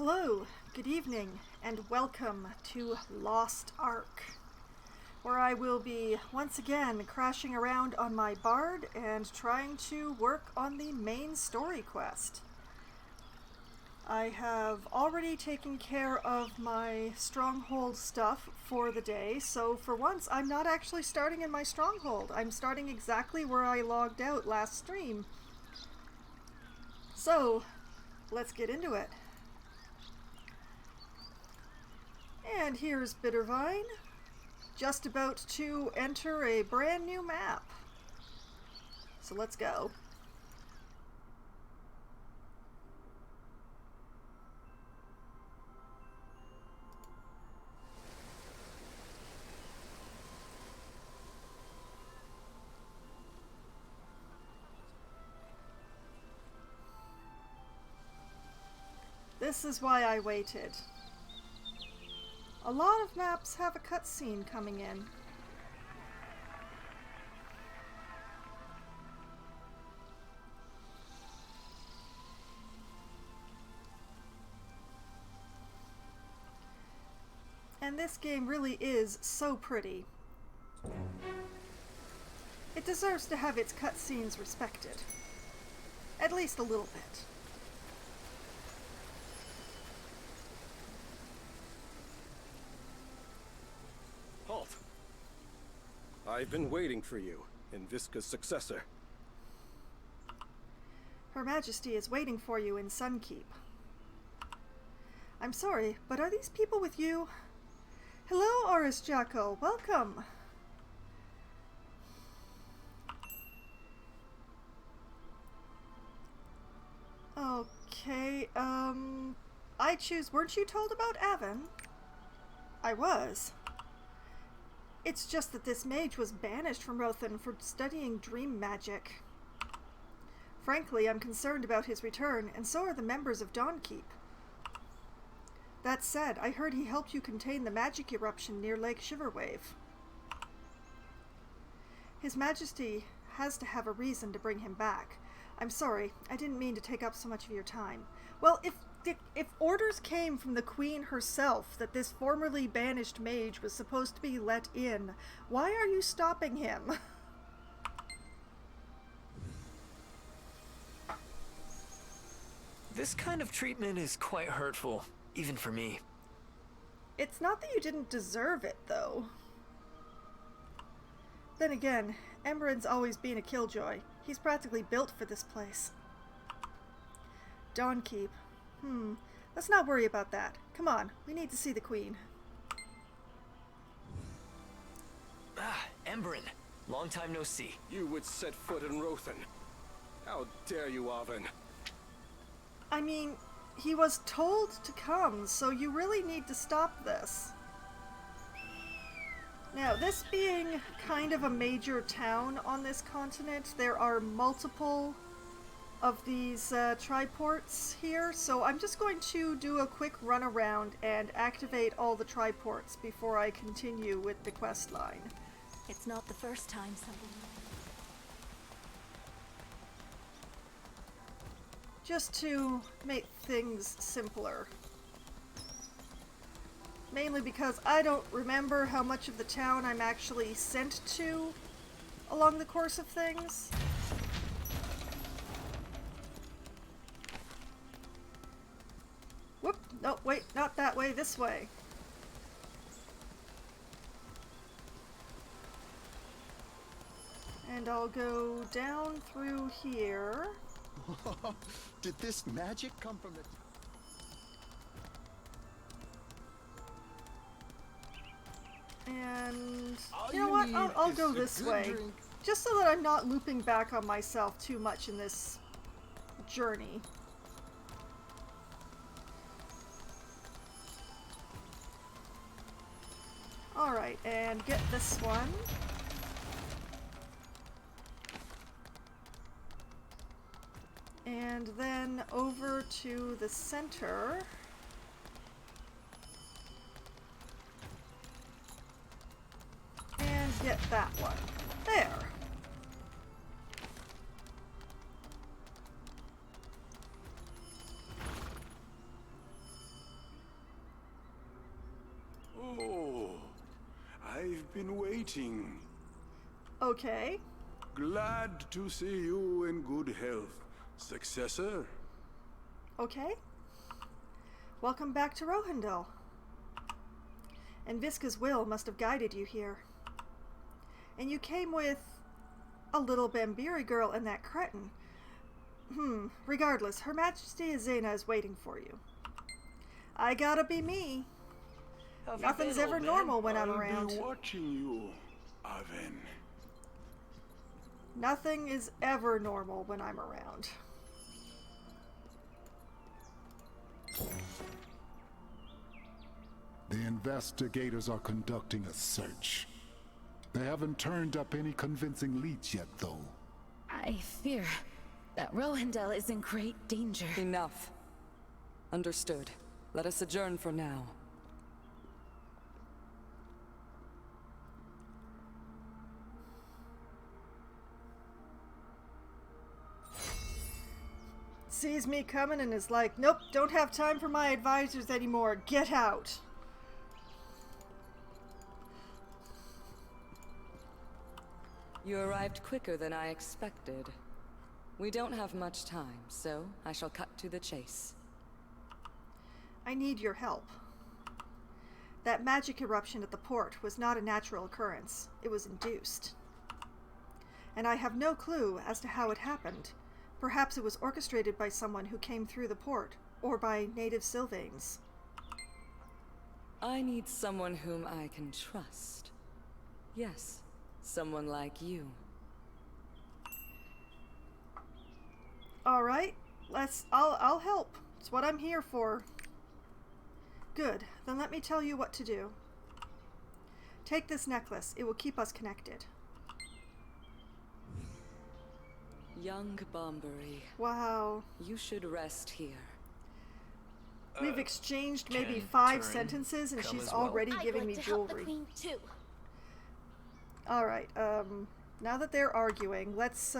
Hello, good evening, and welcome to Lost Ark, where I will be once again crashing around on my bard and trying to work on the main story quest. I have already taken care of my stronghold stuff for the day, so for once I'm not actually starting in my stronghold. I'm starting exactly where I logged out last stream. So, let's get into it. And here's Bittervine, just about to enter a brand new map. So let's go. This is why I waited. A lot of maps have a cutscene coming in. And this game really is so pretty. It deserves to have its cutscenes respected. At least a little bit. Halt! I've been waiting for you, Inviska's successor. Her Majesty is waiting for you in Sunkeep. I'm sorry, but are these people with you? Hello, Oris Jacko. Welcome. Okay, I choose. Weren't you told about Avon? I was. It's just that this mage was banished from Rothan for studying dream magic. Frankly, I'm concerned about his return, and so are the members of Dawnkeep. That said, I heard he helped you contain the magic eruption near Lake Shiverwave. His Majesty has to have a reason to bring him back. I'm sorry, I didn't mean to take up so much of your time. Well, if orders came from the Queen herself that this formerly banished mage was supposed to be let in, why are you stopping him? This kind of treatment is quite hurtful, even for me. It's not that you didn't deserve it, though. Then again, Emran's always been a killjoy. He's practically built for this place. Dawnkeep. Let's not worry about that. Come on, we need to see the Queen. Ah, Emberin. Long time no see. You would set foot in Rothan. How dare you, Avon? I mean, he was told to come, so you really need to stop this. Now, this being kind of a major town on this continent, there are multiple of these triports here, so I'm just going to do a quick run around and activate all the triports before I continue with the quest line. It's not the first time something... Just to make things simpler. Mainly because I don't remember how much of the town I'm actually sent to along the course of things. Whoop! No, wait, not that way, this way. And I'll go down through here. Did this magic come from the... And you know what? I'll go this way. Just so that I'm not looping back on myself too much in this journey. Alright, and get this one. And then over to the center. And get that one. There. I've been waiting. Okay. Glad to see you in good health, successor. Okay. Welcome back to Rohendel. And Visca's will must have guided you here. And you came with a little Bambiri girl and that cretin. Regardless, Her Majesty Azena is waiting for you. I gotta be me. Nothing's ever normal when I'm around. I'll be watching you, Aven. Nothing is ever normal when I'm around. The investigators are conducting a search. They haven't turned up any convincing leads yet, though. I fear that Rohendel is in great danger. Enough. Understood. Let us adjourn for now. Sees me coming and is like, nope, don't have time for my advisors anymore. Get out. You arrived quicker than I expected. We don't have much time, so I shall cut to the chase. I need your help. That magic eruption at the port was not a natural occurrence. It was induced. And I have no clue as to how it happened. Perhaps it was orchestrated by someone who came through the port, or by native Sylvains. I need someone whom I can trust. Yes, someone like you. All right, I'll help. It's what I'm here for. Good. Then let me tell you what to do. Take this necklace. It will keep us connected. Young Bombery. Wow. You should rest here. We've exchanged maybe can 5 Turin sentences and come she's as well? already I'd giving like me to help the jewelry. queen too. Alright, now that they're arguing, let's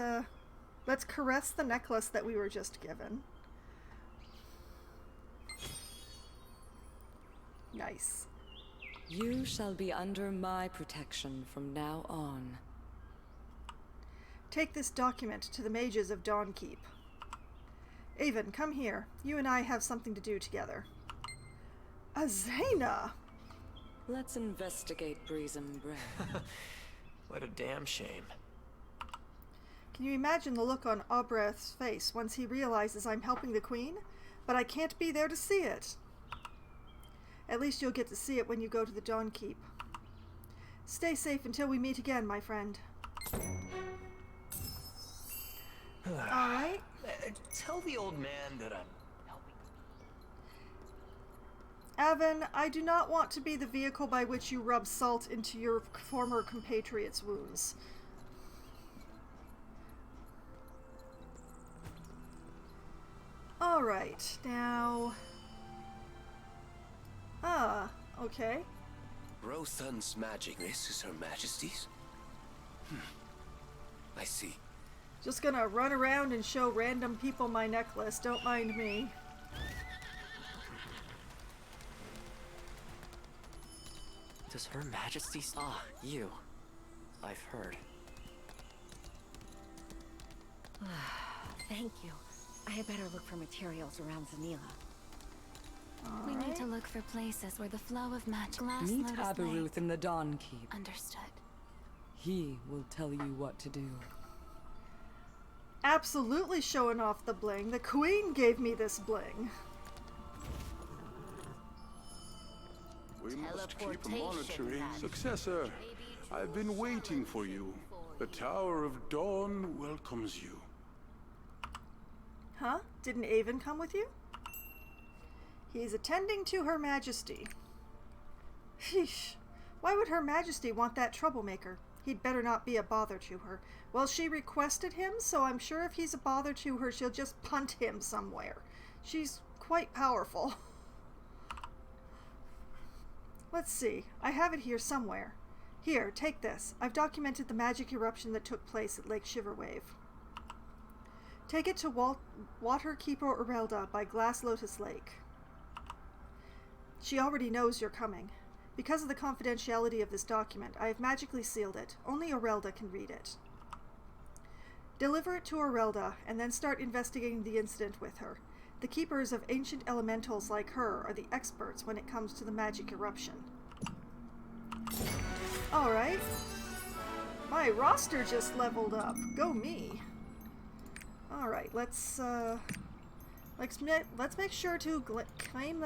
caress the necklace that we were just given. Nice. You shall be under my protection from now on. Take this document to the mages of Dawnkeep. Avon, come here. You and I have something to do together. Azena! Let's investigate Breezem Bread. What a damn shame. Can you imagine the look on Aubreth's face once he realizes I'm helping the queen? But I can't be there to see it. At least you'll get to see it when you go to the Dawnkeep. Stay safe until we meet again, my friend. Alright. Tell the old man that I'm helping. Avon, I do not want to be the vehicle by which you rub salt into your former compatriots' wounds. Alright, now... okay. Rothan's magic. This is Her Majesty's? I see. Just gonna run around and show random people my necklace. Don't mind me. Does Her Majesty... Ah, you. I've heard. Thank you. I had better look for materials around Zanila. We need to look for places where the flow of magic. Glass Meet lotus Abaruth light. in the Dawnkeep. Understood. He will tell you what to do. Absolutely showing off the bling. The queen gave me this bling. We must keep Teleportation monitoring. magic. Successor, I've been waiting for you. The Tower of Dawn welcomes you. Huh? Didn't Avon come with you? He's attending to Her Majesty. Sheesh. Why would Her Majesty want that troublemaker? He'd better not be a bother to her. Well, she requested him, so I'm sure if he's a bother to her, she'll just punt him somewhere. She's quite powerful. Let's see. I have it here somewhere. Here, take this. I've documented the magic eruption that took place at Lake Shiverwave. Take it to Waterkeeper Urelda by Glass Lotus Lake. She already knows you're coming. Because of the confidentiality of this document, I have magically sealed it. Only Orelda can read it. Deliver it to Orelda, and then start investigating the incident with her. The keepers of ancient elementals like her are the experts when it comes to the magic eruption. Alright. My roster just leveled up. Go me. Alright, let's make sure to claim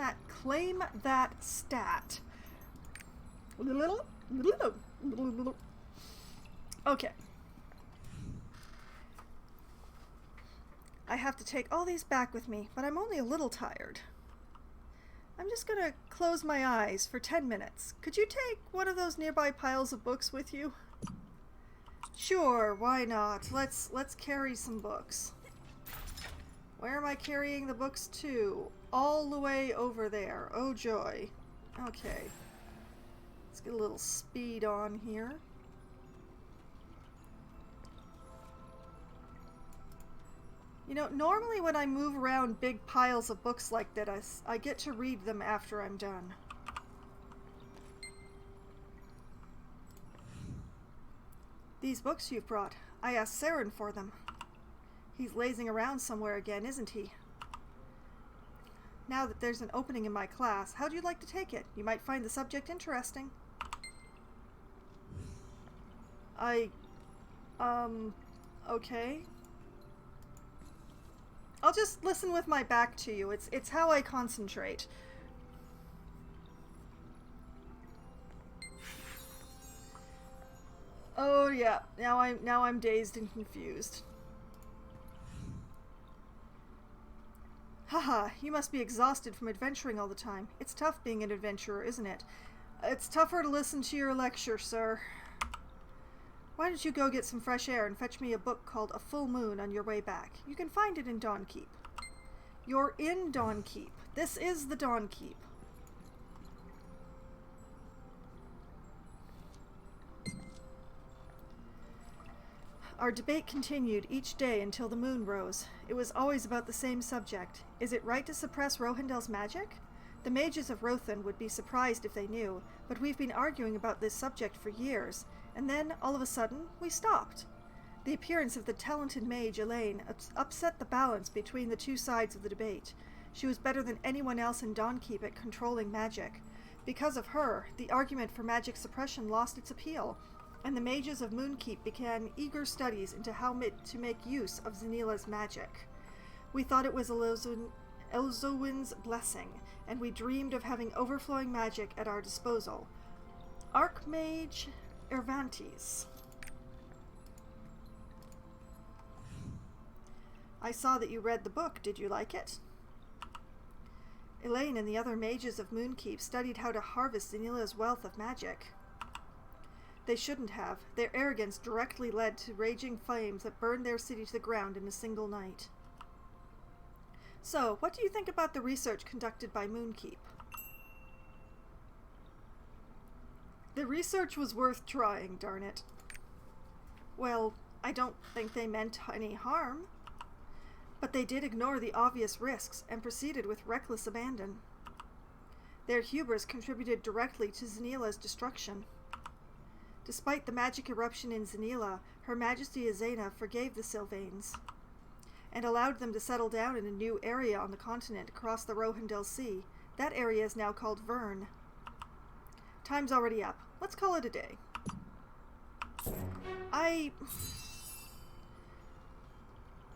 that stat. Okay. I have to take all these back with me, but I'm only a little tired. I'm just gonna close my eyes for 10 minutes. Could you take one of those nearby piles of books with you? Sure, why not? Let's carry some books. Where am I carrying the books to? All the way over there. Oh joy. Okay. Let's get a little speed on here. You know, normally when I move around big piles of books like that, I get to read them after I'm done. These books you've brought, I asked Saren for them. He's lazing around somewhere again, isn't he? Now that there's an opening in my class, how'd you like to take it? You might find the subject interesting. Okay. I'll just listen with my back to you. It's how I concentrate. Oh yeah, now I'm dazed and confused. Haha, you must be exhausted from adventuring all the time. It's tough being an adventurer, isn't it? It's tougher to listen to your lecture, sir. Why don't you go get some fresh air and fetch me a book called A Full Moon on your way back? You can find it in Dawnkeep. You're in Dawnkeep. This is the Dawnkeep. Our debate continued each day until the moon rose. It was always about the same subject. Is it right to suppress Rohindel's magic? The mages of Rothan would be surprised if they knew, but we've been arguing about this subject for years, and then, all of a sudden, we stopped. The appearance of the talented mage Elaine upset the balance between the two sides of the debate. She was better than anyone else in Dawnkeep at controlling magic. Because of her, the argument for magic suppression lost its appeal, and the mages of Moonkeep began eager studies into how to make use of Zanila's magic. We thought it was Elzowin's blessing, and we dreamed of having overflowing magic at our disposal. Archmage Ervantes. I saw that you read the book. Did you like it? Elaine and the other mages of Moonkeep studied how to harvest Zanila's wealth of magic. They shouldn't have. Their arrogance directly led to raging flames that burned their city to the ground in a single night. So, what do you think about the research conducted by Moonkeep? The research was worth trying, darn it. Well, I don't think they meant any harm. But they did ignore the obvious risks and proceeded with reckless abandon. Their hubris contributed directly to Zanila's destruction. Despite the magic eruption in Zanila, Her Majesty Azena forgave the Sylvains and allowed them to settle down in a new area on the continent across the Rohindel Sea. That area is now called Vern. Time's already up. Let's call it a day.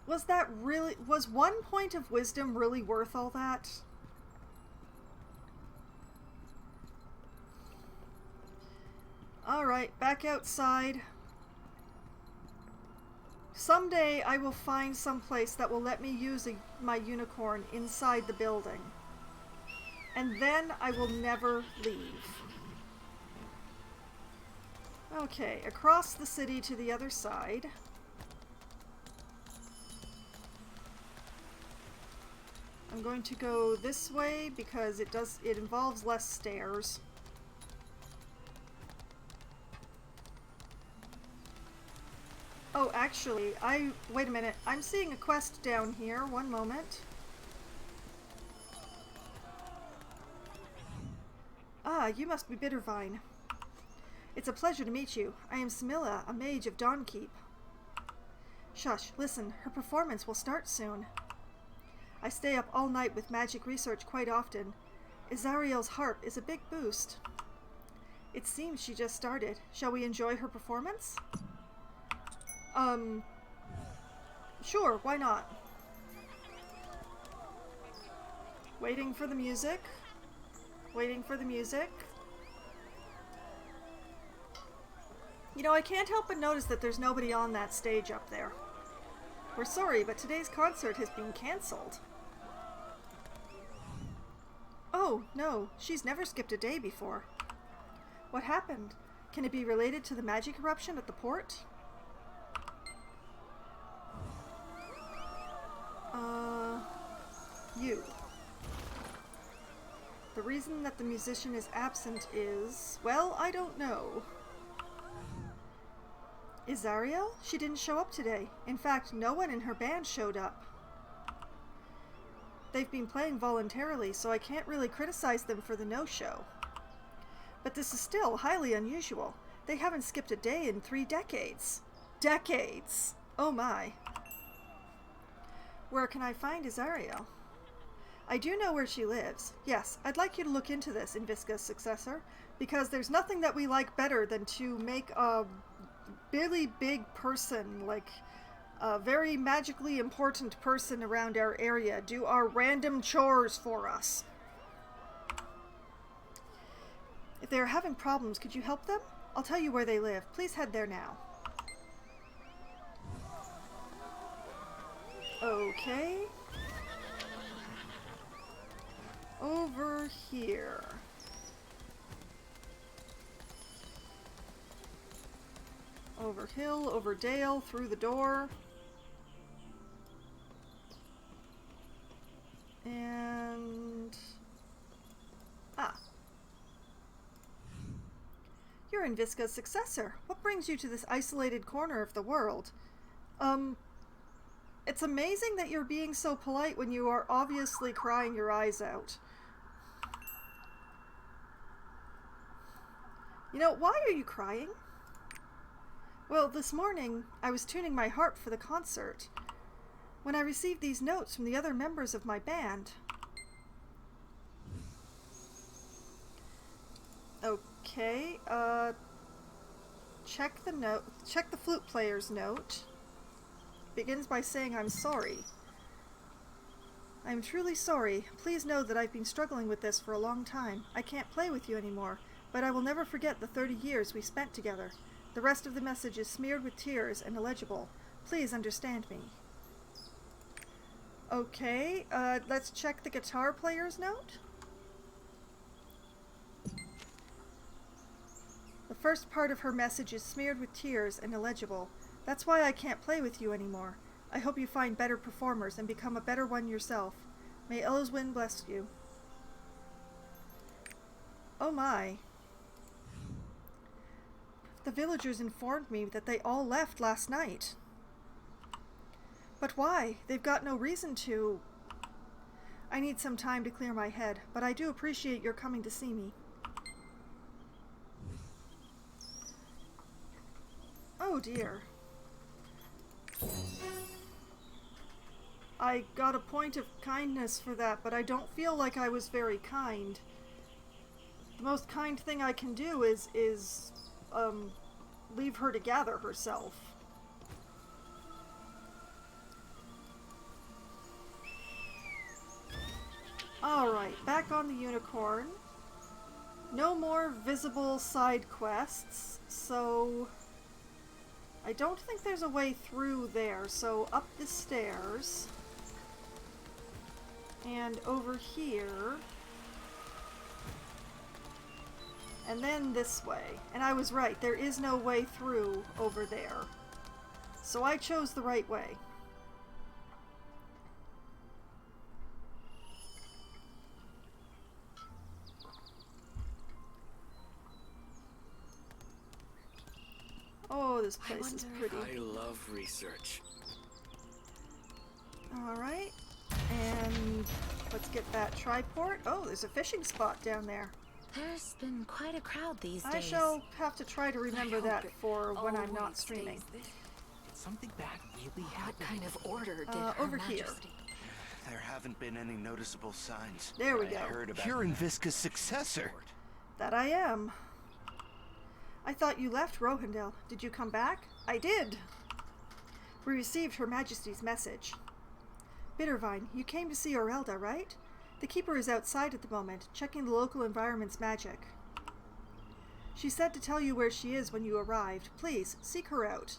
Was 1 point of wisdom really worth all that? Alright, back outside. Someday I will find some place that will let me use my unicorn inside the building. And then I will never leave. Okay, across the city to the other side. I'm going to go this way because it involves less stairs. Oh, actually, wait a minute. I'm seeing a quest down here. One moment. Ah, you must be Bittervine. It's a pleasure to meet you. I am Samilla, a mage of Dawnkeep. Shush, listen, her performance will start soon. I stay up all night with magic research quite often. Izariel's harp is a big boost. It seems she just started. Shall we enjoy her performance? Sure, why not? Waiting for the music. Waiting for the music. You know, I can't help but notice that there's nobody on that stage up there. We're sorry, but today's concert has been cancelled. Oh, no, she's never skipped a day before. What happened? Can it be related to the magic eruption at the port? You. The reason that the musician is absent is, well, I don't know. Izariel? She didn't show up today. In fact, no one in her band showed up. They've been playing voluntarily, so I can't really criticize them for the no-show. But this is still highly unusual. They haven't skipped a day in 3 decades. Decades! Oh my. Where can I find Izariel? I do know where she lives. Yes, I'd like you to look into this, Invisca's successor, because there's nothing that we like better than to make a really big person, like a very magically important person around our area, do our random chores for us. If they are having problems, could you help them? I'll tell you where they live. Please head there now. Okay. Over here. Over hill, over dale, through the door. And... ah. You're Invisca's successor. What brings you to this isolated corner of the world? It's amazing that you're being so polite when you are obviously crying your eyes out. You know, why are you crying? Well, this morning, I was tuning my harp for the concert when I received these notes from the other members of my band. Okay, check the flute player's note. Begins by saying, I'm sorry. I'm truly sorry. Please know that I've been struggling with this for a long time. I can't play with you anymore, but I will never forget the 30 years we spent together. The rest of the message is smeared with tears and illegible. Please understand me. Okay, let's check the guitar player's note. The first part of her message is smeared with tears and illegible. That's why I can't play with you anymore. I hope you find better performers and become a better one yourself. May Eloswin bless you. Oh my. The villagers informed me that they all left last night. But why? They've got no reason to. I need some time to clear my head, but I do appreciate your coming to see me. Oh dear. I got a point of kindness for that, but I don't feel like I was very kind. The most kind thing I can do is leave her to gather herself. Alright, back on the unicorn. No more visible side quests, so I don't think there's a way through there, so up the stairs and over here and then this way. And I was right, there is no way through over there, so I chose the right way. Oh, this place is pretty. I love research. Alright, and let's get that triport. Oh, there's a fishing spot down there. There's been quite a crowd these days. I shall have to try to remember that for when I'm not streaming. Did something bad really happen? What kind of order did over here. There haven't been any noticeable signs. There we I go. heard about You're Invisca's successor. That I am. I thought you left Rohendel. Did you come back? I did. We received Her Majesty's message. Bittervine, you came to see Orelda, right? The Keeper is outside at the moment, checking the local environment's magic. She said to tell you where she is when you arrived. Please, seek her out.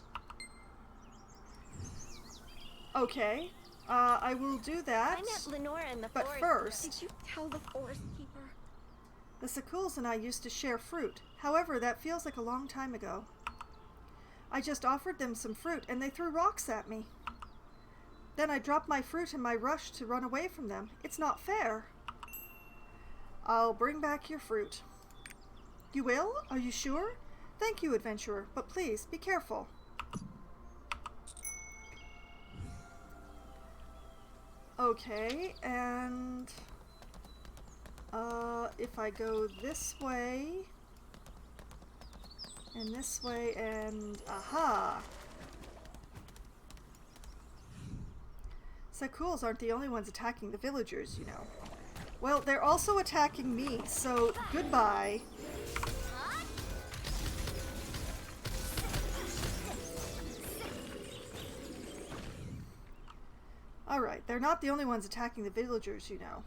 Okay, I will do that. I met Lenora in the but forest. First, Did you tell the Forest Keeper? The Sakuls and I used to share fruit. However, that feels like a long time ago. I just offered them some fruit and they threw rocks at me. Then I dropped my fruit in my rush to run away from them. It's not fair. I'll bring back your fruit. You will? Are you sure? Thank you, adventurer, but please be careful. Okay, and if I go this way and aha! Sakuls aren't the only ones attacking the villagers, you know. Well, they're also attacking me, so goodbye. Alright, they're not the only ones attacking the villagers, you know.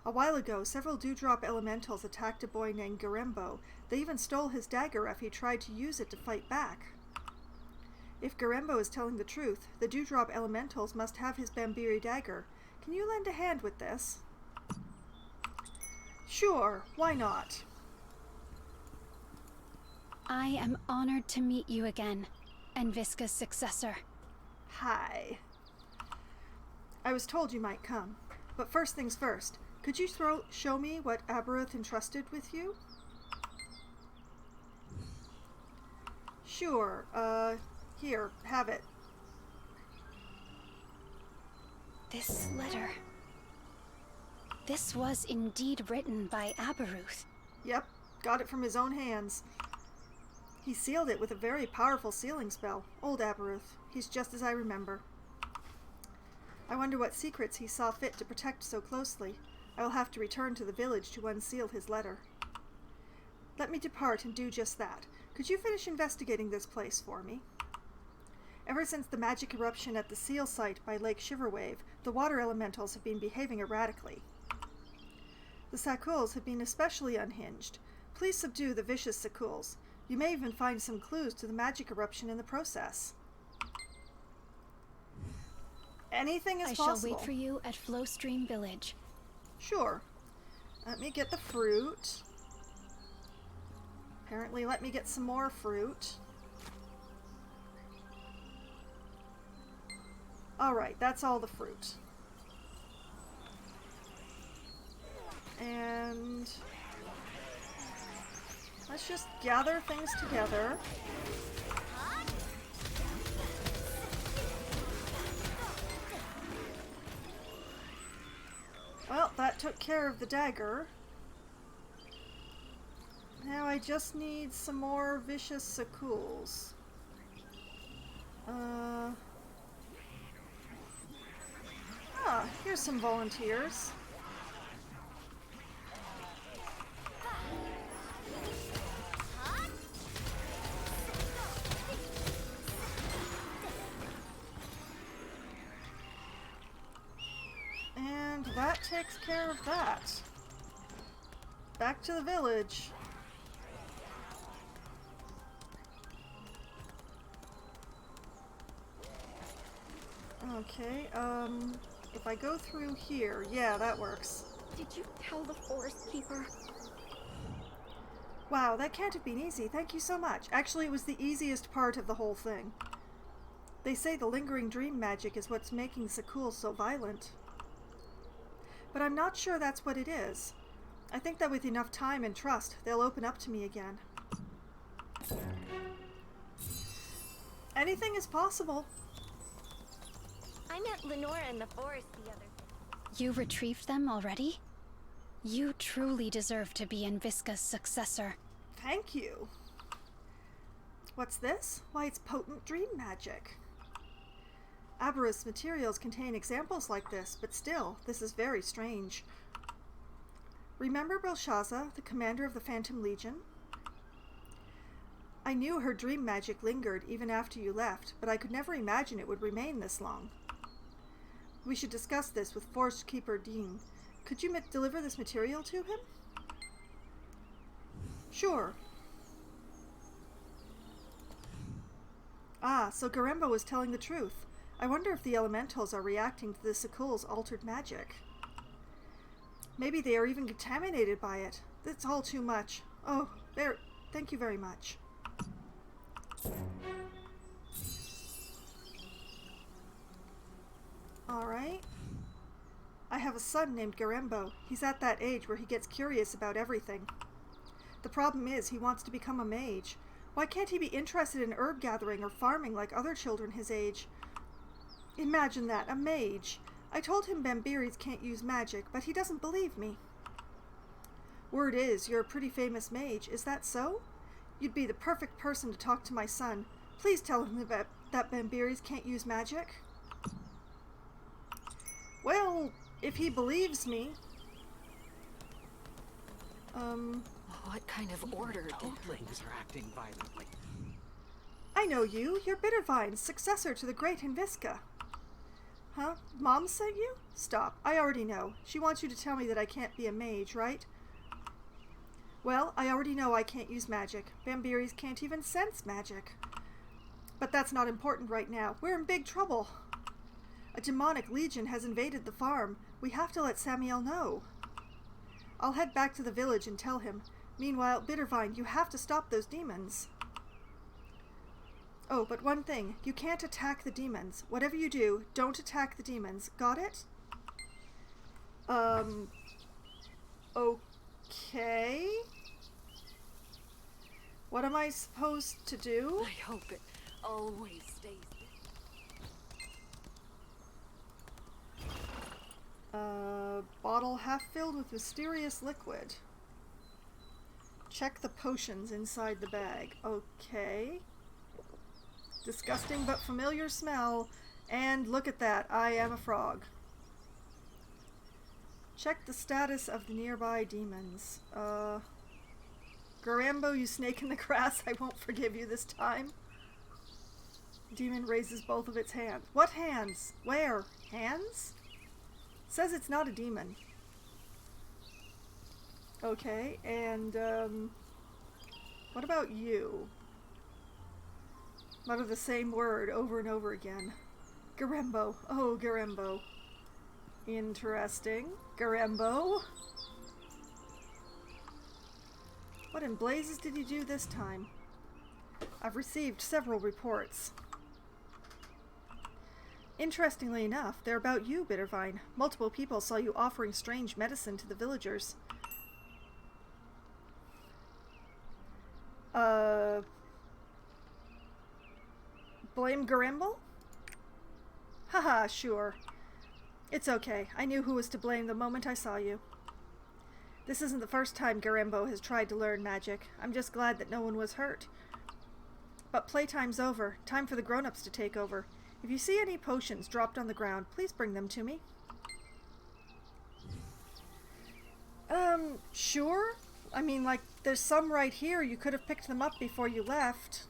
A while ago, several dewdrop elementals attacked a boy named Garembo. They even stole his dagger if he tried to use it to fight back. If Garembo is telling the truth, the dewdrop elementals must have his Bambiri dagger. Can you lend a hand with this? Sure, why not? I am honored to meet you again, Envisca's successor. Hi. I was told you might come. But first things first, could you show me what Aberuth entrusted with you? Sure, here, have it. This letter. This was indeed written by Aberuth. Yep, got it from his own hands. He sealed it with a very powerful sealing spell. Old Aberuth. He's just as I remember. I wonder what secrets he saw fit to protect so closely. I will have to return to the village to unseal his letter. Let me depart and do just that. Could you finish investigating this place for me? Ever since the magic eruption at the seal site by Lake Shiverwave, the water elementals have been behaving erratically. The Sakuls have been especially unhinged. Please subdue the vicious Sakuls. You may even find some clues to the magic eruption in the process. Anything is possible. I shall wait for you at Flowstream Village. Sure. Let me get the fruit. Apparently, let me get some more fruit. Alright, that's all the fruit. And let's just gather things together. Well, that took care of the dagger. Now I just need some more vicious Sakuls. Here's some volunteers. And that takes care of that. Back to the village. Okay, if I go through here, yeah, that works. Did you tell the Forest Keeper? Wow, that can't have been easy. Thank you so much. Actually, it was the easiest part of the whole thing. They say the lingering dream magic is what's making Sakul so violent. But I'm not sure that's what it is. I think that with enough time and trust, they'll open up to me again. Anything is possible. I met Lenora in the forest the other day. You retrieved them already? You truly deserve to be Invisca's successor. Thank you. What's this? Why, it's potent dream magic. Aberrus materials contain examples like this, but still, this is very strange. Remember Belshazzar, the commander of the Phantom Legion? I knew her dream magic lingered even after you left, but I could never imagine it would remain this long. We should discuss this with Forest Keeper Dean. Could you deliver this material to him? Sure. Ah, so Garembo was telling the truth. I wonder if the elementals are reacting to the Sikul's altered magic. Maybe they are even contaminated by it. That's all too much. Oh, there. Thank you very much. Alright. I have a son named Garembo. He's at that age where he gets curious about everything. The problem is, he wants to become a mage. Why can't he be interested in herb gathering or farming like other children his age? Imagine that, a mage. I told him Bambiris can't use magic, but he doesn't believe me. Word is, you're a pretty famous mage. Is that so? You'd be the perfect person to talk to my son. Please tell him that Bambiris can't use magic. Well, if he believes me. What kind of order Toadlings are acting violently. I know you. You're Bittervine's successor to the great Invisca. Huh? Mom sent you? Stop. I already know. She wants you to tell me that I can't be a mage, right? Well, I already know I can't use magic. Bambiris can't even sense magic. But that's not important right now. We're in big trouble. A demonic legion has invaded the farm. We have to let Samuel know. I'll head back to the village and tell him. Meanwhile, Bittervine, you have to stop those demons. Oh, but one thing. You can't attack the demons. Whatever you do, don't attack the demons. Got it? Okay. What am I supposed to do? I hope it always stays Bottle half filled with mysterious liquid. Check the potions inside the bag. Okay. Disgusting but familiar smell. And look at that, I am a frog. Check the status of the nearby demons. Garembo, you snake in the grass, I won't forgive you this time. Demon raises both of its hands. What hands? Where? Hands? Says it's not a demon. Okay, and what about you? Mutter the same word over and over again. Garembo. Oh, Garembo. Interesting. Garembo. What in blazes did you do this time? I've received several reports. Interestingly enough, they're about you, Bittervine. Multiple people saw you offering strange medicine to the villagers. Blame Garembo? Haha, sure. It's okay. I knew who was to blame the moment I saw you. This isn't the first time Garembo has tried to learn magic. I'm just glad that no one was hurt. But playtime's over. Time for the grown-ups to take over. If you see any potions dropped on the ground, please bring them to me. Sure? I mean, like, there's some right here. You could have picked them up before you left.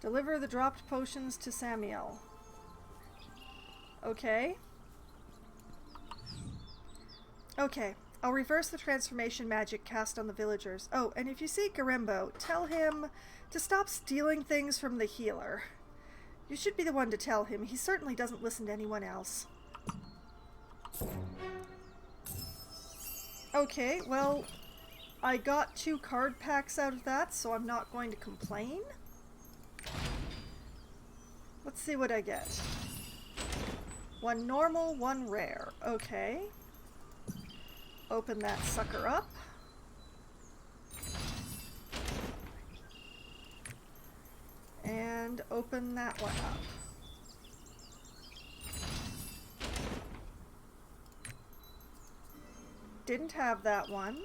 Deliver the dropped potions to Samuel. Okay. Okay. I'll reverse the transformation magic cast on the villagers. Oh, and if you see Garembo, tell him to stop stealing things from the healer. You should be the one to tell him. He certainly doesn't listen to anyone else. Okay, well, I got 2 card packs out of that, so I'm not going to complain. Let's see what I get. 1 normal, 1 rare. Okay. Open that sucker up. And open that one up. didn't have that one.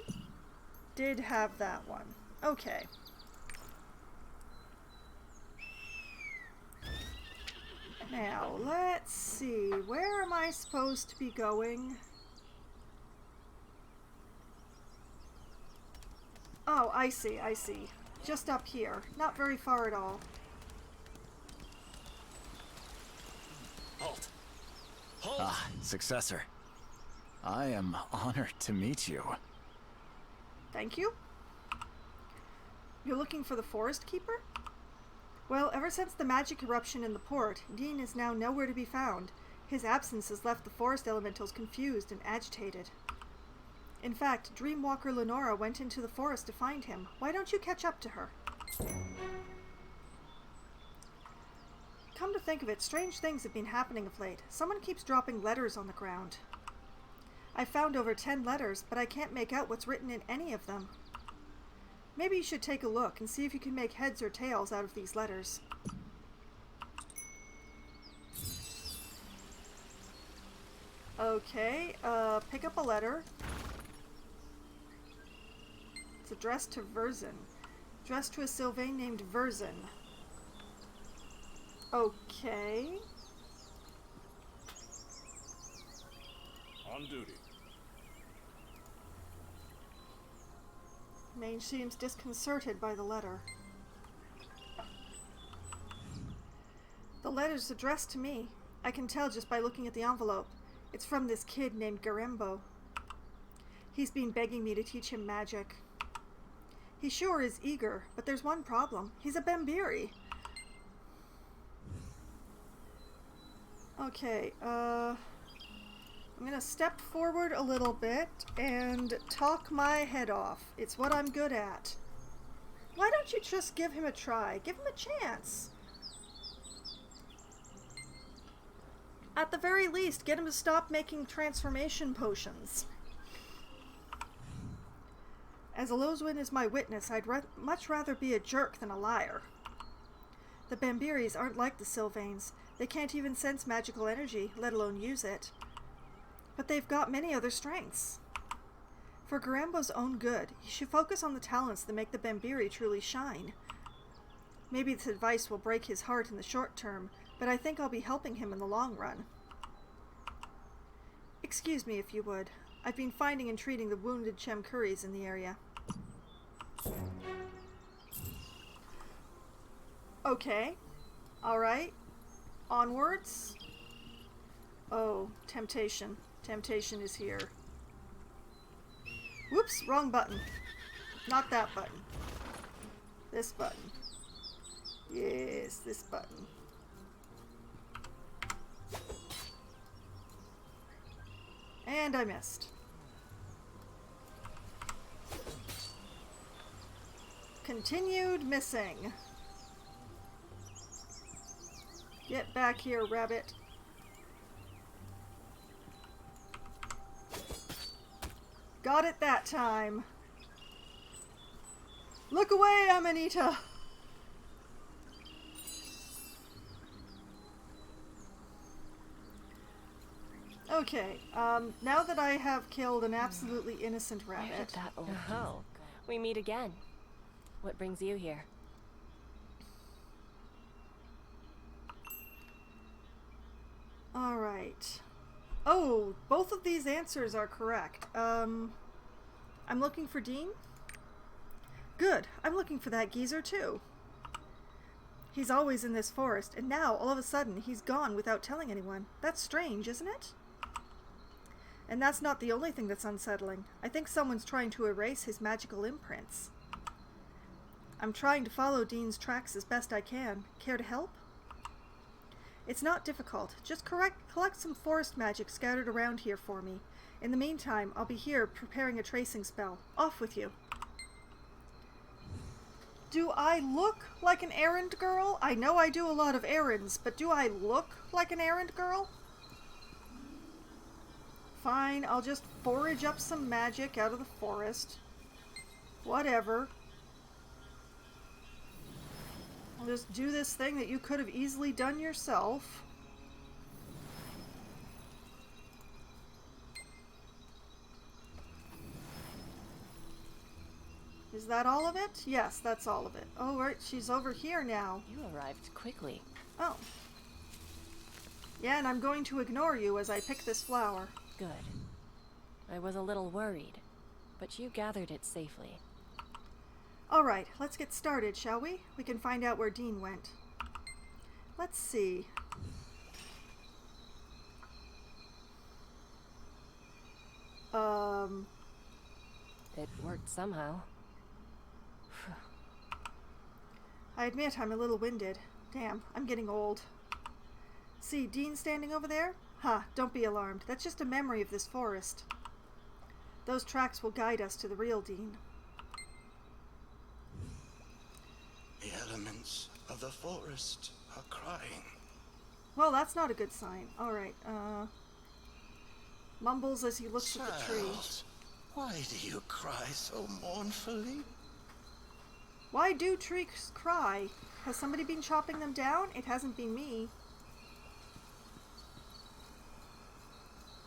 Did have that one. Okay. Now, let's see. Where am I supposed to be going? Oh, I see, I see. Just up here. Not very far at all. Halt! Halt! Ah, successor. I am honored to meet you. Thank you. You're looking for the Forest Keeper? Well, ever since the magic eruption in the port, Dean is now nowhere to be found. His absence has left the forest elementals confused and agitated. In fact, Dreamwalker Lenora went into the forest to find him. Why don't you catch up to her? Come to think of it, strange things have been happening of late. Someone keeps dropping letters on the ground. I found over 10 letters, but I can't make out what's written in any of them. Maybe you should take a look and see if you can make heads or tails out of these letters. Okay, pick up a letter. It's addressed to Verzin. Addressed to a Sylvain named Verzin. Okay. On duty. Mage seems disconcerted by the letter. The letter's addressed to me. I can tell just by looking at the envelope. It's from this kid named Garembo. He's been begging me to teach him magic. He sure is eager, but there's one problem. He's a Bambiri. Okay, I'm gonna step forward a little bit and talk my head off. It's what I'm good at. Why don't you just give him a try? Give him a chance. At the very least, get him to stop making transformation potions. As Elozwin is my witness, I'd much rather be a jerk than a liar. The Bambiris aren't like the Sylvains. They can't even sense magical energy, let alone use it. But they've got many other strengths. For Garembo's own good, he should focus on the talents that make the Bambiri truly shine. Maybe this advice will break his heart in the short term, but I think I'll be helping him in the long run. Excuse me if you would. I've been finding and treating the wounded Chemkuris in the area. Okay. Alright. Onwards. Oh, temptation. Temptation is here. Whoops, wrong button. Not that button. This button. Yes, this button. And I missed. Continued missing. Get back here, rabbit. Got it that time. Look away, Amanita! Okay, now that I have killed an absolutely innocent rabbit... Oh, we meet again. What brings you here? Alright. Oh, both of these answers are correct. I'm looking for Dean? Good, I'm looking for that geezer too. He's always in this forest, and now, all of a sudden, he's gone without telling anyone. That's strange, isn't it? And that's not the only thing that's unsettling. I think someone's trying to erase his magical imprints. I'm trying to follow Dean's tracks as best I can. Care to help? It's not difficult. Just collect some forest magic scattered around here for me. In the meantime, I'll be here preparing a tracing spell. Off with you. Do I look like an errand girl? I know I do a lot of errands, but do I look like an errand girl? Fine, I'll just forage up some magic out of the forest. Whatever. I'll just do this thing that you could have easily done yourself. Is that all of it? Yes, that's all of it. Oh, right, she's over here now. You arrived quickly. Oh. Yeah, and I'm going to ignore you as I pick this flower. Good. I was a little worried, but you gathered it safely. Alright, let's get started, shall we? We can find out where Dean went. Let's see. It worked somehow. I admit I'm a little winded. Damn, I'm getting old. See, Dean standing over there? Ha, don't be alarmed. That's just a memory of this forest. Those tracks will guide us to the real Dean. The elements of the forest are crying. Well, that's not a good sign. Alright, mumbles as he looks at the tree. Why do you cry so mournfully? Why do trees cry? Has somebody been chopping them down? It hasn't been me.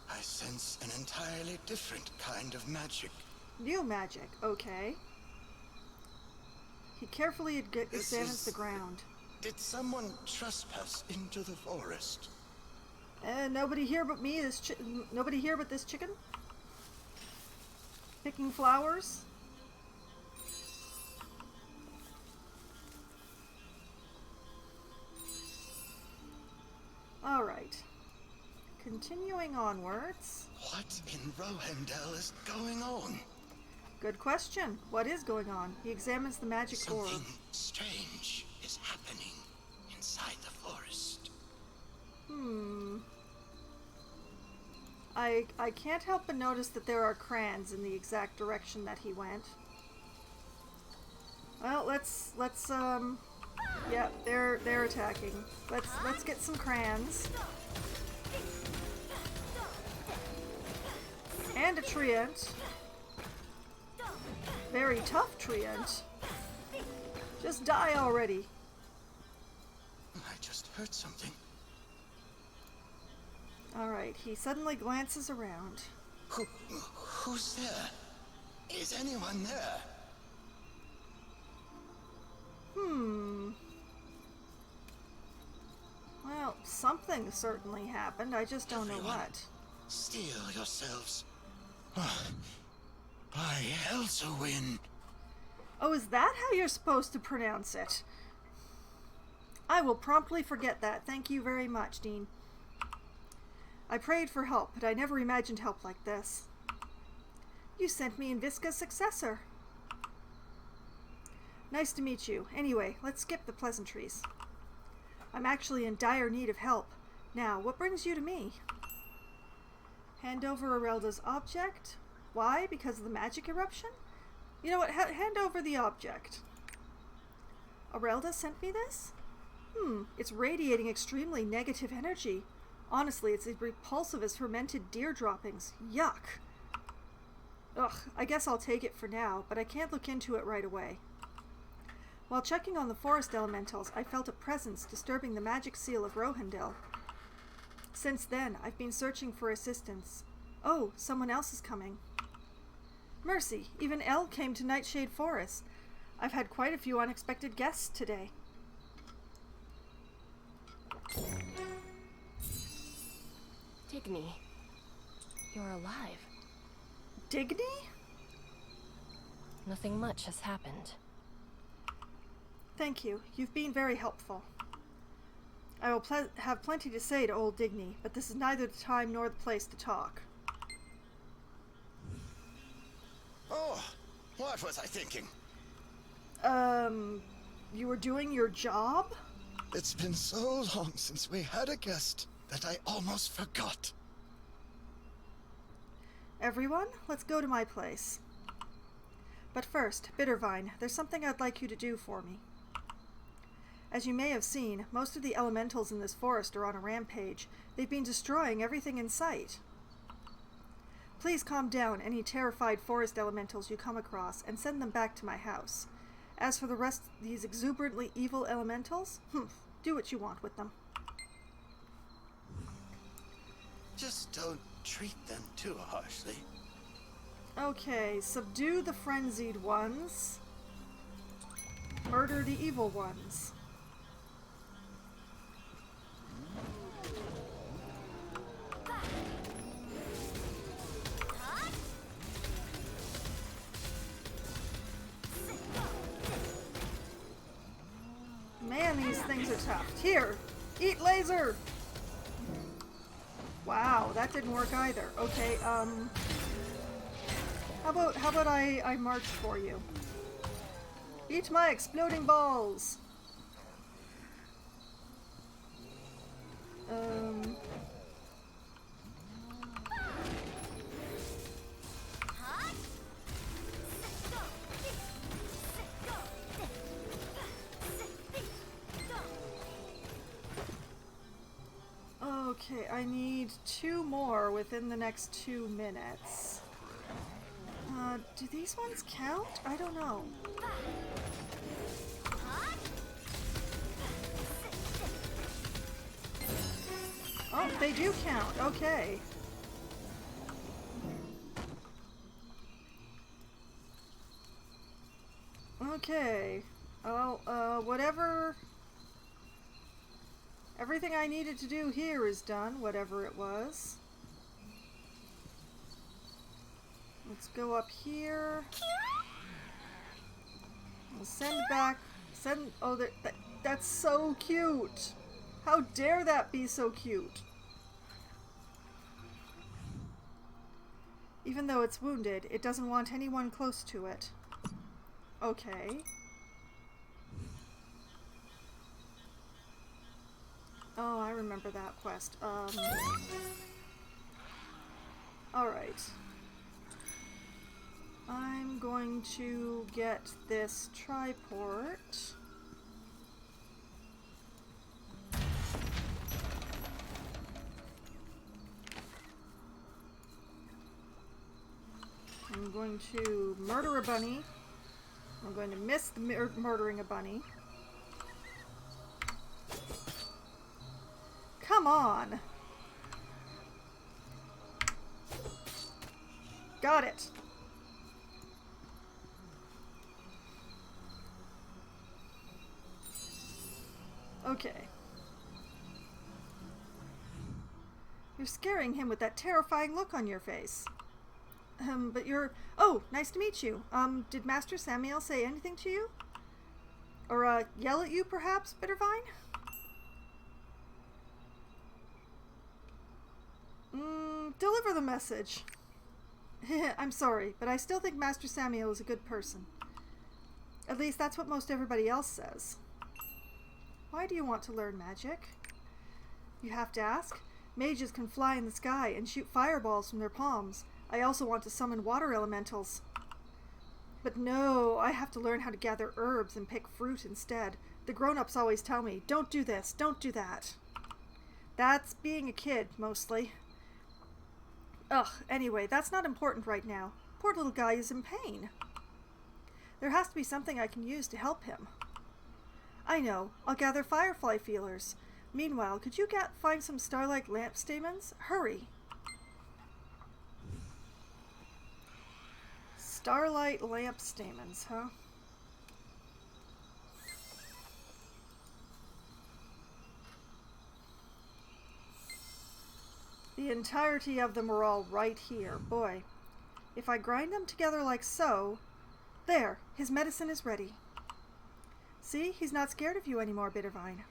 I sense an entirely different kind of magic. New magic, okay. He carefully examines the ground. Did someone trespass into the forest? Nobody here but me. Nobody here but this chicken. Picking flowers. All right. Continuing onwards. What in Rohendel is going on? Good question. What is going on? He examines the magic orb. Something strange is happening inside the forest. I can't help but notice that there are crans in the exact direction that he went. Well, let's yeah, they're attacking. Let's get some crans. And a treant. Very tough treant. Just die already. I just heard something. Alright, he suddenly glances around. Who's there? Is anyone there? Well, something certainly happened. I just don't know what. Steel yourselves. By Elsewin. Oh, is that how you're supposed to pronounce it? I will promptly forget that. Thank you very much, Dean. I prayed for help, but I never imagined help like this. You sent me Invisica's successor. Nice to meet you. Anyway, let's skip the pleasantries. I'm actually in dire need of help. Now, what brings you to me? Hand over Arelda's object. Why? Because of the magic eruption? You know what? Hand over the object. Arelda sent me this? It's radiating extremely negative energy. Honestly, it's as repulsive as fermented deer droppings. Yuck. Ugh, I guess I'll take it for now, but I can't look into it right away. While checking on the forest elementals, I felt a presence disturbing the magic seal of Rohendel. Since then, I've been searching for assistance. Oh, someone else is coming. Mercy, even Elle came to Nightshade Forest. I've had quite a few unexpected guests today. Digny, you're alive. Digny? Nothing much has happened. Thank you. You've been very helpful. I will have plenty to say to old Digny, but this is neither the time nor the place to talk. Oh, what was I thinking? You were doing your job? It's been so long since we had a guest that I almost forgot. Everyone, let's go to my place. But first, Bittervine, there's something I'd like you to do for me. As you may have seen, most of the elementals in this forest are on a rampage. They've been destroying everything in sight. Please calm down any terrified forest elementals you come across and send them back to my house. As for the rest of these exuberantly evil elementals, do what you want with them. Just don't treat them too harshly. Okay, subdue the frenzied ones. Murder the evil ones. Man, these things are tough. Here, eat laser! Wow, that didn't work either. Okay, how about I march for you? Eat my exploding balls! Okay, I need 2 more within the next 2 minutes. Do these ones count? I don't know. Oh, they do count. Okay. Okay. Well, whatever... Everything I needed to do here is done, whatever it was. Let's go up here. We'll send back... Oh, that's so cute! How dare that be so cute? Even though it's wounded, it doesn't want anyone close to it. Okay. Oh, I remember that quest. Alright. I'm going to get this triport. I'm going to murder a bunny. I'm going to miss the murdering a bunny. Come on! Got it! Okay. You're scaring him with that terrifying look on your face. But you're... Oh, nice to meet you. Did Master Samuel say anything to you? Or, yell at you, perhaps, Bittervine? Deliver the message. I'm sorry, but I still think Master Samuel is a good person. At least that's what most everybody else says. Why do you want to learn magic? You have to ask. Mages can fly in the sky and shoot fireballs from their palms. I also want to summon water elementals. But no, I have to learn how to gather herbs and pick fruit instead. The grown-ups always tell me, don't do this, don't do that. That's being a kid, mostly. Ugh, anyway, that's not important right now. Poor little guy is in pain. There has to be something I can use to help him. I know, I'll gather firefly feelers. Meanwhile, could you find some starlight lamp stamens? Hurry! Starlight lamp stamens, huh? The entirety of them are all right here. Boy, if I grind them together like so... There, his medicine is ready. See, he's not scared of you anymore, Bittervine.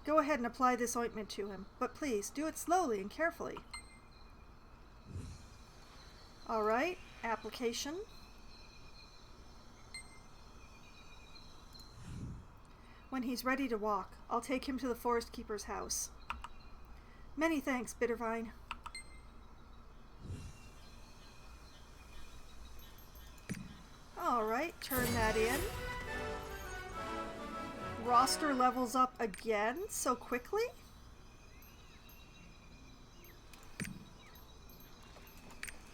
Go ahead and apply this ointment to him, but please, do it slowly and carefully. Alright, application. When he's ready to walk, I'll take him to the Forest Keeper's house. Many thanks, Bittervine. Alright, turn that in. Roster levels up again so quickly?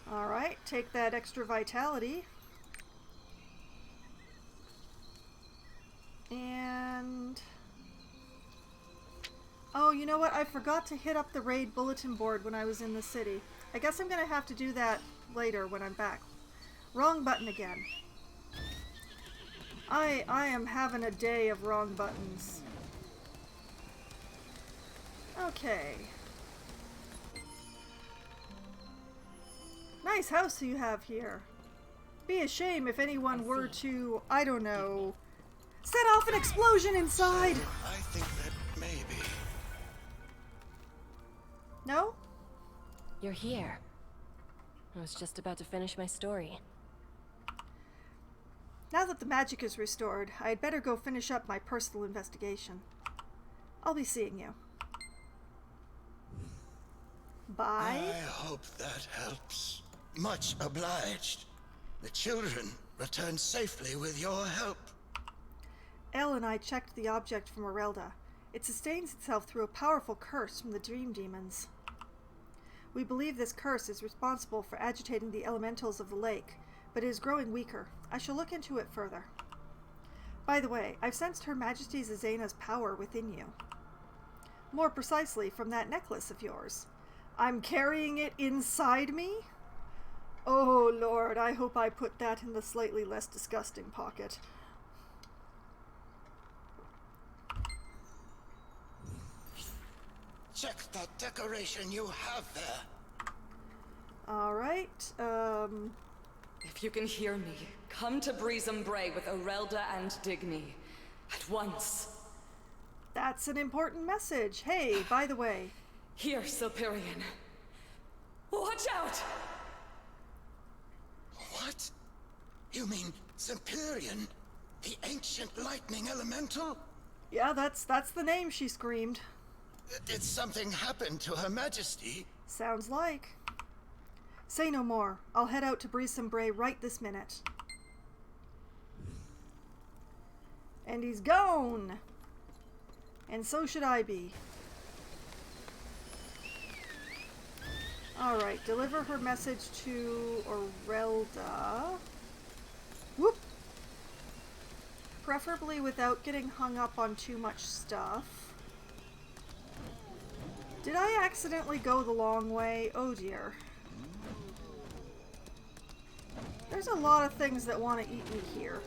Alright, take that extra vitality. And... oh, you know what? I forgot to hit up the raid bulletin board when I was in the city. I guess I'm gonna have to do that later when I'm back. Wrong button again. I am having a day of wrong buttons. Okay. Nice house you have here. Be a shame if anyone were to, I don't know, set off an explosion inside! So, I think that maybe... No? You're here. I was just about to finish my story. Now that the magic is restored, I'd better go finish up my personal investigation. I'll be seeing you. Bye. I hope that helps. Much obliged. The children returned safely with your help. Elle and I checked the object from Arelda. It sustains itself through a powerful curse from the dream demons. We believe this curse is responsible for agitating the elementals of the lake, but it is growing weaker. I shall look into it further. By the way, I've sensed Her Majesty Zazena's power within you. More precisely, from that necklace of yours. I'm carrying it inside me? Oh Lord, I hope I put that in the slightly less disgusting pocket. Check that decoration you have there. Alright, If you can hear me, come to Breezem Bray with Arelda and Digny. At once. That's an important message. Hey, by the way. Here, Silperion. Watch out! What? You mean Silperion? The ancient lightning elemental? Yeah, that's the name, she screamed. Did something happen to Her Majesty? Sounds like. Say no more. I'll head out to Breezem Bray right this minute. And he's gone! And so should I be. Alright, deliver her message to Arelda. Whoop! Preferably without getting hung up on too much stuff. Did I accidentally go the long way? Oh dear. There's a lot of things that want to eat me here.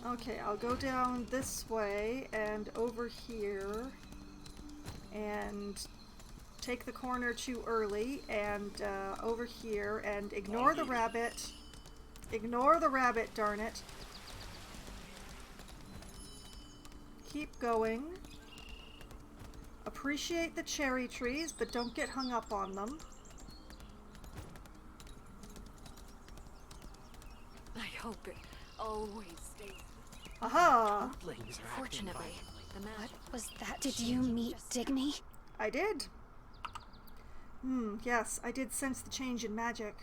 Okay, I'll go down this way and over here and take the corner too early and over here and ignore the rabbit. Ignore the rabbit, darn it. Keep going. Appreciate the cherry trees, but don't get hung up on them. I hope it always stays. Aha! Fortunately, the What was that? Did you meet Digny? I did. Yes, I did sense the change in magic.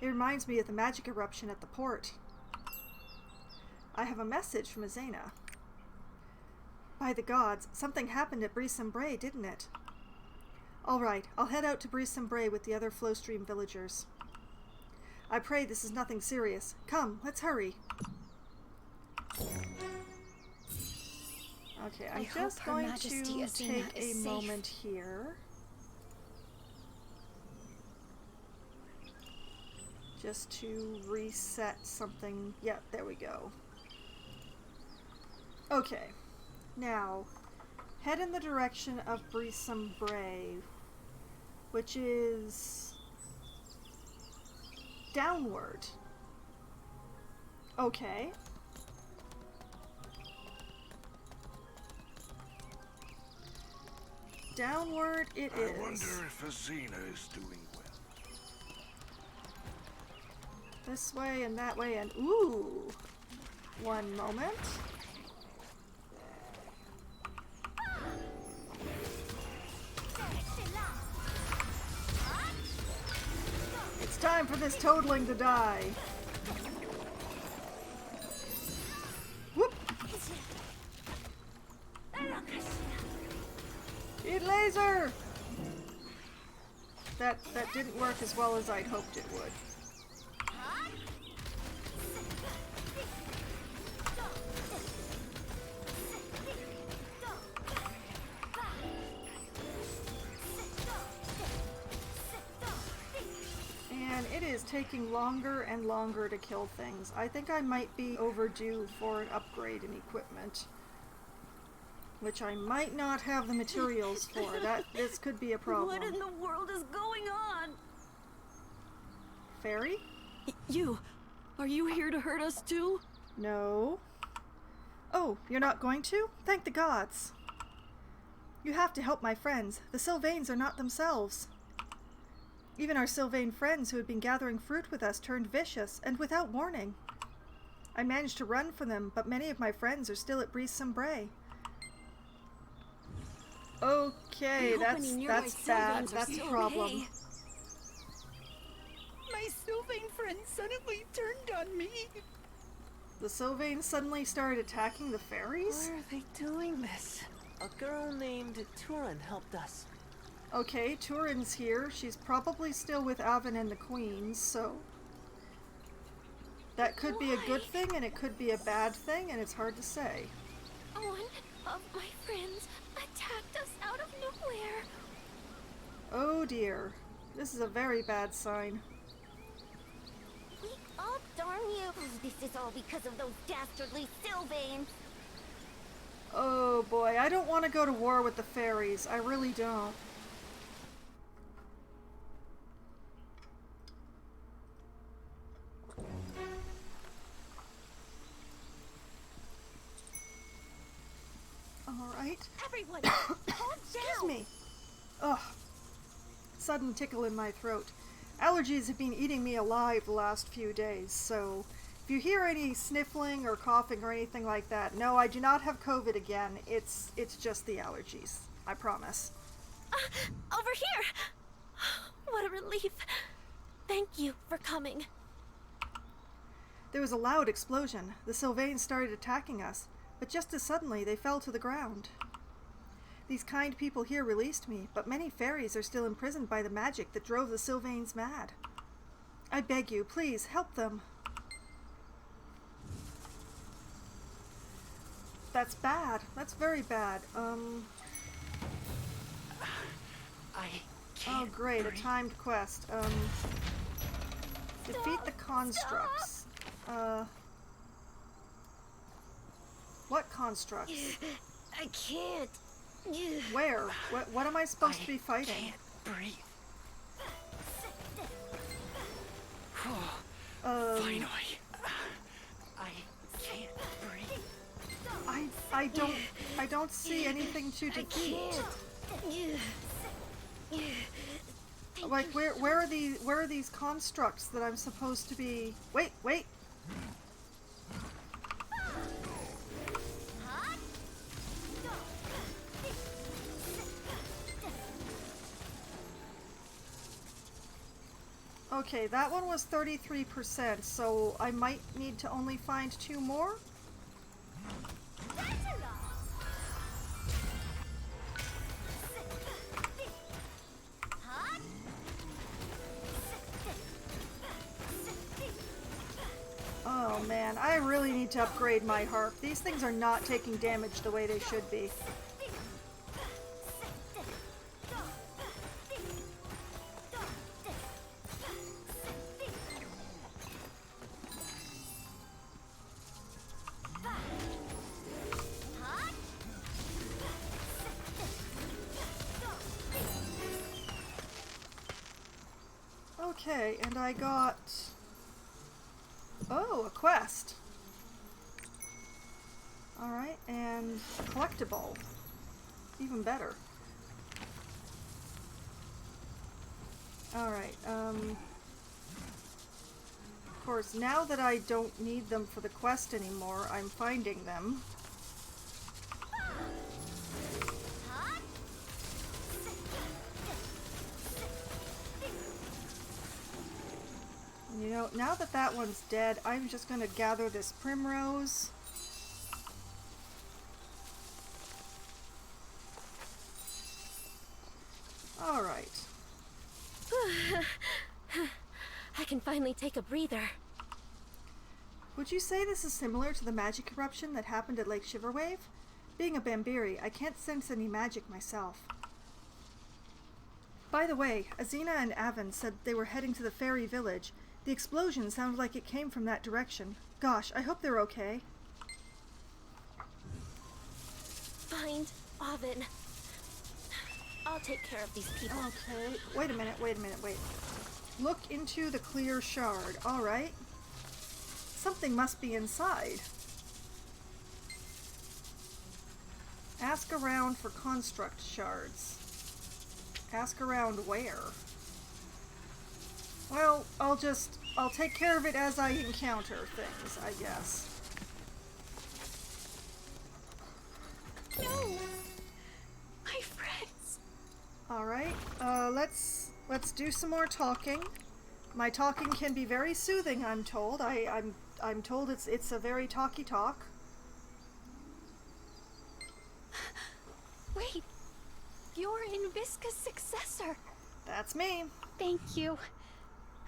It reminds me of the magic eruption at the port. I have a message from Azena. By the gods, something happened at Breezem Bray, didn't it? Alright, I'll head out to Breezem Bray with the other Flowstream villagers. I pray this is nothing serious. Come, let's hurry. Okay, I'm just going to take a moment here. Just to reset something. Yeah, there we go. Okay. Now, head in the direction of Breezem Bray, which is downward. Okay. Downward it is. I wonder if Azena is doing well. This way and that way and ooh. One moment. It's time for this toadling to die. Whoop! Eat laser! That didn't work as well as I'd hoped it would. is taking longer and longer to kill things. I think I might be overdue for an upgrade in equipment, which I might not have the materials for. This could be a problem. What in the world is going on? Fairy? Are you here to hurt us too? No. Oh, you're not going to? Thank the gods. You have to help my friends. The Sylvains are not themselves. Even our Sylvain friends who had been gathering fruit with us turned vicious, and without warning. I managed to run from them, but many of my friends are still at Brise-Sombray. Okay, that's bad. That's a problem. My Sylvain friends suddenly turned on me. The Sylvains suddenly started attacking the fairies? Why are they doing this? A girl named Turin helped us. Okay, Turin's here. She's probably still with Avon and the Queens, so... that could be a good thing, and it could be a bad thing, and it's hard to say. One of my friends attacked us out of nowhere. Oh dear. This is a very bad sign. Wake up, darn you! This is all because of those dastardly Sylvains! Oh boy, I don't want to go to war with the fairies. I really don't. Alright. Everyone, calm down! Excuse me. Ugh. Sudden tickle in my throat. Allergies have been eating me alive the last few days, so if you hear any sniffling or coughing or anything like that, no, I do not have COVID again. It's just the allergies. I promise. Over here! What a relief. Thank you for coming. There was a loud explosion. The Sylvains started attacking us, but just as suddenly they fell to the ground. These kind people here released me, but many fairies are still imprisoned by the magic that drove the Sylvains mad. I beg you, please, help them. That's bad. That's very bad. I can't. Oh great, a timed quest. Defeat the constructs. What constructs? I can't. Where? What am I supposed to be fighting? I can't breathe. Finally. I can't breathe. I don't see anything to defeat. Like where are these constructs that I'm supposed to be? Wait. Okay, that one was 33%, so I might need to only find 2 more? Oh man, I really need to upgrade my harp. These things are not taking damage the way they should be. Okay, and I got... oh, a quest. Alright, and collectible. Even better. Alright, of course, now that I don't need them for the quest anymore, I'm finding them. You know, now that that one's dead, I'm just going to gather this primrose. Alright. I can finally take a breather. Would you say this is similar to the magic eruption that happened at Lake Shiverwave? Being a Bambiri, I can't sense any magic myself. By the way, Azina and Avon said they were heading to the fairy village. The explosion sounded like it came from that direction. Gosh, I hope they're okay. Find Avon. I'll take care of these people. Okay. Wait a minute, wait. Look into the clear shard. Alright. Something must be inside. Ask around for construct shards. Ask around where? Well, I'll take care of it as I encounter things, I guess. No! My friends! Alright, let's do some more talking. My talking can be very soothing, I'm told. I'm told it's a very talky talk. Wait, you're Invisica's successor. That's me. Thank you.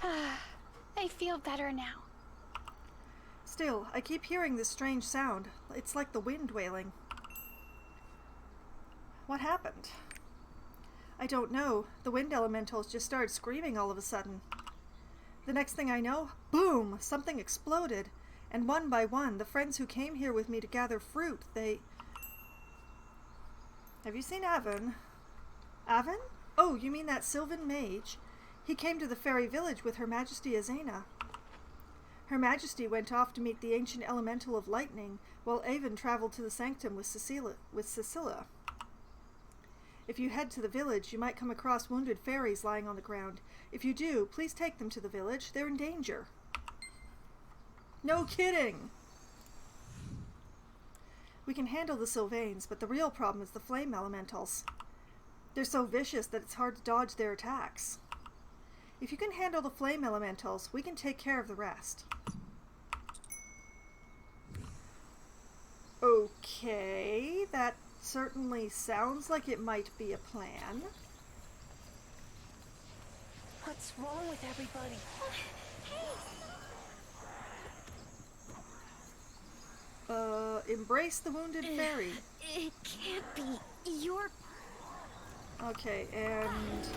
I feel better now. Still, I keep hearing this strange sound. It's like the wind wailing. What happened? I don't know. The wind elementals just started screaming all of a sudden. The next thing I know, boom! Something exploded. And one by one, the friends who came here with me to gather fruit, they... Have you seen Avon? Avon? Oh, you mean that Sylvan mage? He came to the fairy village with Her Majesty Azena. Her Majesty went off to meet the ancient elemental of lightning, while Avon traveled to the sanctum with Cecilia. If you head to the village, you might come across wounded fairies lying on the ground. If you do, please take them to the village. They're in danger. No kidding! We can handle the Sylvains, but the real problem is the flame elementals. They're so vicious that it's hard to dodge their attacks. If you can handle the flame elementals, we can take care of the rest. Okay, that certainly sounds like it might be a plan. What's wrong with everybody? Embrace the wounded fairy. It can't be. You're... Okay, and...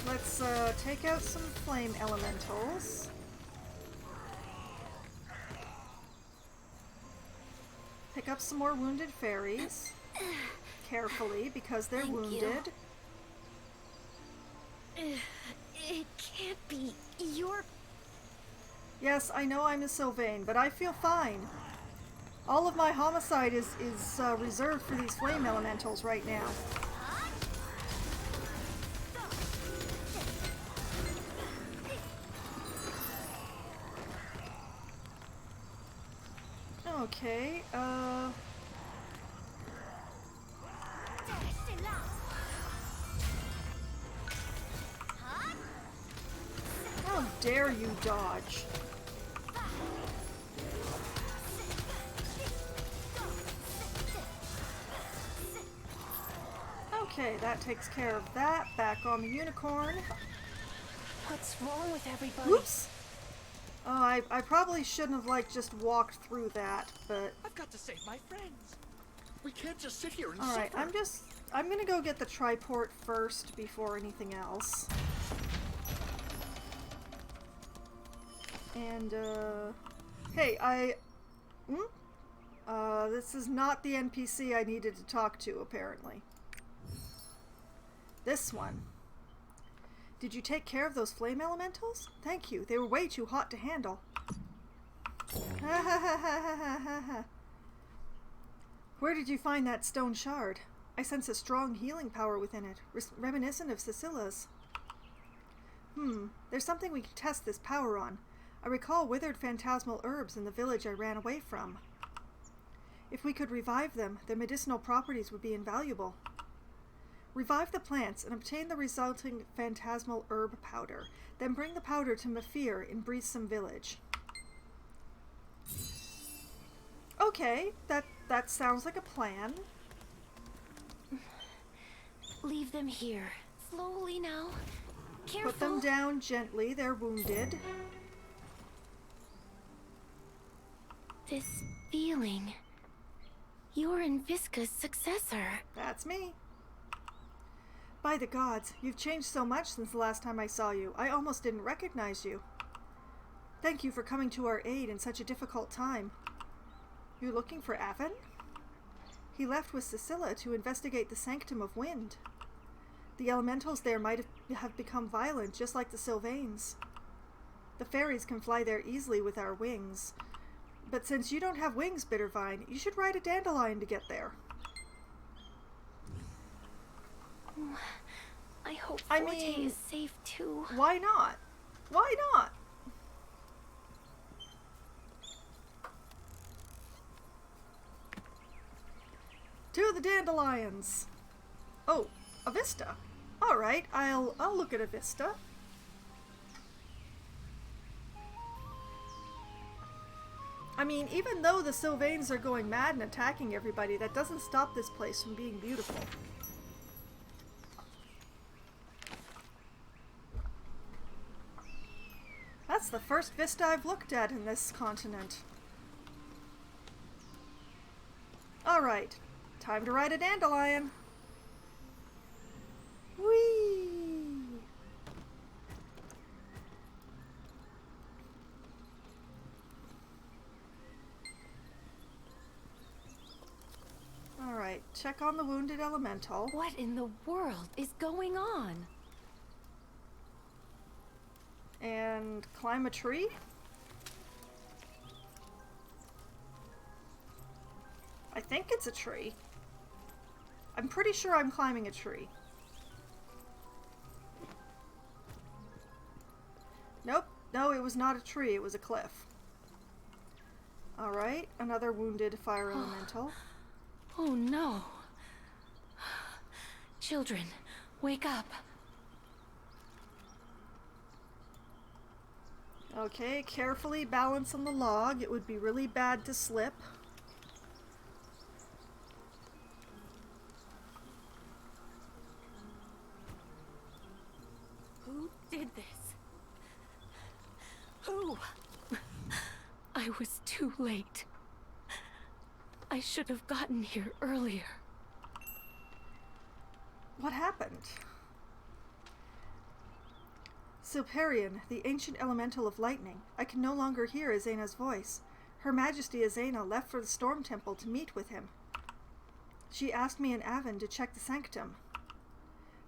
let's, take out some flame elementals. Pick up some more wounded fairies. Carefully, because they're wounded. It can't be. You're... Yes, I know I'm a Sylvain, but I feel fine. All of my homicide is reserved for these flame elementals right now. Okay, how dare you dodge? Okay, that takes care of that. Back on the unicorn. What's wrong with everybody? Oops! Oh, I probably shouldn't have, just walked through that, but... I've got to save my friends. We can't just sit here and Alright, suffer. I'm gonna go get the triport first before anything else. And, hey, this is not the NPC I needed to talk to, apparently. This one. Did you take care of those flame elementals? Thank you. They were way too hot to handle. Where did you find that stone shard? I sense a strong healing power within it, reminiscent of Cecilia's. There's something we can test this power on. I recall withered phantasmal herbs in the village I ran away from. If we could revive them, their medicinal properties would be invaluable. Revive the plants and obtain the resulting phantasmal herb powder. Then bring the powder to Mafir in Breesome Village. Okay, that sounds like a plan. Leave them here. Slowly now. Careful. Put them down gently, they're wounded. This feeling. You're Invisica's successor. That's me. By the gods, you've changed so much since the last time I saw you. I almost didn't recognize you. Thank you for coming to our aid in such a difficult time. You're looking for Avon? He left with Cecilia to investigate the Sanctum of Wind. The elementals there might have become violent, just like the Sylvains. The fairies can fly there easily with our wings. But since you don't have wings, Bittervine, you should ride a dandelion to get there. I hope Forte is safe too. Why not? Why not? To the dandelions. Oh, a vista. All right, I'll look at a vista. I mean, even though the Sylvains are going mad and attacking everybody, that doesn't stop this place from being beautiful. That's the first vista I've looked at in this continent. Alright, time to ride a dandelion. Whee! Alright, check on the wounded elemental. What in the world is going on? And climb a tree? I think it's a tree. I'm pretty sure I'm climbing a tree. Nope. No, it was not a tree. It was a cliff. Alright, another wounded fire elemental. Oh no. Children, wake up. Okay, carefully balance on the log. It would be really bad to slip. Who did this? Who? I was too late. I should have gotten here earlier. What happened? Silperion, the ancient elemental of lightning. I can no longer hear Azena's voice. Her Majesty Azena left for the Storm Temple to meet with him. She asked me and Avon to check the sanctum.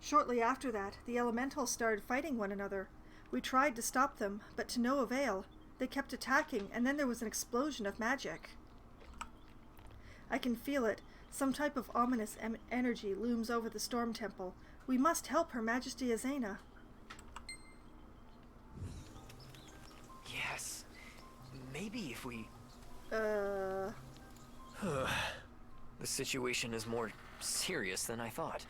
Shortly after that, the elementals started fighting one another. We tried to stop them, but to no avail. They kept attacking, and then there was an explosion of magic. I can feel it. Some type of ominous energy looms over the Storm Temple. We must help Her Majesty Azena. Yes. Maybe if we... The situation is more serious than I thought.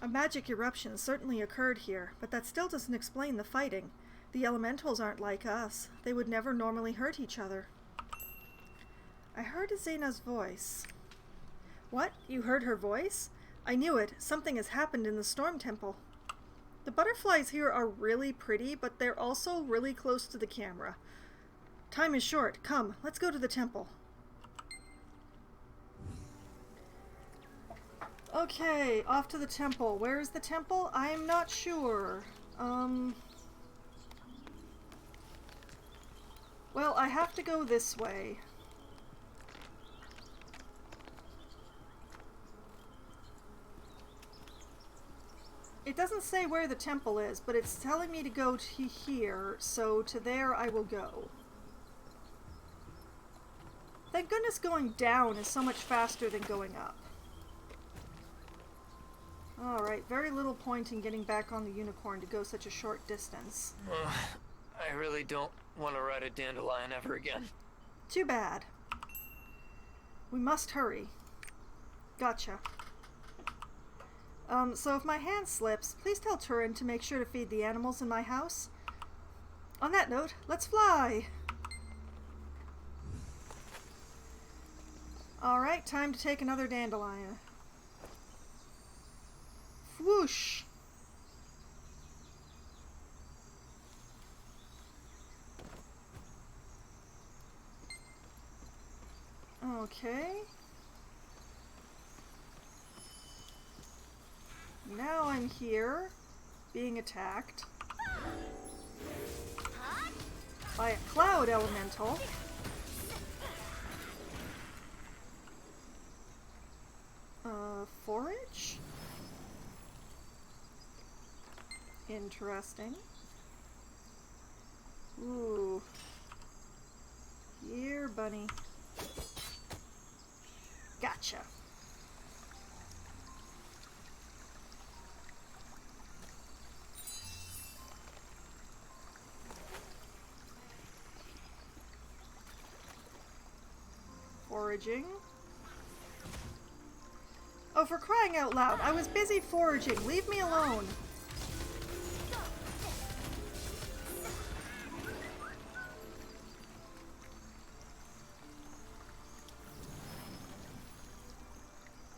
A magic eruption certainly occurred here, but that still doesn't explain the fighting. The elementals aren't like us. They would never normally hurt each other. I heard Azena's voice. What? You heard her voice? I knew it. Something has happened in the Storm Temple. The butterflies here are really pretty, but they're also really close to the camera. Time is short. Come, let's go to the temple. Okay, off to the temple. Where is the temple? I am not sure. Well, I have to go this way. It doesn't say where the temple is, but it's telling me to go to here, so to there I will go. Thank goodness going down is so much faster than going up. Alright, very little point in getting back on the unicorn to go such a short distance. I really don't want to ride a dandelion ever again. Too bad. We must hurry. Gotcha. So if my hand slips, please tell Turin to make sure to feed the animals in my house. On that note, let's fly! Alright, time to take another dandelion. Whoosh! Okay. now I'm here, being attacked by a cloud elemental. Forage? Interesting. Ooh. Here, bunny. Gotcha. Foraging. Oh, for crying out loud, I was busy foraging. Leave me alone.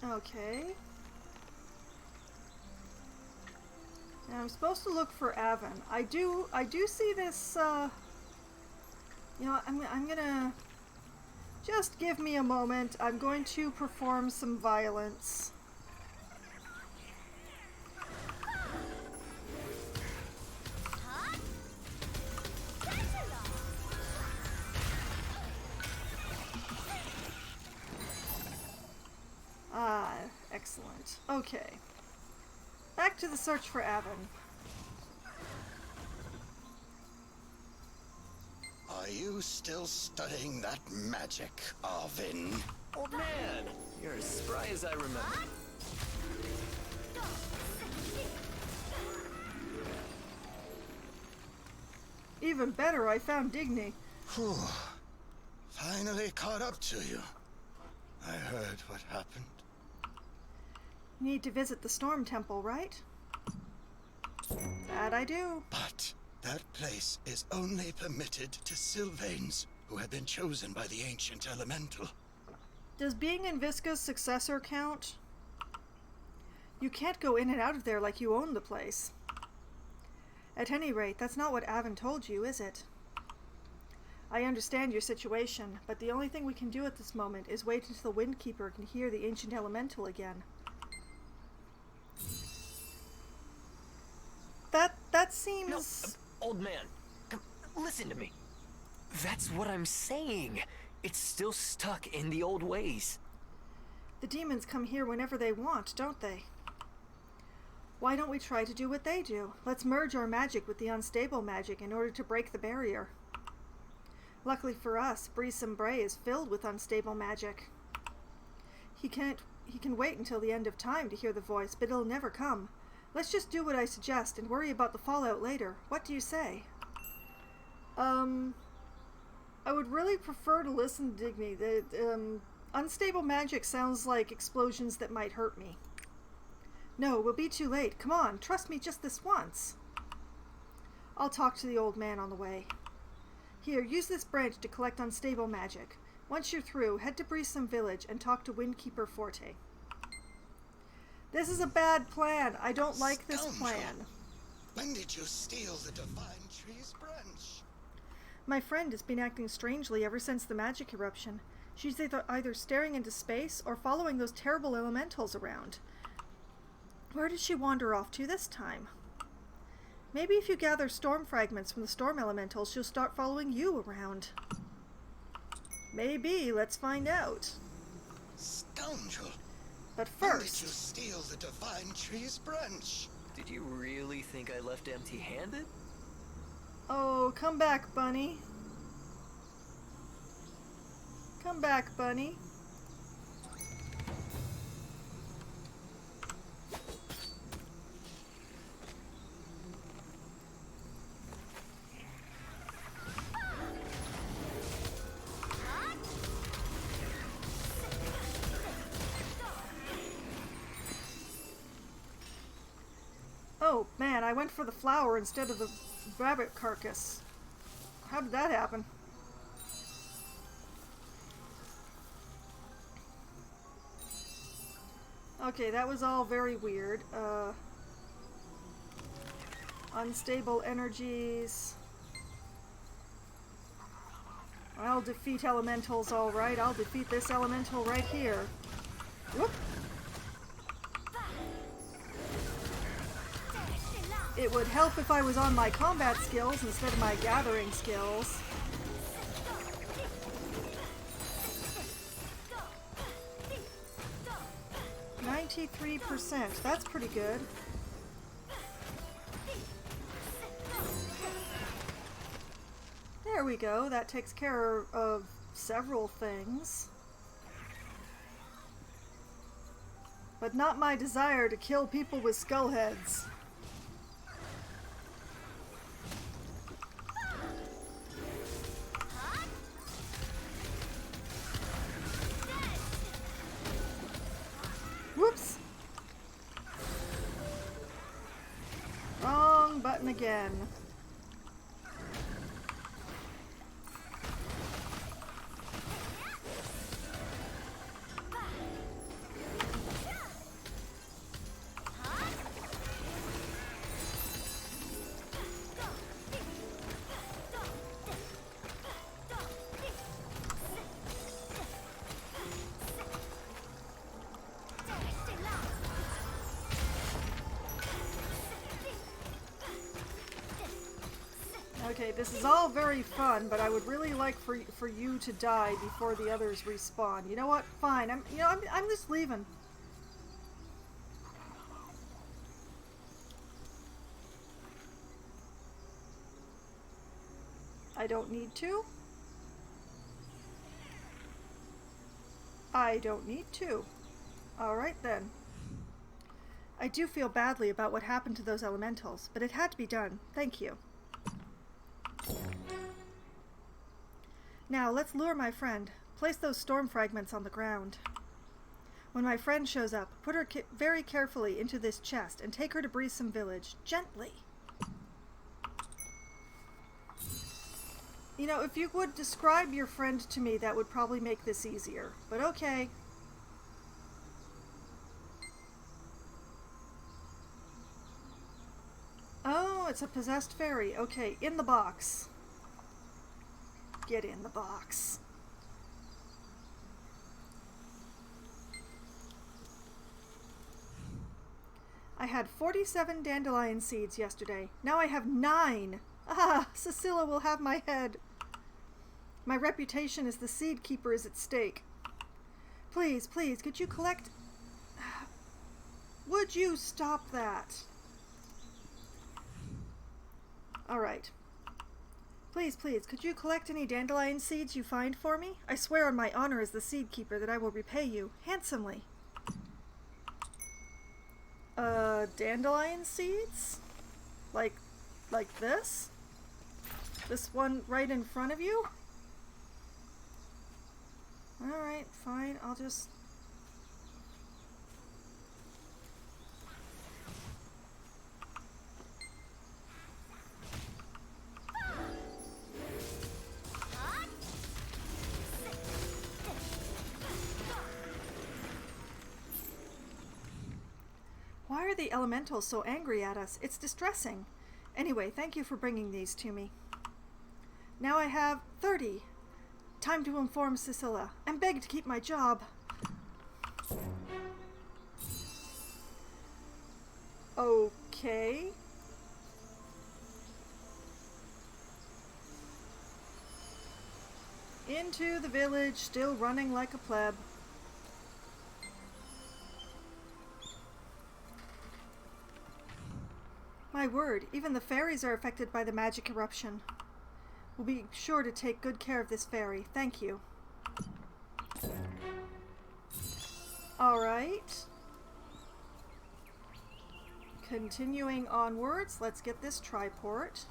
Okay. Now I'm supposed to look for Avon. I do see this, you know, I'm gonna just give me a moment. I'm going to perform some violence. Ah, excellent. Okay. Back to the search for Avon. Are you still studying that magic, Arvin? Old man, you're as spry as I remember. Even better, I found Digny. Whew. Finally caught up to you. I heard what happened. Need to visit the Storm Temple, right? That I do. But that place is only permitted to Sylvains who have been chosen by the ancient elemental. Does being in Visca's successor count? You can't go in and out of there like you own the place. At any rate, that's not what Avon told you, is it? I understand your situation, but the only thing we can do at this moment is wait until the Windkeeper can hear the ancient elemental again. That seems... No, old man, come, listen to me. That's what I'm saying. It's still stuck in the old ways. The demons come here whenever they want, don't they? Why don't we try to do what they do? Let's merge our magic with the unstable magic in order to break the barrier. Luckily for us, Breesome Bray is filled with unstable magic. He can wait until the end of time to hear the voice, but it'll never come. Let's just do what I suggest and worry about the fallout later. What do you say? I would really prefer to listen to Digny. The unstable magic sounds like explosions that might hurt me. No, we'll be too late. Come on, trust me just this once. I'll talk to the old man on the way. Here, use this branch to collect unstable magic. Once you're through, head to Breesome Village and talk to Windkeeper Forte. This is a bad plan. I don't like this plan. When did you steal the Divine Tree's branch? My friend has been acting strangely ever since the magic eruption. She's either staring into space or following those terrible elementals around. Where did she wander off to this time? Maybe if you gather storm fragments from the storm elementals, she'll start following you around. Maybe. Let's find out. Scoundrel. But When first... did you steal the Divine Tree's branch? Did you really think I left empty-handed? Oh, come back, Bunny. Come back, Bunny. Oh, man, I went for the flower instead of the rabbit carcass. How did that happen? Okay, that was all very weird. Unstable energies. I'll defeat elementals, alright. I'll defeat this elemental right here. Whoop! It would help if I was on my combat skills instead of my gathering skills. %. That's pretty good. There we go. That takes care of several things. But not my desire to kill people with skull heads. Whoops! Wrong button again. Okay, this is all very fun, but I would really like for you to die before the others respawn. You know what? Fine. I'm just leaving. I don't need to. I don't need to. All right then. I do feel badly about what happened to those elementals, but it had to be done. Thank you. Now, let's lure my friend. Place those storm fragments on the ground. When my friend shows up, put her very carefully into this chest and take her to Breesome Village. Gently. You know, if you would describe your friend to me, that would probably make this easier. But okay. Oh, it's a possessed fairy. Okay, in the box. Get in the box. I had 47 dandelion seeds yesterday. Now I have 9. Ah, Cecilia will have my head. My reputation as the seed keeper is at stake. Please, please, could you collect... Would you stop that? Alright. Please, please, could you collect any dandelion seeds you find for me? I swear on my honor as the seed keeper that I will repay you handsomely. Dandelion seeds? Like this? This one right in front of you? Alright, fine, I'll just... Why are the elementals so angry at us? It's distressing. Anyway, thank you for bringing these to me. Now I have 30. Time to inform Cecilia and beg to keep my job. Okay. Into the village, still running like a pleb. My word, even the fairies are affected by the magic eruption. We'll be sure to take good care of this fairy. Thank you. Alright. Continuing onwards, let's get this triport.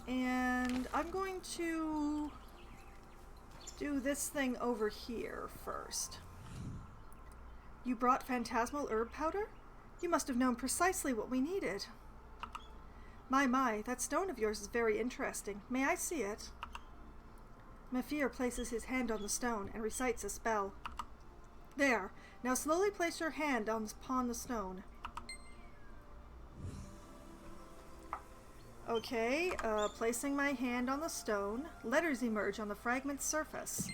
And I'm going to do this thing over here first. You brought phantasmal herb powder? You must have known precisely what we needed. My, that stone of yours is very interesting. May I see it? Mafir places his hand on the stone and recites a spell. There. Now slowly place your hand upon the stone. Okay, placing my hand on the stone, letters emerge on the fragment's surface.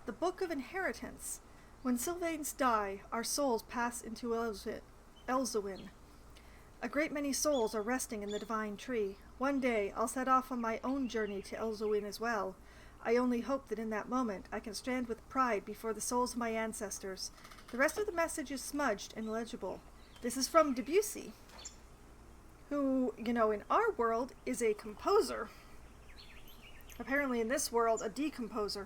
The Book of Inheritance. When Sylvains die, our souls pass into Elzuin. A great many souls are resting in the divine tree. One day I'll set off on my own journey to Elzuin as well. I only hope that in that moment I can stand with pride before the souls of my ancestors. The rest of the message is smudged and illegible. This is from Debussy, who, you know, in our world is a composer. Apparently in this world, a decomposer.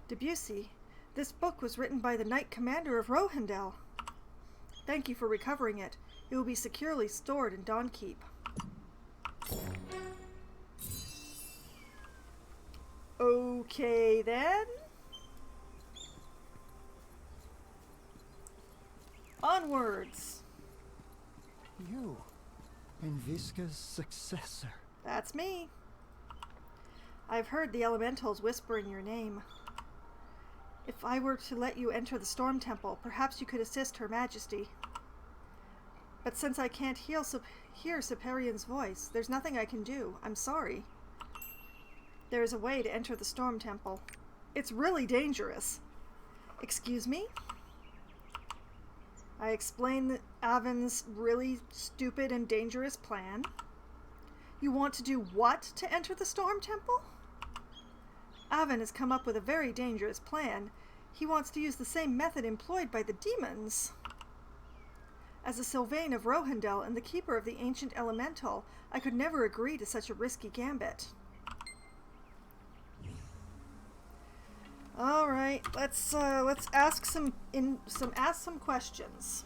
Debussy, this book was written by the Knight Commander of Rohendel. Thank you for recovering it. It will be securely stored in Dawnkeep. Okay, then. Onwards. You, Invizca's successor. That's me. I've heard the elementals whispering your name. If I were to let you enter the Storm Temple, perhaps you could assist Her Majesty. But since I can't hear Superian's voice, there's nothing I can do. I'm sorry. There is a way to enter the Storm Temple. It's really dangerous. Excuse me? I explained Avon's really stupid and dangerous plan. You want to do what to enter the Storm Temple? Avon has come up with a very dangerous plan. He wants to use the same method employed by the demons. As a Sylvain of Rohendel and the keeper of the ancient elemental, I could never agree to such a risky gambit. All right, let's ask some questions.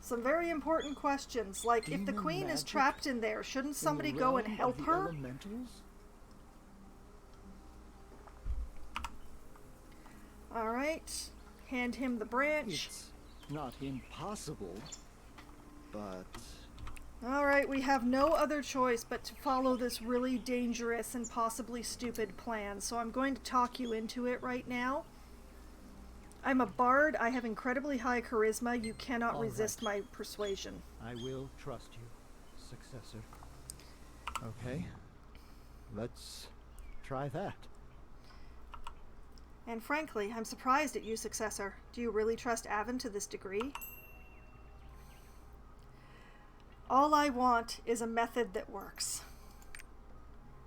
Some very important questions, like if the queen is trapped in there, shouldn't somebody go and help her? Elementals? All right, hand him the branch. It's not impossible, but... All right, we have no other choice but to follow this really dangerous and possibly stupid plan, so I'm going to talk you into it right now. I'm a bard. I have incredibly high charisma. You cannot resist my persuasion. I will trust you, successor. Okay, let's try that. And frankly, I'm surprised at you, successor. Do you really trust Avon to this degree? All I want is a method that works.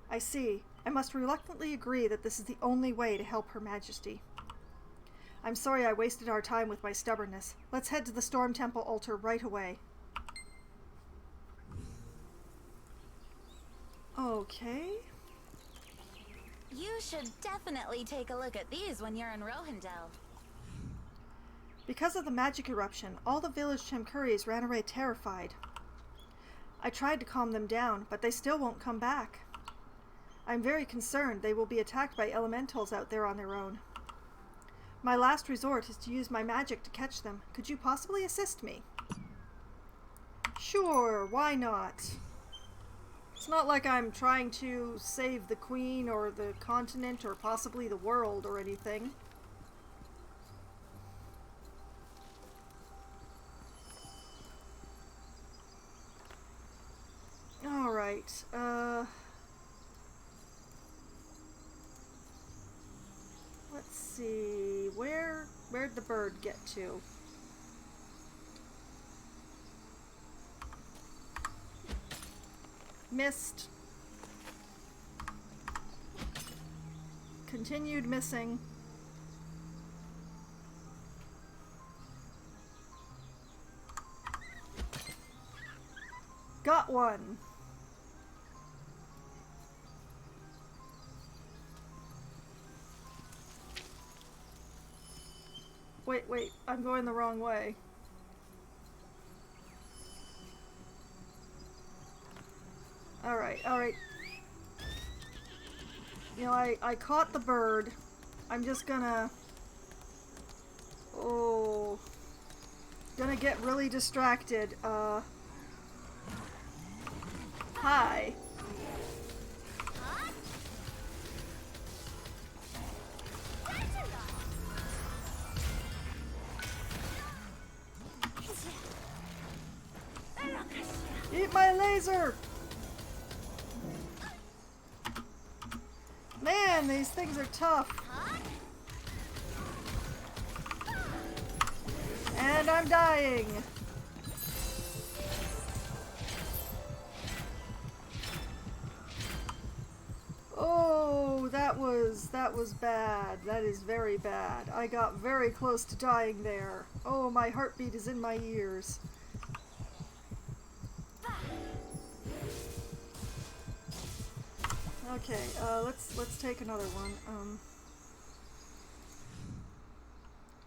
I see. I must reluctantly agree that this is the only way to help Her Majesty. I'm sorry I wasted our time with my stubbornness. Let's head to the Storm Temple altar right away. Okay. You should definitely take a look at these when you're in Rohendel. Because of the magic eruption, all the village Chemcuries ran away terrified. I tried to calm them down, but they still won't come back. I'm very concerned they will be attacked by elementals out there on their own. My last resort is to use my magic to catch them. Could you possibly assist me? Sure, why not? It's not like I'm trying to save the queen or the continent or possibly the world or anything. Alright, let's see, where'd the bird get to? Missed. Continued missing. Got one. Wait, I'm going the wrong way. Alright. You know, I caught the bird. I'm just gonna... Oh... Gonna get really distracted. Hi. Eat my laser! Man, these things are tough. I'm dying! Oh, that was bad. That is very bad. I got very close to dying there. Oh, my heartbeat is in my ears. Okay, let's take another one.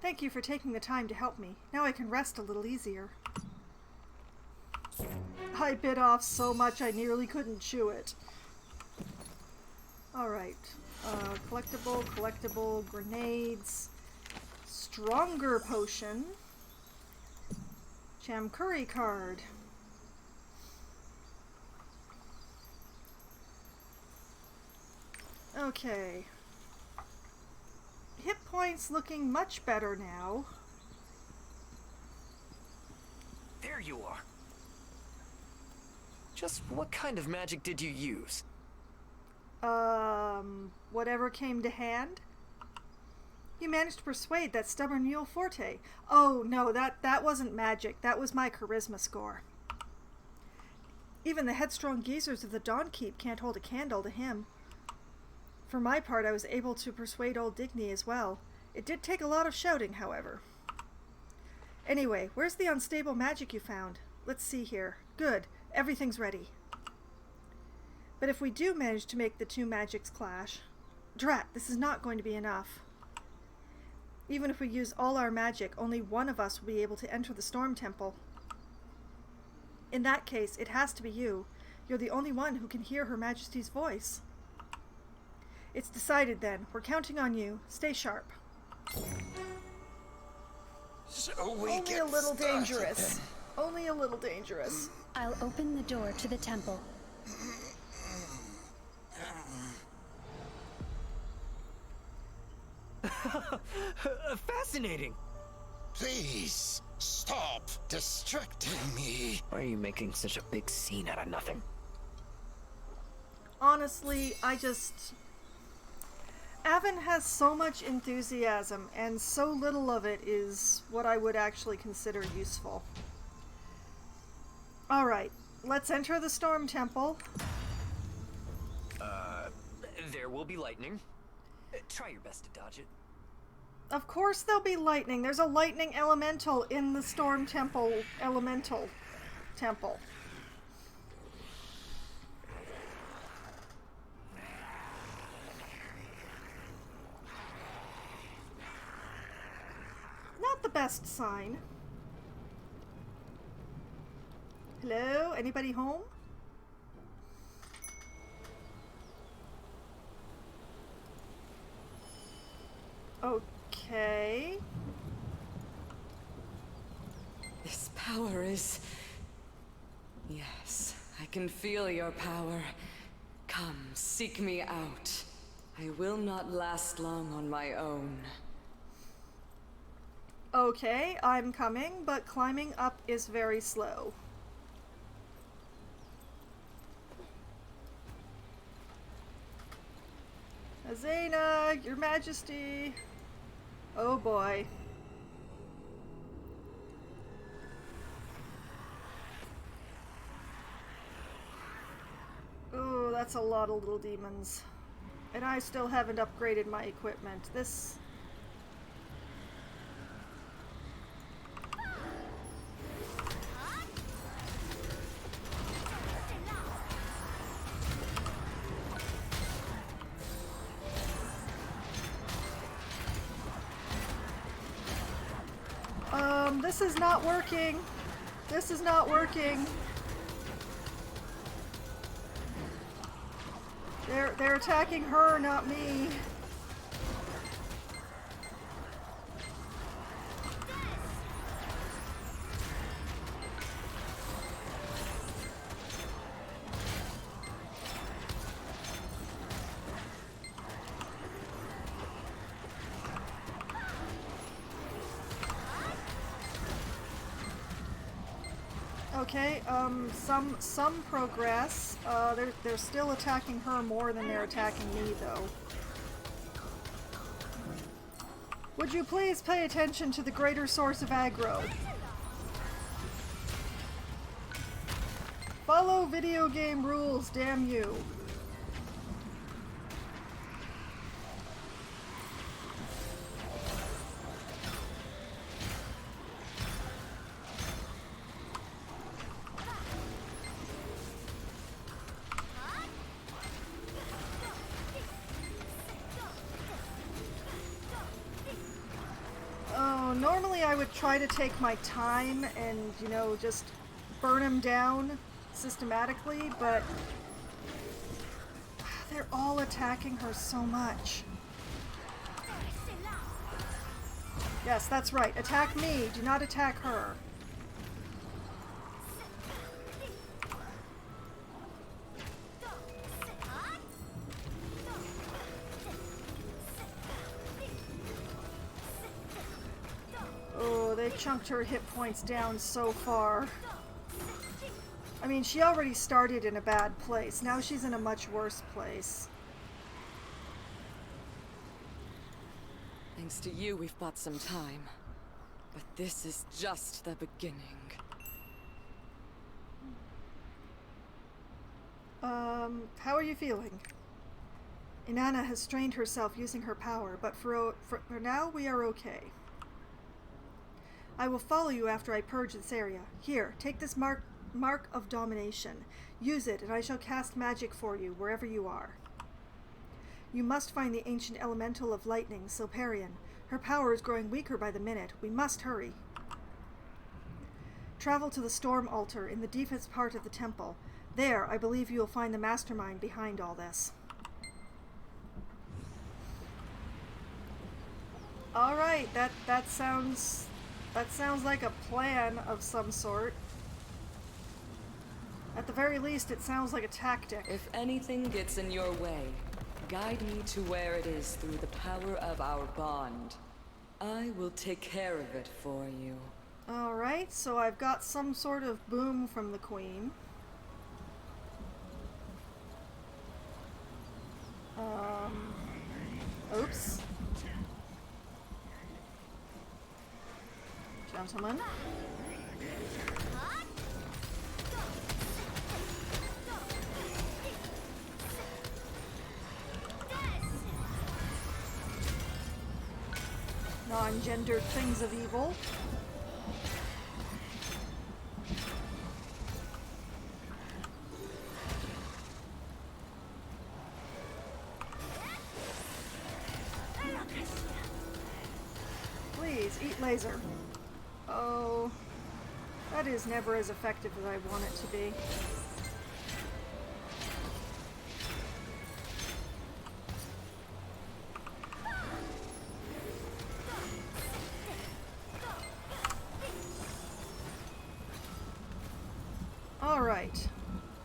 Thank you for taking the time to help me. Now I can rest a little easier. I bit off so much I nearly couldn't chew it. Alright. Collectible, grenades. Stronger potion. Chamcurry card. Okay. Hit points looking much better now. There you are. Just what kind of magic did you use? Whatever came to hand. You managed to persuade that stubborn mule Forte. Oh, no, that wasn't magic. That was my charisma score. Even the headstrong geezers of the Dawn Keep can't hold a candle to him. For my part, I was able to persuade old Digny as well. It did take a lot of shouting, however. Anyway, where's the unstable magic you found? Let's see here. Good. Everything's ready. But if we do manage to make the two magics clash... Drat, this is not going to be enough. Even if we use all our magic, only one of us will be able to enter the Storm Temple. In that case, it has to be you. You're the only one who can hear Her Majesty's voice. It's decided then. We're counting on you. Stay sharp. So we Only get a little started, dangerous. then. Only a little dangerous. I'll open the door to the temple. Fascinating! Please, stop distracting me. Why are you making such a big scene out of nothing? Honestly, Avon has so much enthusiasm, and so little of it is what I would actually consider useful. Alright, let's enter the Storm Temple. There will be lightning. Try your best to dodge it. Of course there'll be lightning. There's a lightning elemental in the Storm Temple elemental temple. Not the best sign. Hello? Anybody home? Okay. This power is... Yes, I can feel your power. Come, seek me out. I will not last long on my own. Okay, I'm coming, but climbing up is very slow. Azena, Your Majesty. Oh boy. Oh, that's a lot of little demons. And I still haven't upgraded my equipment. This... This is not working. This is not working. They're attacking her, not me. Okay, some progress. They're still attacking her more than they're attacking me, though. Would you please pay attention to the greater source of aggro? Follow video game rules, damn you. Oh, normally I would try to take my time and, you know, just burn him down systematically, but they're all attacking her so much. Yes, that's right. Attack me. Do not attack her. Oh, they chunked her hit points down so far. I mean, she already started in a bad place. Now she's in a much worse place. Thanks to you, we've bought some time. But this is just the beginning. How are you feeling? Inanna has strained herself using her power, but for now we are okay. I will follow you after I purge this area. Here, take this mark of domination. Use it, and I shall cast magic for you wherever you are. You must find the ancient elemental of lightning, Silparion. Her power is growing weaker by the minute. We must hurry. Travel to the storm altar in the deepest part of the temple. There, I believe you will find the mastermind behind all this. All right, that sounds like a plan of some sort. At the very least, it sounds like a tactic. If anything gets in your way, guide me to where it is through the power of our bond. I will take care of it for you. Alright, so I've got some sort of boom from the Queen. Oops. Gentlemen. Non-gendered things of evil. Please, eat laser. Oh, that is never as effective as I want it to be. Alright,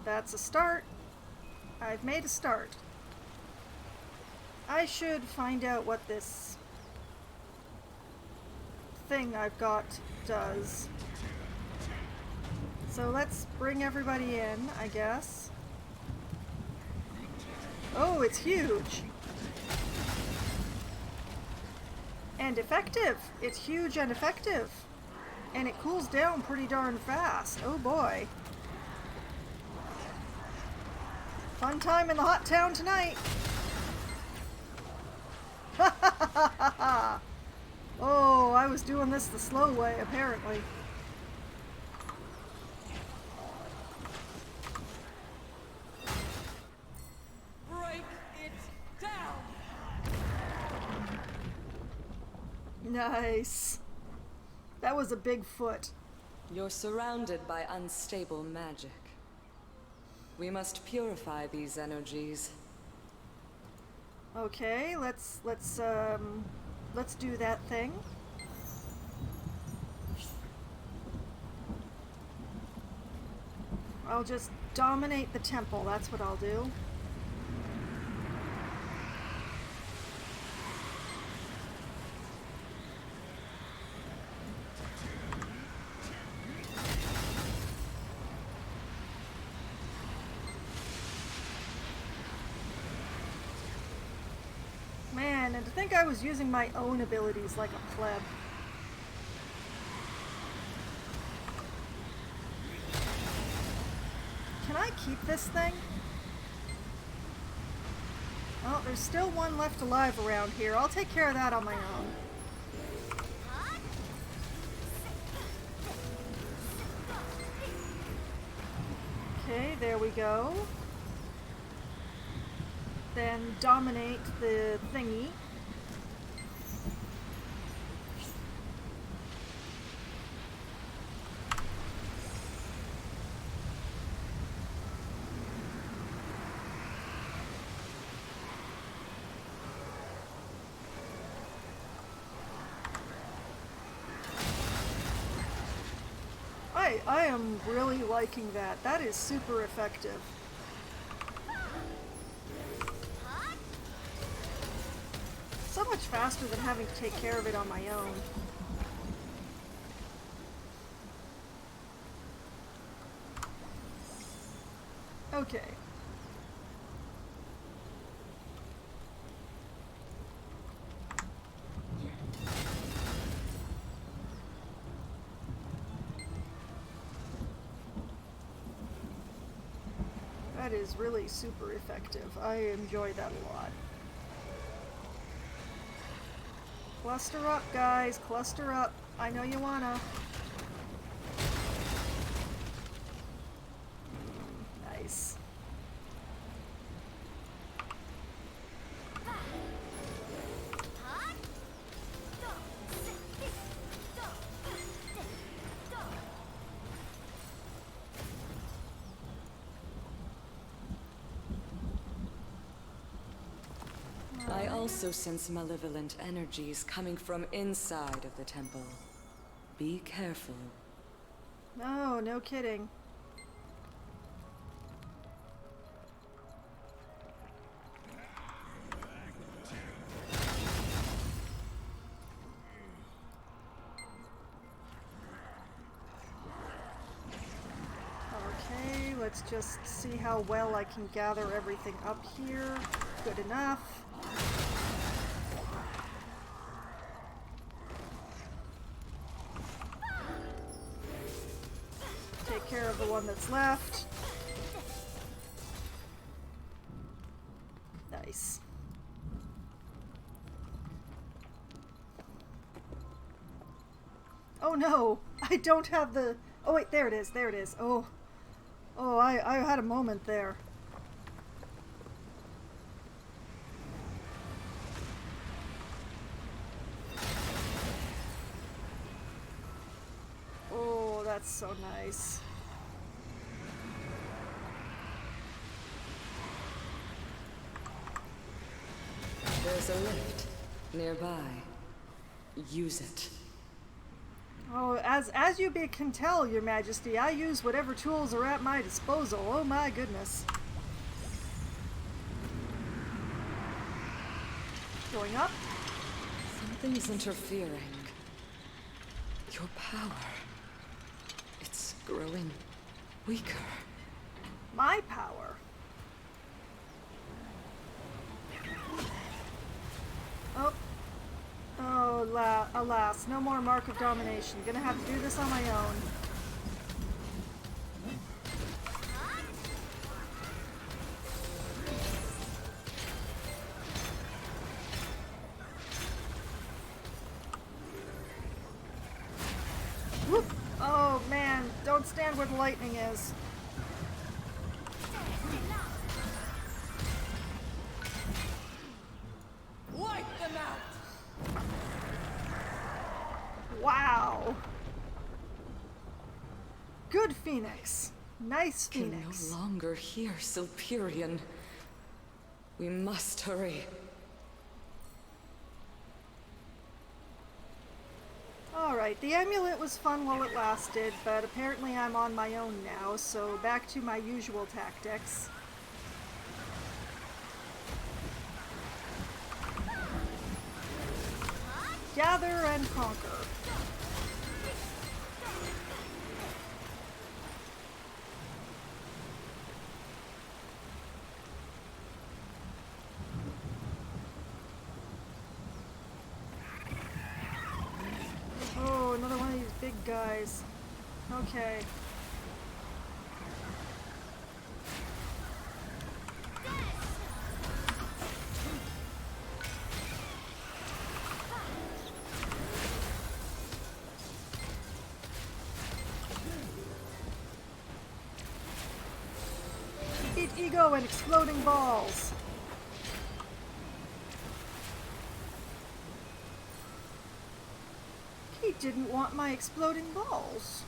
that's a start. I've made a start. I should find out what this thing I've got does. So let's bring everybody in, I guess. Oh, it's huge! And effective! It's huge and effective! And it cools down pretty darn fast. Oh boy. Fun time in the hot town tonight! Ha ha ha ha ha! Oh, I was doing this the slow way, apparently. Break it down! Nice. That was a big foot. You're surrounded by unstable magic. We must purify these energies. Okay, let's do that thing. I'll just dominate the temple, that's what I'll do. Man, and to think think I was using my own abilities like a pleb. Can I keep this thing? Oh, there's still one left alive around here. I'll take care of that on my own. Okay, there we go. Then dominate the thingy. I am really liking that. That is super effective. So much faster than having to take care of it on my own. Okay. That is really super effective. I enjoy that a lot. Cluster up, guys. Cluster up. I know you wanna. Nice. I also sense malevolent energies coming from inside of the temple. Be careful. No, no kidding. Okay, let's just see how well I can gather everything up here. Good enough. Take care of the one that's left. Nice. Oh no! I don't have the... Oh wait, there it is, there it is. Oh, I had a moment there. Oh, that's so nice. There's a lift nearby. Use it. Oh, as you can tell, Your Majesty, I use whatever tools are at my disposal. Oh my goodness. Going up? Something's interfering. Your power. It's growing weaker. My power? Oh. Oh, alas, no more Mark of Domination. Gonna have to do this on my own. Whoop! Oh man, don't stand where the lightning is. Wipe them out! Wow. Good Phoenix. Nice Phoenix. Can no longer hear Silperion. We must hurry. Alright, the amulet was fun while it lasted, but apparently I'm on my own now, so back to my usual tactics. Gather and conquer. big guys. Okay. Eat ego and exploding balls. He didn't want my exploding balls.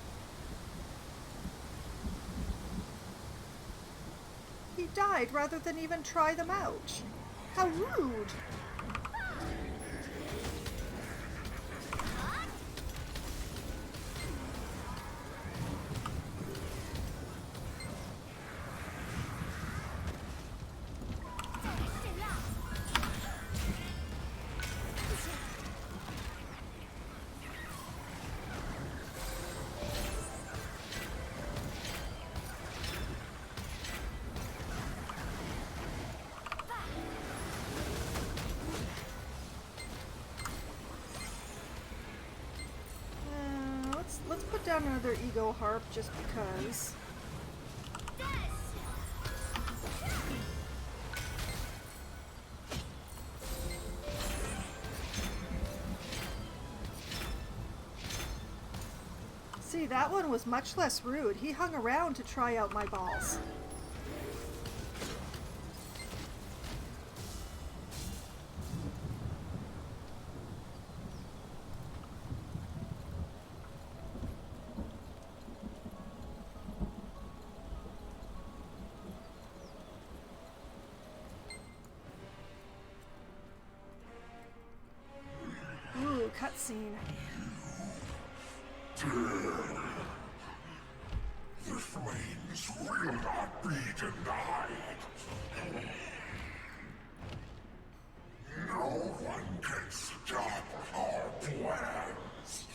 He died rather than even try them out. How rude. Let's put down another ego harp just because. See, that one was much less rude. He hung around to try out my balls. Ooh, cutscene. The flames will not be denied. No one can stop our plans.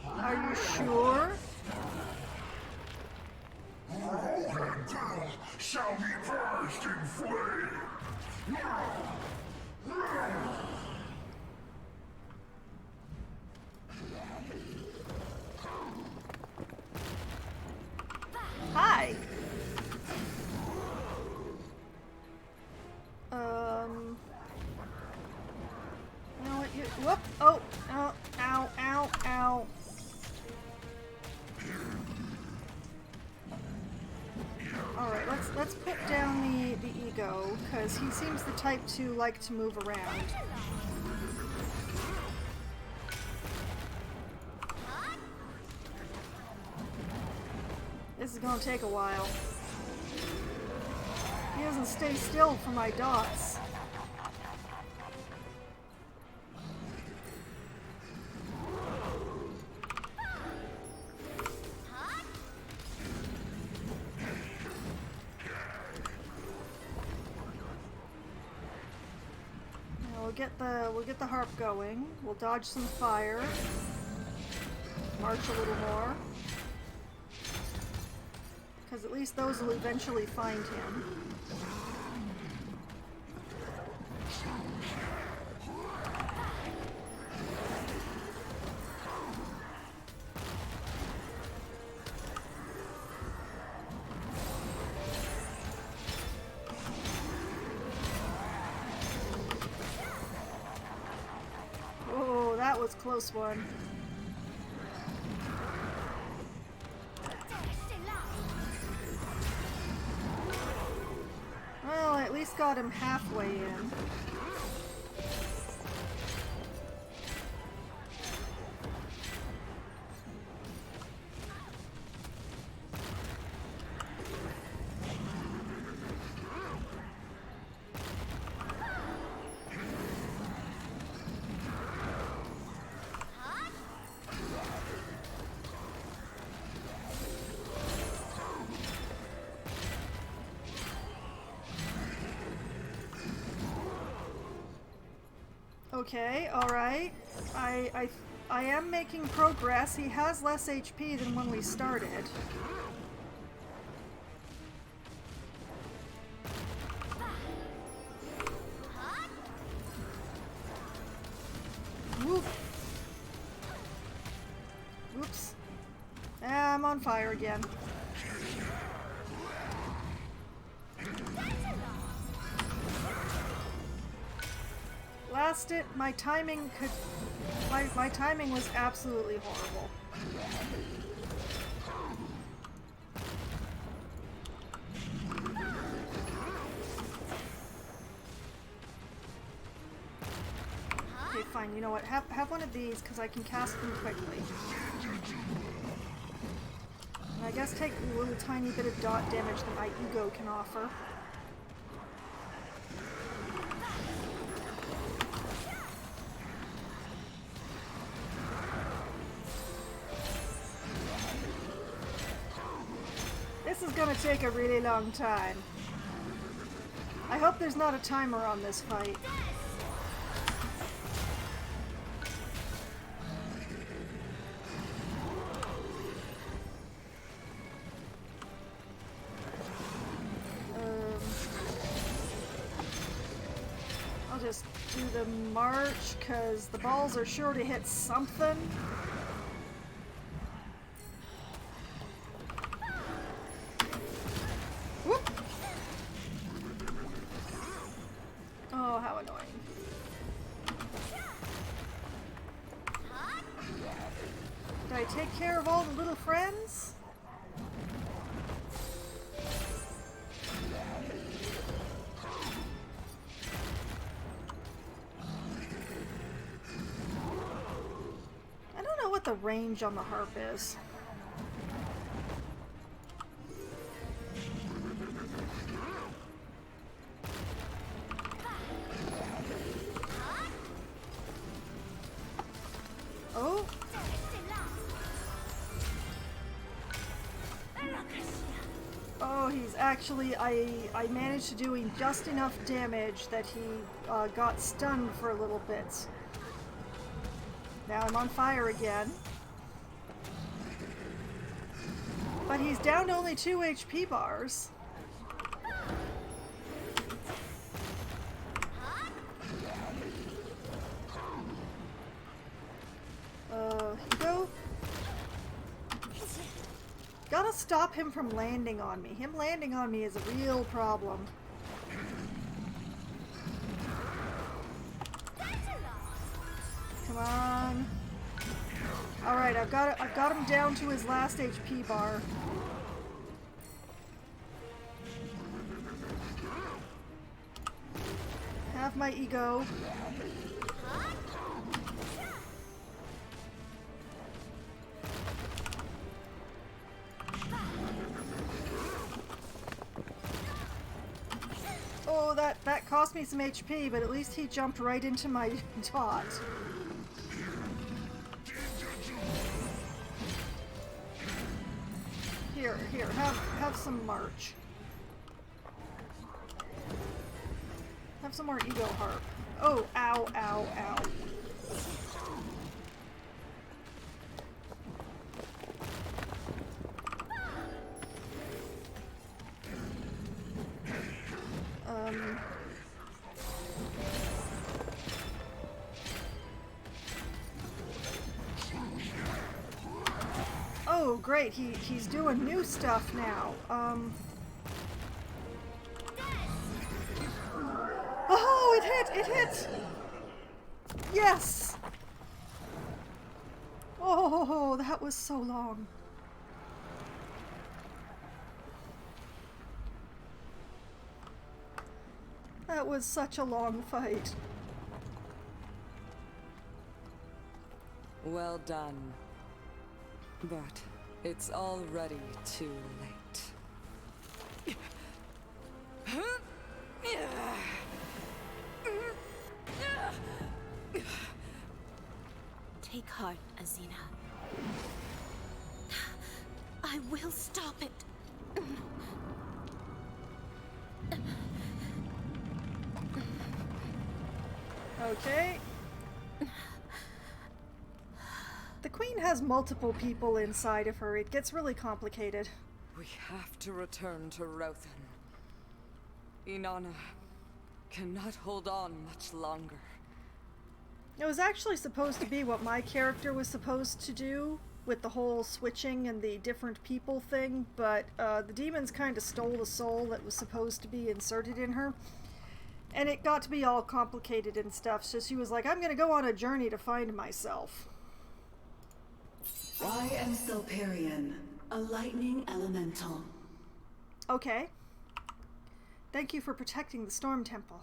Are you sure? Rohandel shall be burst in flame. Hi. You know what? Whoop! Oh! Oh! Ow! Ow! Ow! All right. Let's put down the ego because he seems the type to like to move around. This is gonna take a while. He doesn't stay still for my dots. Now we'll get the harp going. We'll dodge some fire. March a little more. Because at least those will eventually find him. Oh, that was a close one. Well, I at least got him halfway in. Okay, alright. I am making progress. He has less HP than when we started. Whoop. I'm on fire again. Last it, my timing was absolutely horrible. Okay, fine. You know what? Have one of these because I can cast them quickly. And I guess take a little tiny bit of dot damage that my ego can offer. This is gonna take a really long time. I hope there's not a timer on this fight. I'll just do the march because the balls are sure to hit something. Oh, how annoying. Did I take care of all the little friends? I don't know what the range on the harp is. Oh. Oh, he's actually, I managed to do him just enough damage that he got stunned for a little bit. Now I'm on fire again. But he's down to only 2 HP bars. Go. Gotta stop him from landing on me. Him landing on me is a real problem. Come on. Alright, I've got him down to his last HP bar. Have my ego. Oh, that cost me some HP, but at least he jumped right into my dot. Here, have some march. Have some more ego harp. Oh, ow, ow, ow. Oh, great, he's doing new stuff now. Oh, it hit! Yes! Oh, that was so long. That was such a long fight. Well done. But it's already too late. Take heart, Azina. I will stop it. Okay. The queen has multiple people inside of her. It gets really complicated. We have to return to Rothan. Inanna cannot hold on much longer. It was actually supposed to be what my character was supposed to do, with the whole switching and the different people thing, but the demons kind of stole the soul that was supposed to be inserted in her. And it got to be all complicated and stuff, so she was like, I'm gonna go on a journey to find myself. I am Silperion, a lightning elemental. Okay. Thank you for protecting the Storm Temple.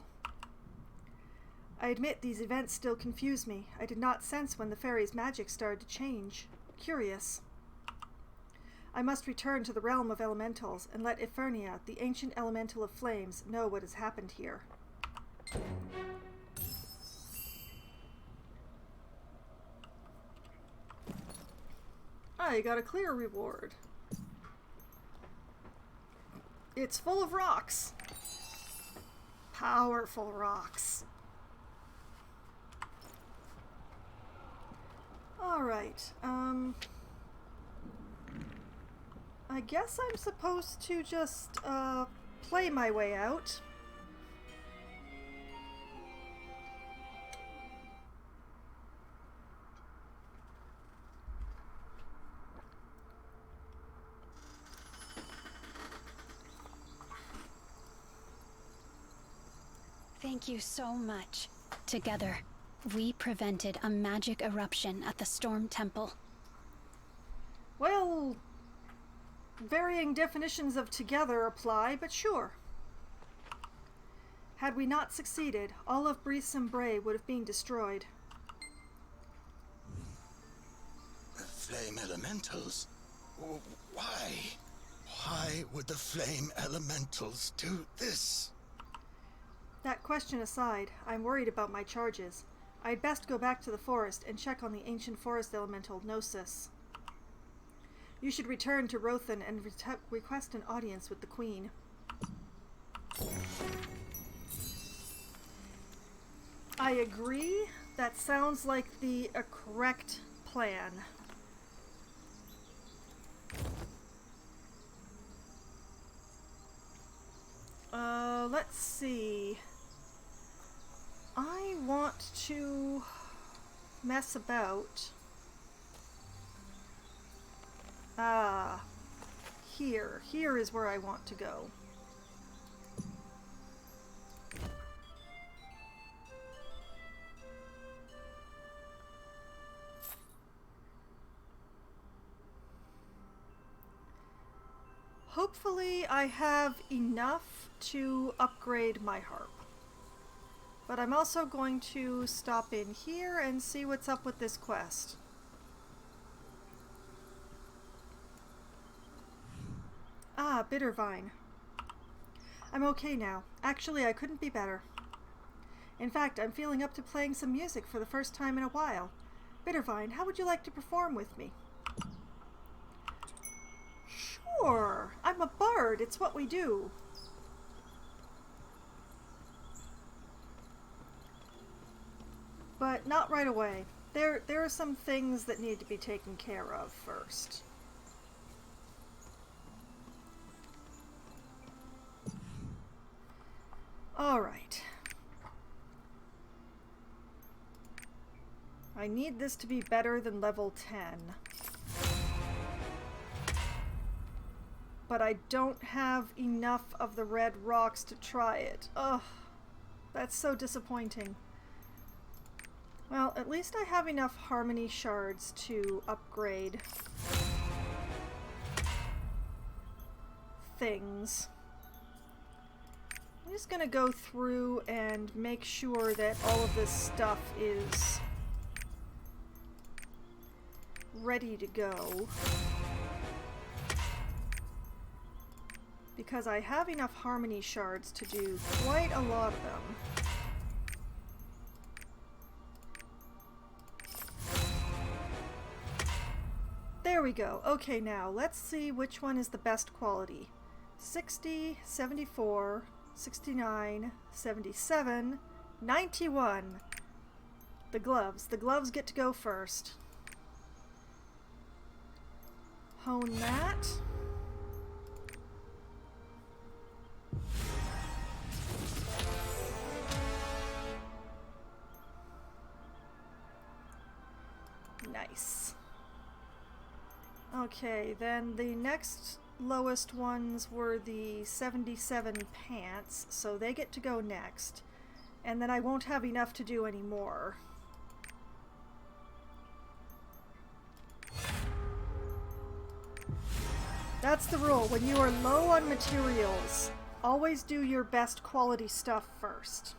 I admit these events still confuse me. I did not sense when the fairy's magic started to change. Curious. I must return to the realm of elementals and let Efernia, the ancient elemental of flames, know what has happened here. I got a clear reward. It's full of rocks. Powerful rocks. Alright, I guess I'm supposed to just, play my way out. Thank you so much. Together, we prevented a magic eruption at the Storm Temple. Well, varying definitions of together apply, but sure. Had we not succeeded, all of Brie would have been destroyed. The flame elementals? Why? Why would the flame elementals do this? That question aside, I'm worried about my charges. I'd best go back to the forest and check on the ancient forest elemental Gnosis. You should return to Rothan and request an audience with the Queen. I agree. That sounds like the correct plan. Let's see. I want to mess about. Here. Here is where I want to go. Hopefully I have enough to upgrade my harp. But I'm also going to stop in here and see what's up with this quest. Ah, Bittervine. I'm okay now. Actually, I couldn't be better. In fact, I'm feeling up to playing some music for the first time in a while. Bittervine, how would you like to perform with me? Sure. I'm a bard. It's what we do. But not right away. There are some things that need to be taken care of first. Alright. I need this to be better than level 10. But I don't have enough of the red rocks to try it. Ugh. That's so disappointing. Well, at least I have enough harmony shards to upgrade things. I'm just gonna go through and make sure that all of this stuff is ready to go. Because I have enough harmony shards to do quite a lot of them. There we go. Okay, now let's see which one is the best quality. 60, 74, 69, 77, 91. The gloves. The gloves get to go first. Hone that. Nice. Okay, then the next lowest ones were the 77 pants, so they get to go next. And then I won't have enough to do any more. That's the rule. When you are low on materials, always do your best quality stuff first.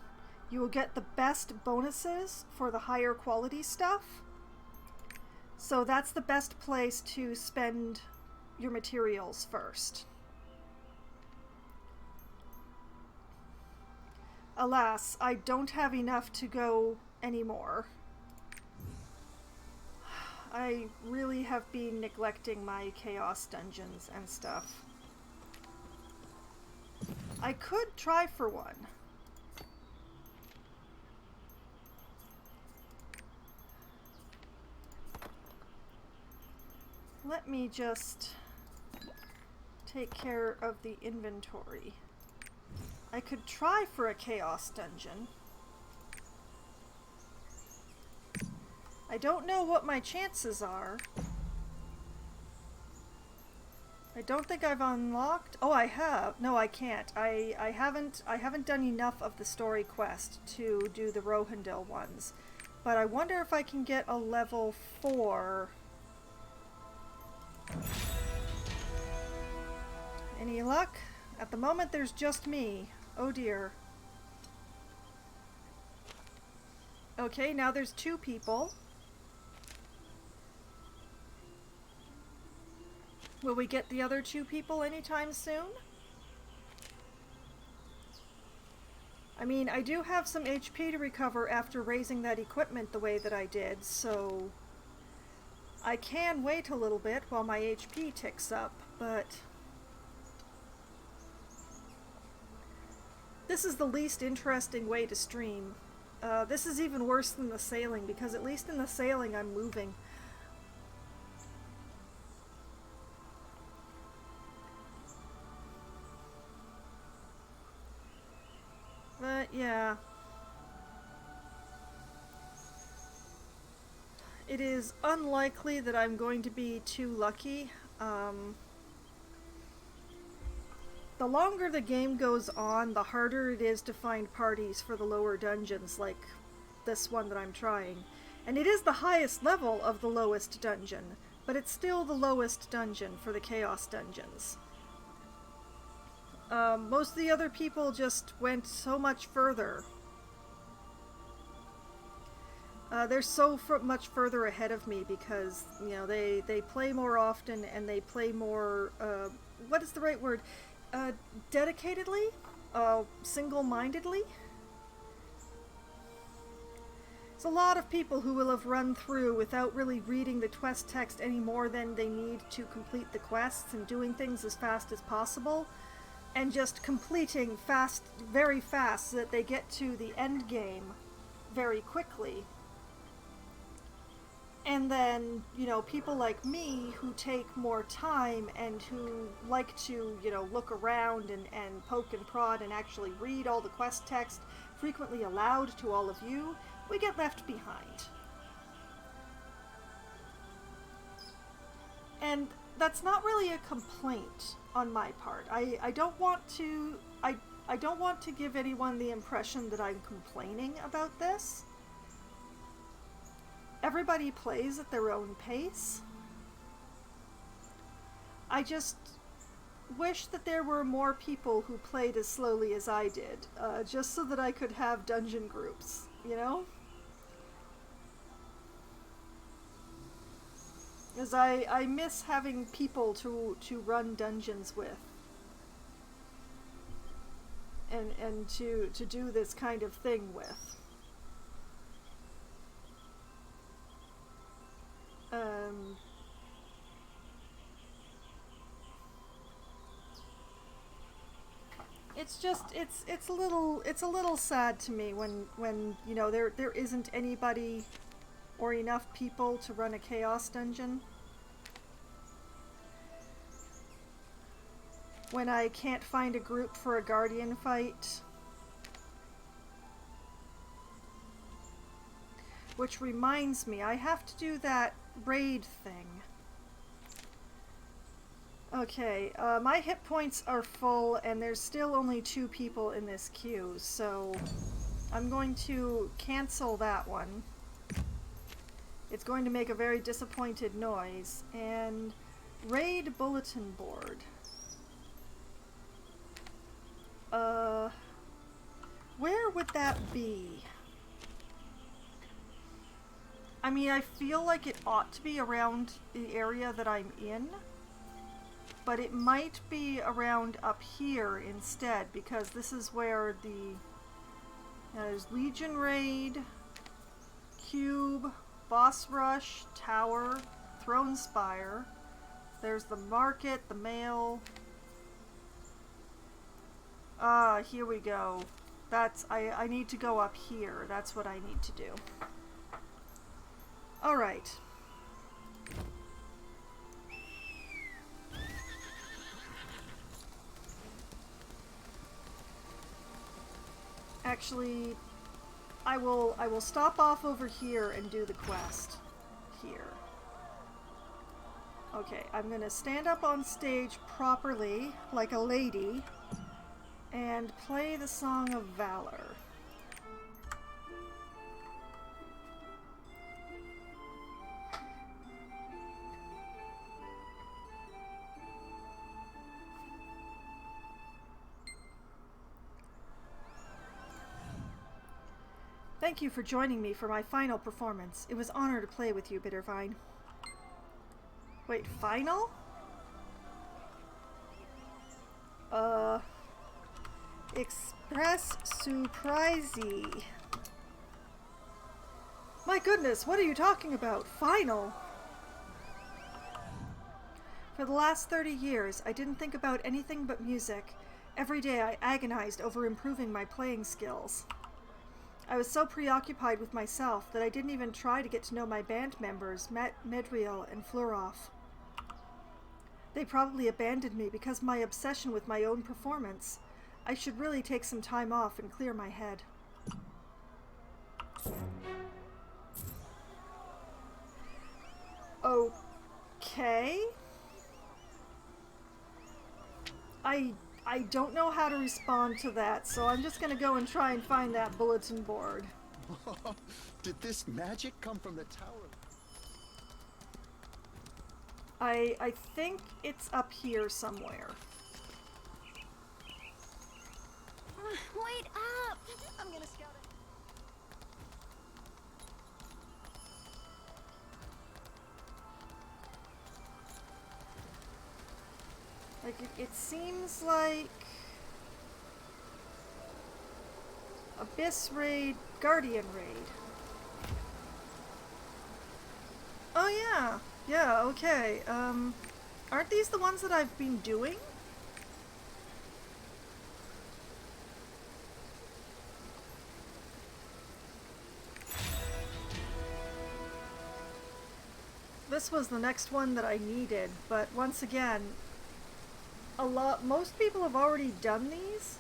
You will get the best bonuses for the higher quality stuff. So that's the best place to spend your materials first. Alas, I don't have enough to go anymore. I really have been neglecting my chaos dungeons and stuff. I could try for one. Let me just take care of the inventory. I could try for a chaos dungeon. I don't know what my chances are. I don't think I've unlocked. Oh, I have. No, I can't. I haven't done enough of the story quest to do the Rohindel ones. But I wonder if I can get a level 4. Any luck? At the moment there's just me. Oh dear. Okay, now there's 2 people. Will we get the other 2 people anytime soon? I mean, I do have some HP to recover after raising that equipment the way that I did, so I can wait a little bit while my HP ticks up, but this is the least interesting way to stream. This is even worse than the sailing, because at least in the sailing I'm moving. But yeah. It is unlikely that I'm going to be too lucky. The longer the game goes on, the harder it is to find parties for the lower dungeons, like this one that I'm trying. And it is the highest level of the lowest dungeon, but it's still the lowest dungeon for the Chaos Dungeons. Most of the other people just went so much further. They're so much further ahead of me because, you know, they play more often and they play more, what is the right word? Dedicatedly? Single-mindedly? There's a lot of people who will have run through without really reading the quest text any more than they need to complete the quests and doing things as fast as possible. And just completing fast, very fast, so that they get to the end game very quickly. And then, you know, people like me who take more time and who like to, you know, look around and poke and prod and actually read all the quest text, frequently aloud to all of you, we get left behind. And that's not really a complaint on my part. I don't want to give anyone the impression that I'm complaining about this. Everybody plays at their own pace. I just wish that there were more people who played as slowly as I did, just so that I could have dungeon groups, you know? Because I miss having people to run dungeons with. And to do this kind of thing with. It's just it's a little sad to me when you know there isn't anybody or enough people to run a chaos dungeon. When I can't find a group for a guardian fight. Which reminds me, I have to do that raid thing. Okay, my hit points are full and there's still only 2 people in this queue, so I'm going to cancel that one. It's going to make a very disappointed noise. And raid bulletin board. Where would that be? I mean, I feel like it ought to be around the area that I'm in, but it might be around up here instead, because this is where there's Legion Raid, Cube, Boss Rush, Tower, Throne Spire. There's the market, the mail. Here we go. I need to go up here. That's what I need to do. Alright. Actually, I will stop off over here and do the quest here. Okay, I'm gonna stand up on stage properly, like a lady, and play the Song of Valor. Thank you for joining me for my final performance. It was an honor to play with you, Bittervine. Wait, final? Express surprisey. My goodness, what are you talking about? Final? For the last 30 years, I didn't think about anything but music. Every day I agonized over improving my playing skills. I was so preoccupied with myself that I didn't even try to get to know my band members, Medriel and Fluroff. They probably abandoned me because of my obsession with my own performance. I should really take some time off and clear my head. Okay. I don't know how to respond to that, so I'm just gonna go and try and find that bulletin board. Did this magic come from the tower? I think it's up here somewhere. Wait up! I'm gonna scout it. Like, it seems like Abyss Raid, Guardian Raid. Oh yeah, yeah, okay. Aren't these the ones that I've been doing? This was the next one that I needed, but once again, most people have already done these,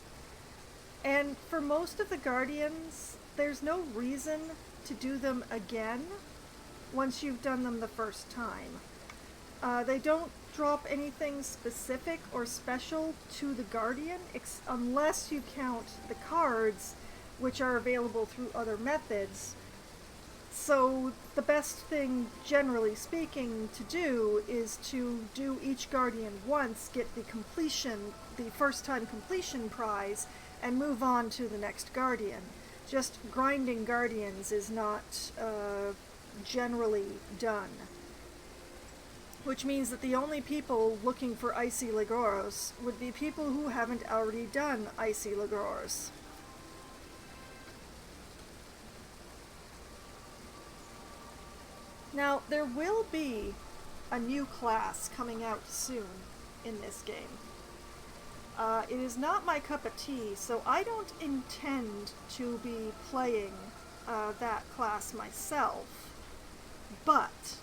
and for most of the Guardians, there's no reason to do them again once you've done them the first time. They don't drop anything specific or special to the Guardian, unless you count the cards, which are available through other methods. So the best thing, generally speaking, to do is to do each Guardian once, get the completion, the first time completion prize, and move on to the next Guardian. Just grinding Guardians is not generally done. Which means that the only people looking for Icy Legoros would be people who haven't already done Icy Legoros. Now, there will be a new class coming out soon in this game. It is not my cup of tea, so I don't intend to be playing that class myself. But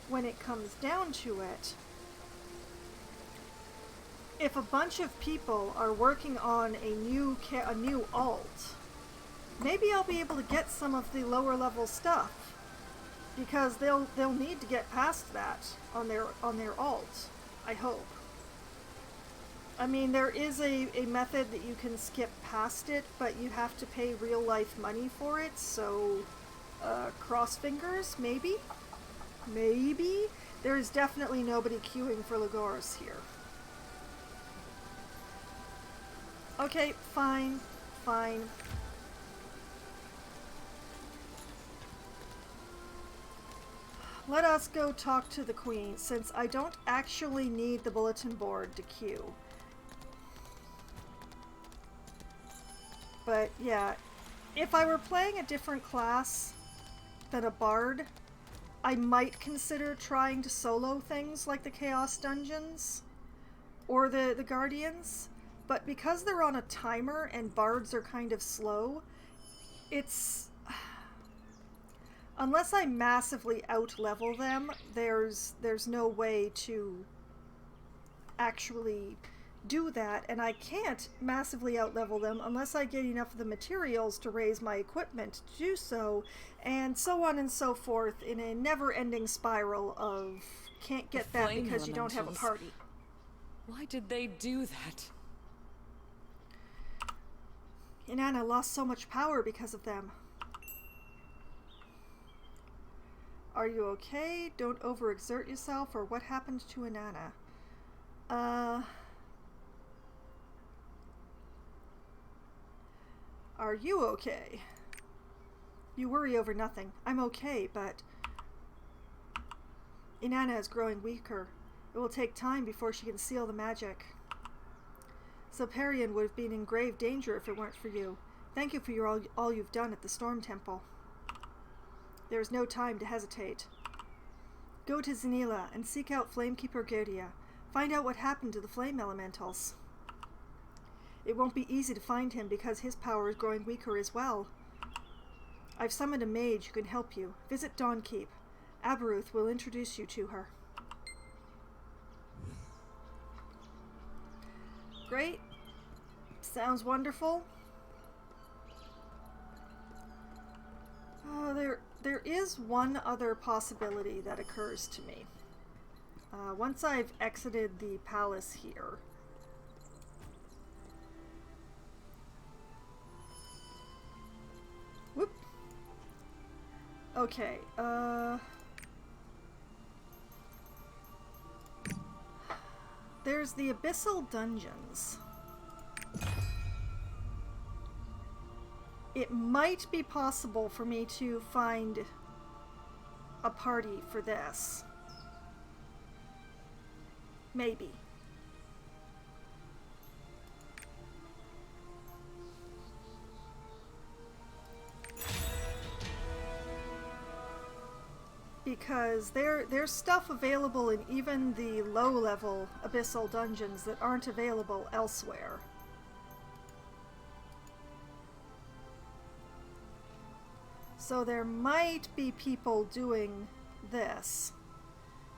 when it comes down to it, if a bunch of people are working on a new alt, maybe I'll be able to get some of the lower level stuff, because they'll need to get past that on their alt. I hope. I mean, there is a method that you can skip past it, but you have to pay real life money for it, so cross fingers, maybe? Maybe? There is definitely nobody queuing for Legoris here. Okay, fine, fine. Let us go talk to the Queen, since I don't actually need the bulletin board to queue. But yeah, if I were playing a different class than a bard, I might consider trying to solo things like the Chaos Dungeons or the Guardians, but because they're on a timer and bards are kind of slow, it's... unless I massively out-level them, there's no way to actually do that, and I can't massively out-level them unless I get enough of the materials to raise my equipment to do so, and so on and so forth in a never-ending spiral of can't get that because you don't have a party. Why did they do that? Inanna lost so much power because of them. Are you okay? Don't overexert yourself, or what happened to Inanna? Are you okay? You worry over nothing. I'm okay, but Inanna is growing weaker. It will take time before she can seal the magic. Silperion would have been in grave danger if it weren't for you. Thank you for all you've done at the Storm Temple. There is no time to hesitate. Go to Zanila and seek out Flamekeeper Gertia. Find out what happened to the Flame Elementals. It won't be easy to find him because his power is growing weaker as well. I've summoned a mage who can help you. Visit Dawnkeep. Abaruth will introduce you to her. Great. Sounds wonderful. There is one other possibility that occurs to me. Once I've exited the palace here, whoop. Okay, there's the Abyssal Dungeons. It might be possible for me to find a party for this. Maybe. Because there's stuff available in even the low-level Abyssal Dungeons that aren't available elsewhere. So there might be people doing this.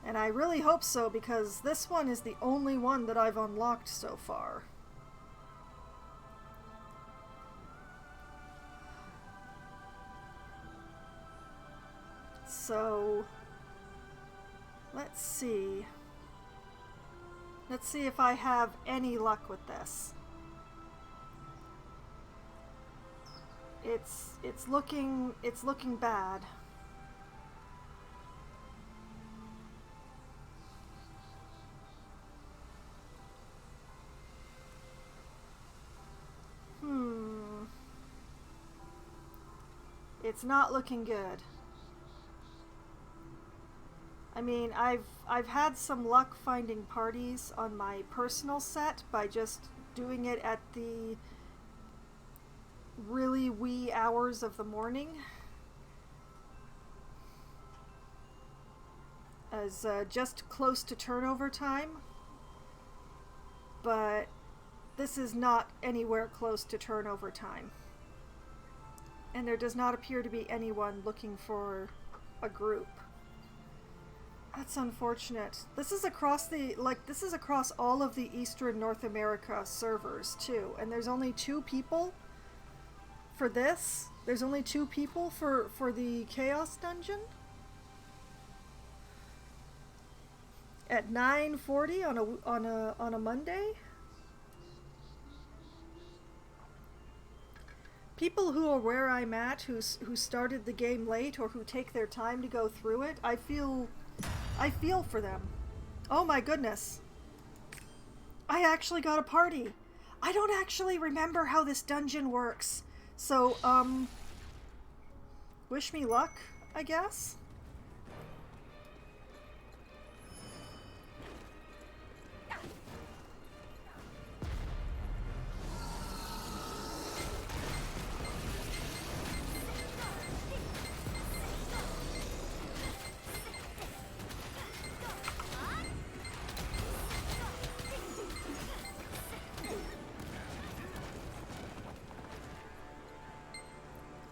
And I really hope so, because this one is the only one that I've unlocked so far. So, let's see. Let's see if I have any luck with this. It's looking bad. It's not looking good. I mean, I've had some luck finding parties on my personal set by just doing it at the really wee hours of the morning, as just close to turnover time, but this is not anywhere close to turnover time, and there does not appear to be anyone looking for a group. That's unfortunate. This is across this is across all of the Eastern North America servers too, and there's only 2 people for this. There's only 2 people for the Chaos Dungeon. At 9:40 on a Monday? People who are where I'm at, who started the game late or who take their time to go through it, I feel for them. Oh my goodness. I actually got a party. I don't actually remember how this dungeon works. So, wish me luck, I guess.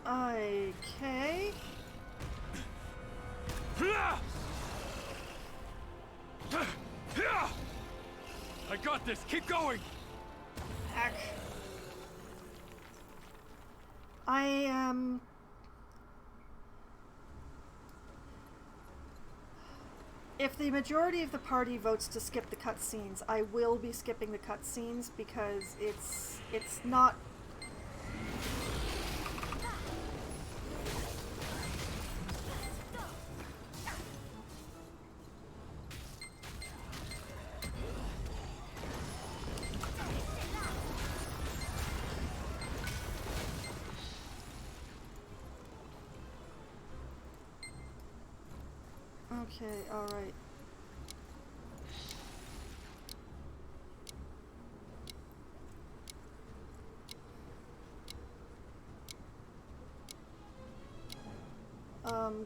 Okay. I got this. Keep going. Heck. I am... If the majority of the party votes to skip the cutscenes, I will be skipping the cutscenes because it's not... Okay, alright.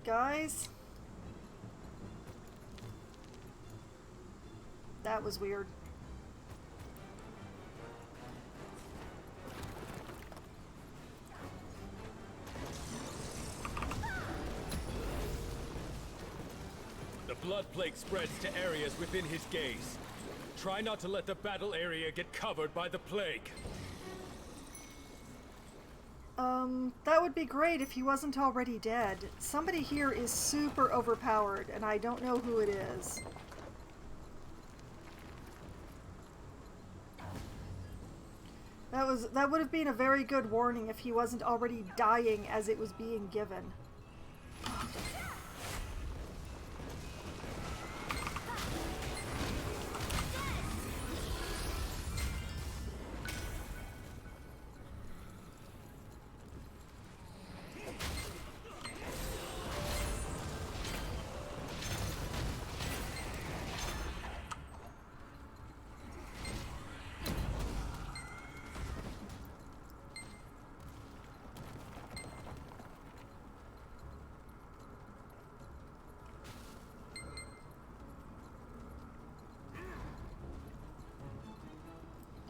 Guys? That was weird. The blood plague spreads to areas within his gaze. Try not to let the battle area get covered by the plague. That would be great if he wasn't already dead. Somebody here is super overpowered, and I don't know who it is. That would have been a very good warning if he wasn't already dying as it was being given.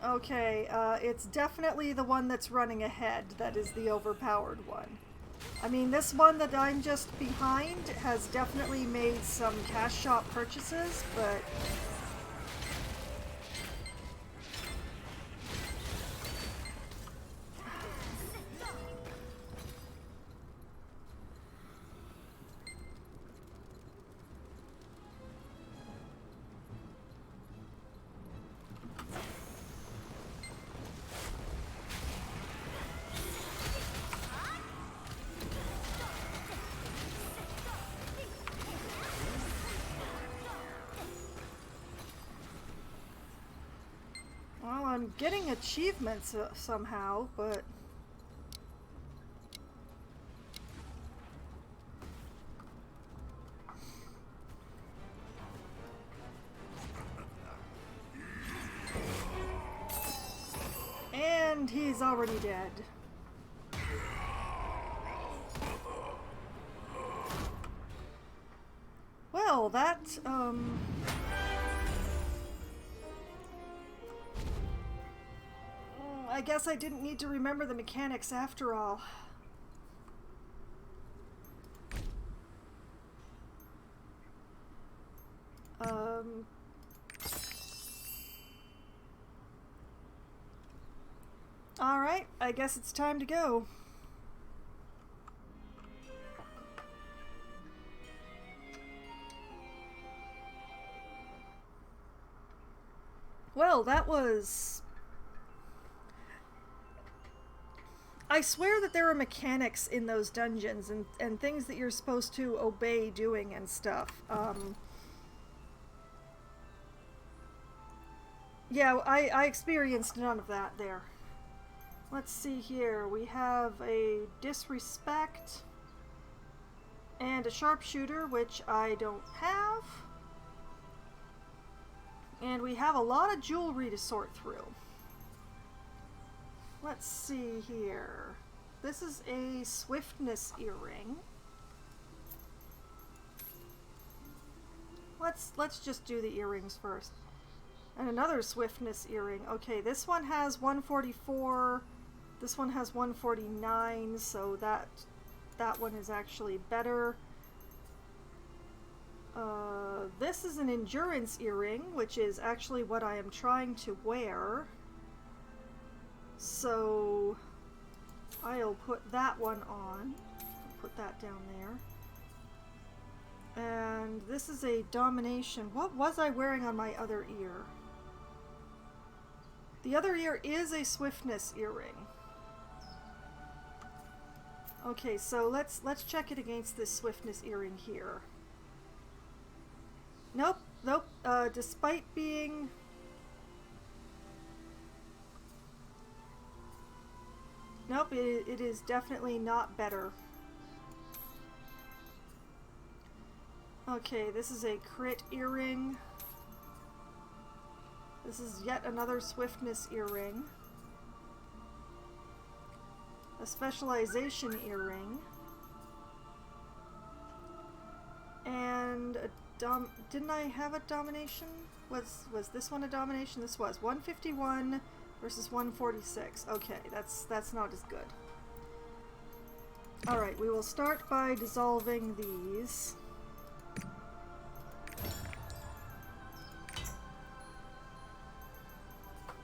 Okay, it's definitely the one that's running ahead that is the overpowered one. I mean, this one that I'm just behind has definitely made some cash shop purchases, but... Well, I'm getting achievements somehow, but... And he's already dead. Well, that, I guess I didn't need to remember the mechanics after all. Alright, I guess it's time to go. Well, that was... I swear that there are mechanics in those dungeons and things that you're supposed to obey doing and stuff. Yeah, I experienced none of that there. Let's see here. We have a disrespect and a sharpshooter, which I don't have. And we have a lot of jewelry to sort through. Let's see here. This is a Swiftness Earring. Let's just do the earrings first. And another Swiftness Earring. Okay, this one has 144. This one has 149, so that one is actually better. This is an Endurance Earring, which is actually what I am trying to wear. So I'll put that one on. Put that down there. And this is a Domination. What was I wearing on my other ear? The other ear is a Swiftness Earring. Okay, so let's check it against this Swiftness Earring here. Nope, nope. Despite being... Nope, it is definitely not better. Okay, this is a Crit Earring. This is yet another Swiftness Earring. A Specialization Earring. And a didn't I have a Domination? Was this one a Domination? This was 151 versus 146. Okay, that's not as good. Alright, we will start by dissolving these.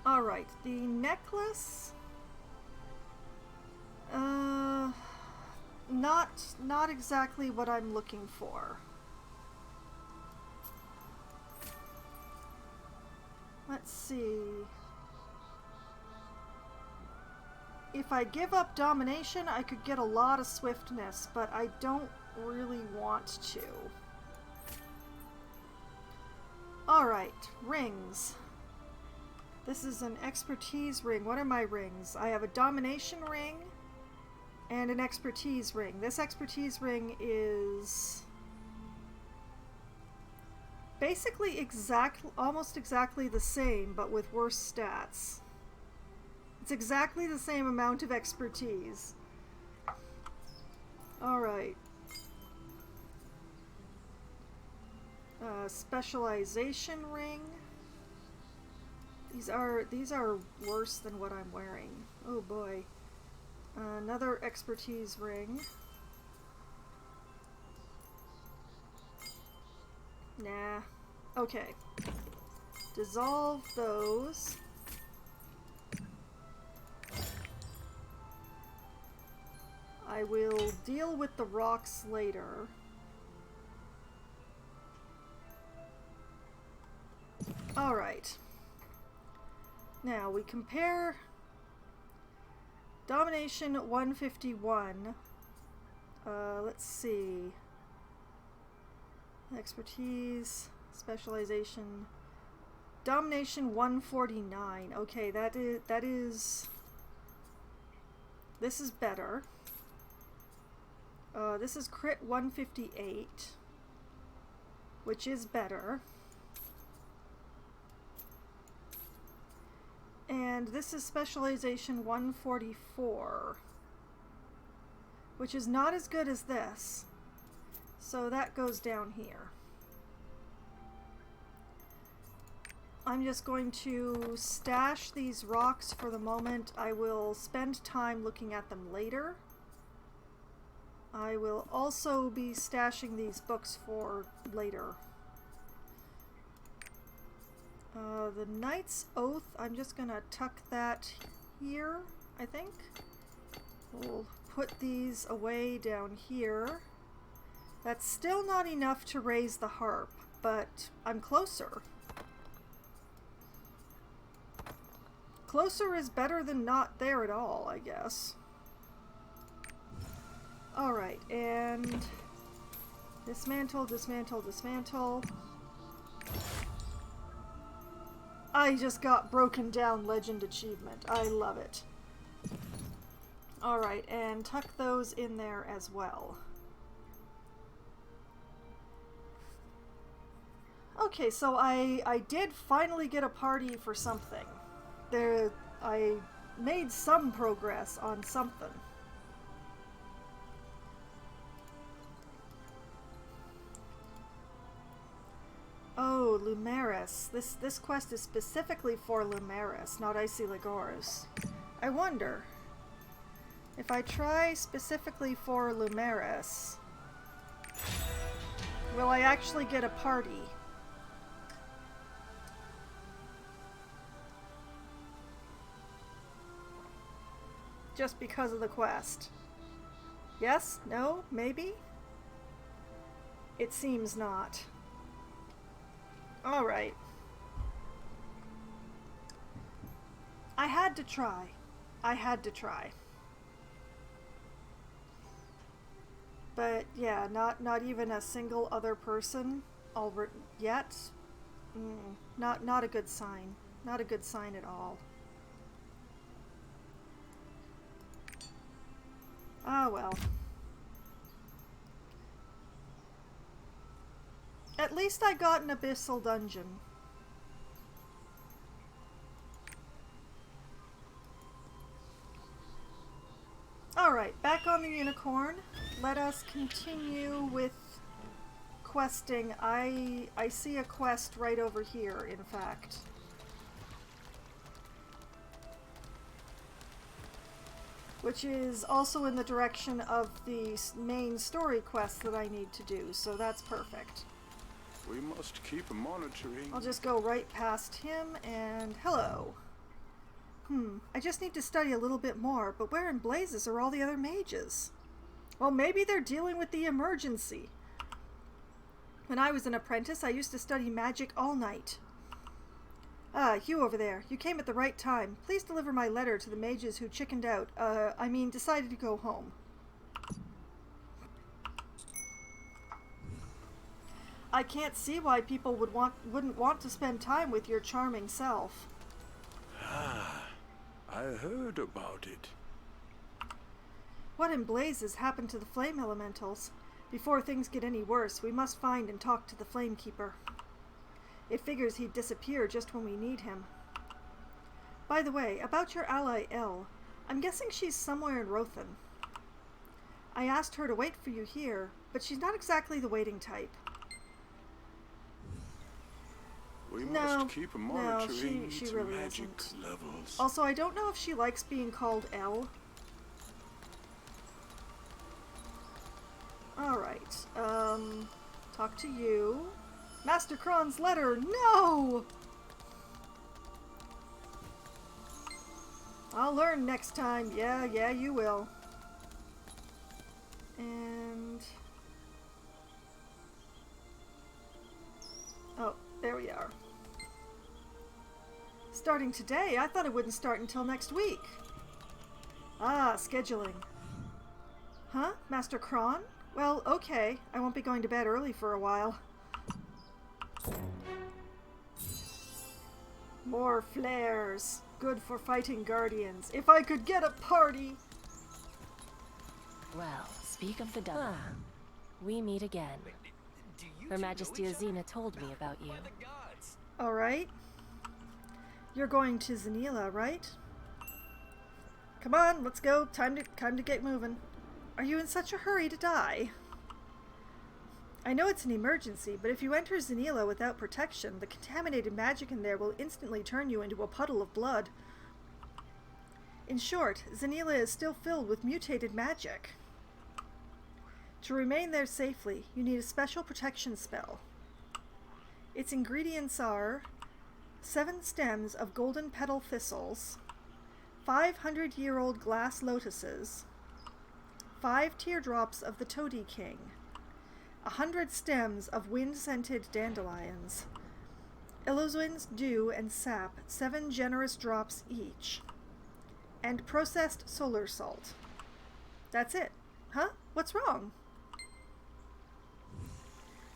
Alright, the necklace... not exactly what I'm looking for. Let's see. If I give up Domination, I could get a lot of Swiftness, but I don't really want to. Alright, rings. This is an Expertise ring. What are my rings? I have a Domination ring and an Expertise ring. This Expertise ring is basically almost exactly the same, but with worse stats. It's exactly the same amount of expertise. Alright. Specialization ring. These are worse than what I'm wearing. Oh boy. Another expertise ring. Nah. Okay. Dissolve those. I will deal with the rocks later. Alright. Now we compare Domination 151. Let's see. Expertise, Specialization. Domination 149. Okay, that is this is better. This is Crit 158, which is better. And this is Specialization 144, which is not as good as this. So that goes down here. I'm just going to stash these rocks for the moment. I will spend time looking at them later. I will also be stashing these books for later. The Knight's Oath, I'm just gonna tuck that here, I think. We'll put these away down here. That's still not enough to raise the harp, but I'm closer. Closer is better than not there at all, I guess. Alright, and dismantle, dismantle, dismantle. I just got broken down legend achievement. I love it. Alright, and tuck those in there as well. Okay, so I did finally get a party for something. I made some progress on something. Oh, Lumeris. This quest is specifically for Lumeris, not Icy Ligoris. I wonder if I try specifically for Lumeris, will I actually get a party? Just because of the quest. Yes? No? Maybe? It seems not. Alright. I had to try. I had to try. But yeah, not even a single other person yet. Not a good sign. Not a good sign at all. Ah, well. At least I got an Abyssal Dungeon. Alright, back on the unicorn. Let us continue with questing. I see a quest right over here, in fact. Which is also in the direction of the main story quest that I need to do, so that's perfect. We must keep monitoring. I'll just go right past him and hello. I just need to study a little bit more, but where in blazes are all the other mages? Well, maybe they're dealing with the emergency. When I was an apprentice, I used to study magic all night. Ah, you over there. You came at the right time. Please deliver my letter to the mages who chickened out. Decided to go home. I can't see why people wouldn't want to spend time with your charming self. Ah, I heard about it. What in blazes happened to the flame elementals? Before things get any worse, we must find and talk to the Flamekeeper. It figures he'd disappear just when we need him. By the way, about your ally Elle, I'm guessing she's somewhere in Rothan. I asked her to wait for you here, but she's not exactly the waiting type. We must keep monitoring she its really magic isn't. levels. Also, I don't know if she likes being called Elle. Alright, talk to you. Master Kron's letter, no! I'll learn next time. Yeah, you will. And... oh, there we are. Starting today? I thought it wouldn't start until next week. Ah, scheduling. Huh? Master Kron? Well, okay. I won't be going to bed early for a while. More flares. Good for fighting guardians. If I could get a party! Well, speak of the devil. We meet again. Her Majesty Azina told me about you. Alright. You're going to Zanila, right? Come on, let's go. Time to get moving. Are you in such a hurry to die? I know it's an emergency, but if you enter Zanila without protection, the contaminated magic in there will instantly turn you into a puddle of blood. In short, Zanila is still filled with mutated magic. To remain there safely, you need a special protection spell. Its ingredients are 7 stems of golden petal thistles, 500-year-old glass lotuses, 5 teardrops of the Toady King, 100 stems of wind-scented dandelions, Illuzwin's dew and sap, 7 generous drops each. And processed solar salt. That's it. Huh? What's wrong?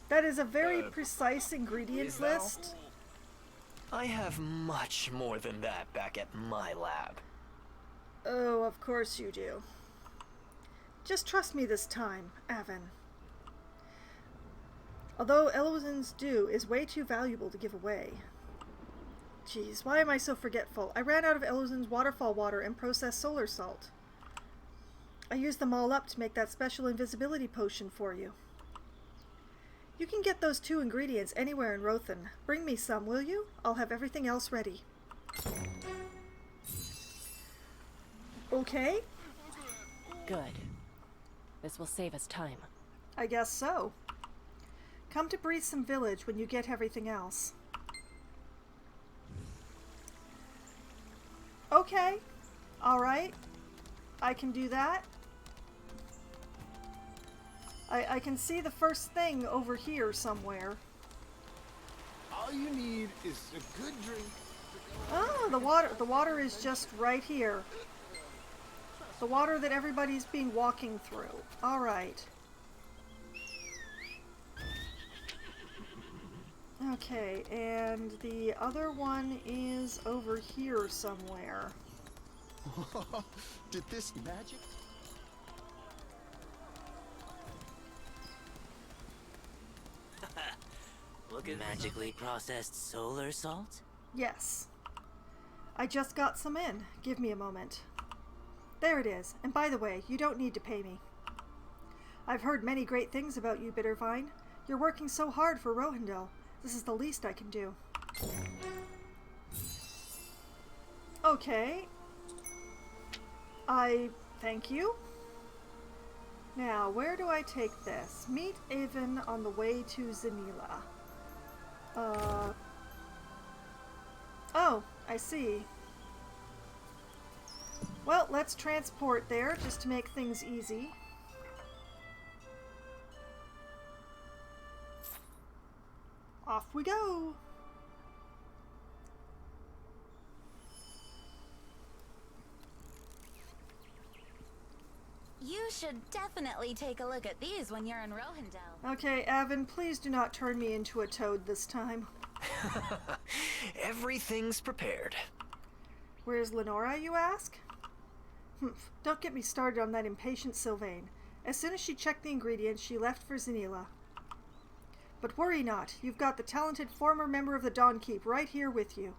That is a very precise ingredients list. I have much more than that back at my lab. Oh, of course you do. Just trust me this time, Avon. Although Illuzwin's dew is way too valuable to give away. Jeez, why am I so forgetful? I ran out of Illuzwin's waterfall water and processed solar salt. I used them all up to make that special invisibility potion for you. You can get those 2 ingredients anywhere in Rothan. Bring me some, will you? I'll have everything else ready. Okay. Good. This will save us time. I guess so. Come to Breathsome Village when you get everything else. Okay. Alright. I can do that. I can see the first thing over here somewhere. All you need is a good drink. Oh, the water is just right here. The water that everybody's been walking through. All right. Okay, and the other one is over here somewhere. Did this magic? Look at magically processed solar salt? Yes. I just got some in. Give me a moment. There it is. And by the way, you don't need to pay me. I've heard many great things about you, Bittervine. You're working so hard for Rohendel. This is the least I can do. Okay. I thank you. Now, where do I take this? Meet Avon on the way to Zanila. Oh, I see. Well, let's transport there just to make things easy. Off we go. You should definitely take a look at these when you're in Rohendel. Okay, Avon, please do not turn me into a toad this time. Everything's prepared. Where's Lenora, you ask? Humph, don't get me started on that impatient Sylvain. As soon as she checked the ingredients, she left for Zanila. But worry not, you've got the talented former member of the Dawn Keep right here with you.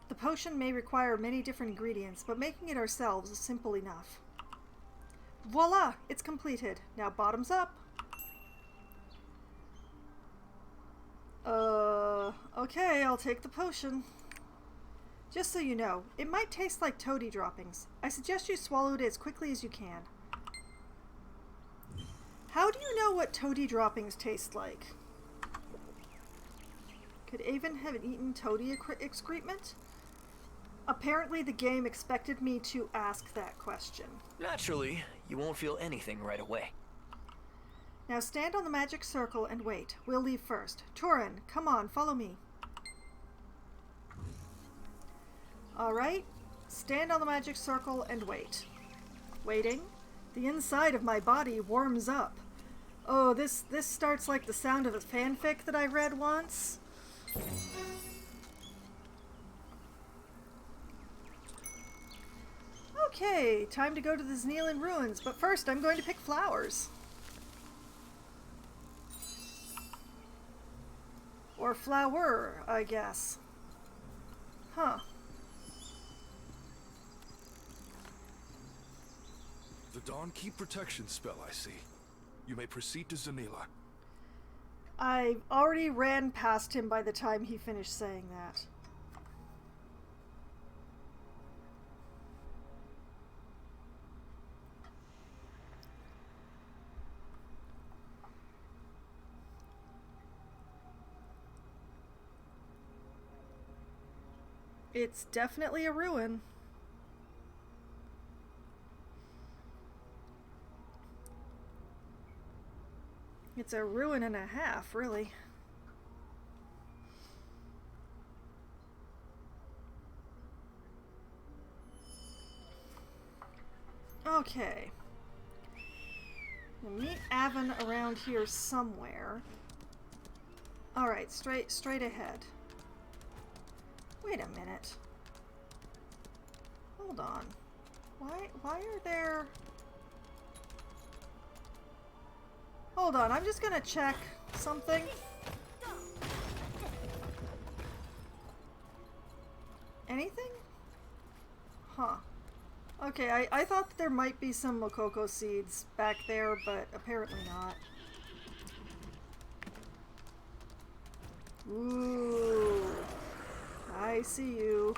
The potion may require many different ingredients, but making it ourselves is simple enough. Voila! It's completed. Now bottoms up. Okay, I'll take the potion. Just so you know, it might taste like toady droppings. I suggest you swallow it as quickly as you can. How do you know what toady droppings taste like? Could Avon have eaten toady excrement? Apparently the game expected me to ask that question. Naturally, you won't feel anything right away. Now stand on the magic circle and wait. We'll leave first. Turin, come on, follow me. Alright, stand on the magic circle and wait. Waiting. The inside of my body warms up. Oh, this starts like the sound of a fanfic that I read once. Okay, time to go to the Zneelan ruins, but first I'm going to pick flowers. Or flower, I guess. Huh. The Dawn Keep protection spell, I see. You may proceed to Zanila. I already ran past him by the time he finished saying that. It's definitely a ruin. It's a ruin and a half, really. Okay. We'll meet Avon around here somewhere. Alright, straight ahead. Wait a minute. Hold on. Why are there... Hold on, I'm just gonna check something. Anything? Huh. Okay, I thought that there might be some Mokoko seeds back there, but apparently not. Ooh. I see you.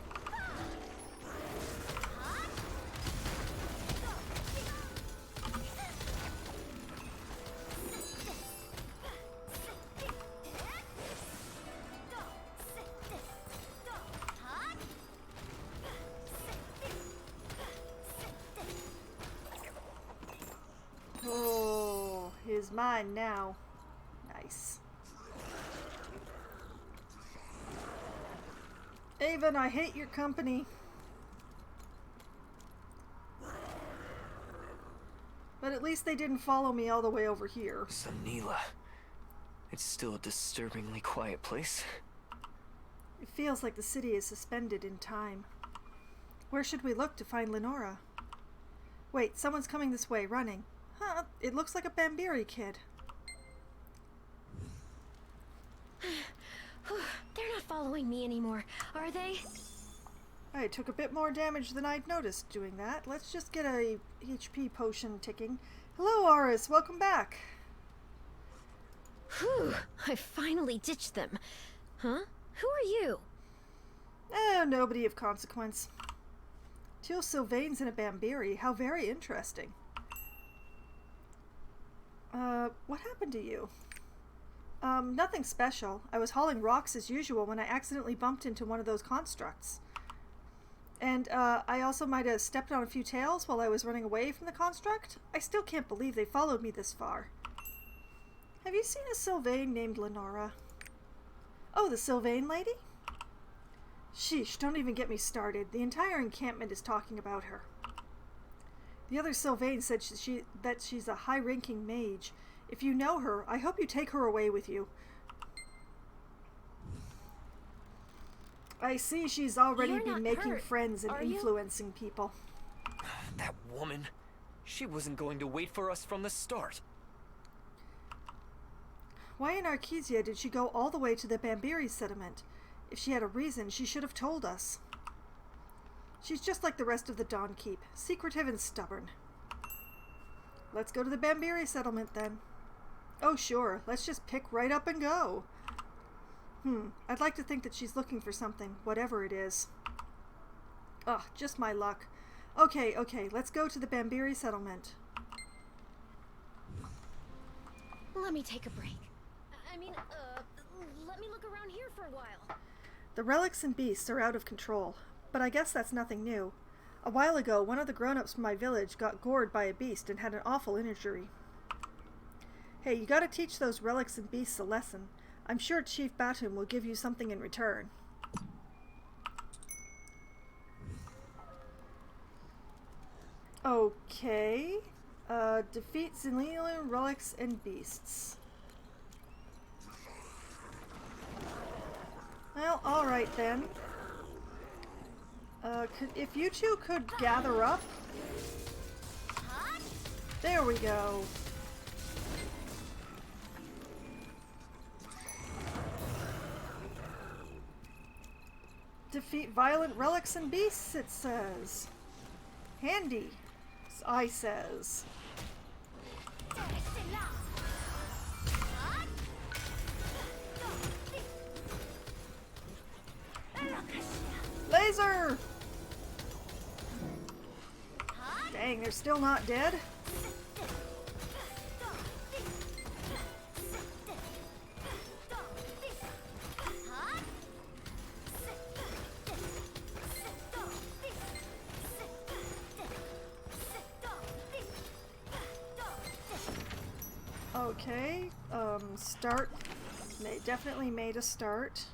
Oh, he's mine now. Nice. Avon, I hate your company. But at least they didn't follow me all the way over here. Zanila. It's still a disturbingly quiet place. It feels like the city is suspended in time. Where should we look to find Lenora? Wait, someone's coming this way, running. Huh, it looks like a Bambiri kid. They're not following me anymore, are they? I took a bit more damage than I'd noticed doing that. Let's just get a HP potion ticking. Hello, Aris. Welcome back. Whew, I finally ditched them. Huh? Who are you? Oh, nobody of consequence. 2 Sylvains and a Bambiri. How very interesting. What happened to you? Nothing special. I was hauling rocks as usual when I accidentally bumped into one of those constructs. And, I also might have stepped on a few tails while I was running away from the construct. I still can't believe they followed me this far. Have you seen a Sylvain named Lenora? Oh, the Sylvain lady? Sheesh, don't even get me started. The entire encampment is talking about her. The other Sylvain said that she's a high-ranking mage. If you know her, I hope you take her away with you. I see she's already been making friends and influencing people. That woman. She wasn't going to wait for us from the start. Why in Arkesia did she go all the way to the Bambiri settlement? If she had a reason, she should have told us. She's just like the rest of the Dawn Keep, secretive and stubborn. Let's go to the Bambiri settlement then. Oh sure, let's just pick right up and go. I'd like to think that she's looking for something, whatever it is. Ugh, just my luck. Okay, let's go to the Bambiri settlement. Let me take a break. Let me look around here for a while. The relics and beasts are out of control, but I guess that's nothing new. A while ago, one of the grown-ups from my village got gored by a beast and had an awful injury. Hey, you gotta teach those relics and beasts a lesson. I'm sure Chief Batum will give you something in return. Okay. Defeat Zenilian relics and beasts. Well, alright then. If you two could gather up. There we go. Defeat violent relics and beasts, it says. Handy, I says. Laser! Dang, they're still not dead? Okay, start. Definitely made a start.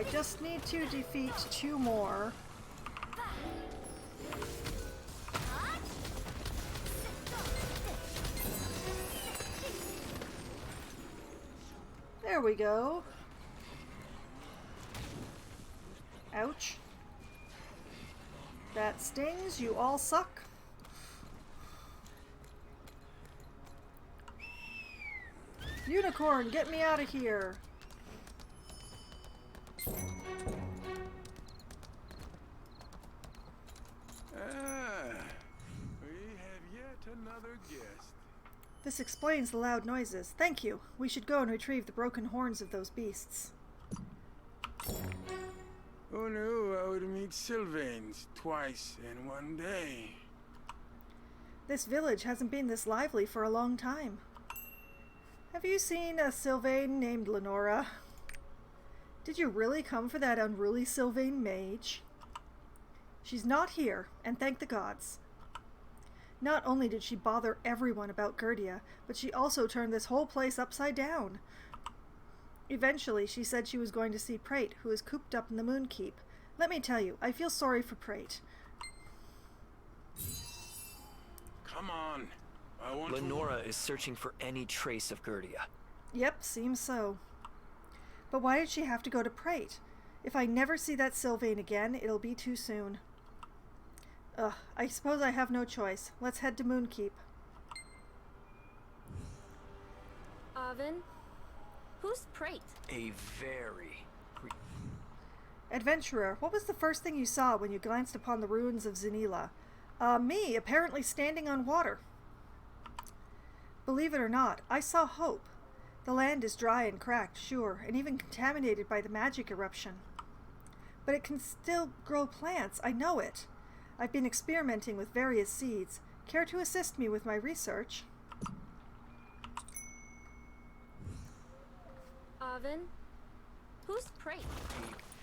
I just need to defeat 2 more. There we go. Ouch. That stings. You all suck. Unicorn, get me out of here. We have yet another guest. This explains the loud noises. Thank you. We should go and retrieve the broken horns of those beasts. Who knew I would meet Sylvains twice in one day? This village hasn't been this lively for a long time. Have you seen a Sylvain named Lenora? Did you really come for that unruly Sylvain mage? She's not here, and thank the gods. Not only did she bother everyone about Gertia, but she also turned this whole place upside down. Eventually, she said she was going to see Prate, who is cooped up in the Moon Keep. Let me tell you, I feel sorry for Prate. Come on. I want Lenora is searching for any trace of Gertia. Yep, seems so. But why did she have to go to Prate? If I never see that Sylvain again, it'll be too soon. Ugh, I suppose I have no choice. Let's head to Moonkeep. Avin? Who's Prate? A very... Adventurer, what was the first thing you saw when you glanced upon the ruins of Zanila? Me, apparently standing on water. Believe it or not, I saw hope. The land is dry and cracked, sure, and even contaminated by the magic eruption. But it can still grow plants, I know it. I've been experimenting with various seeds. Care to assist me with my research? Avin? Who's Prate?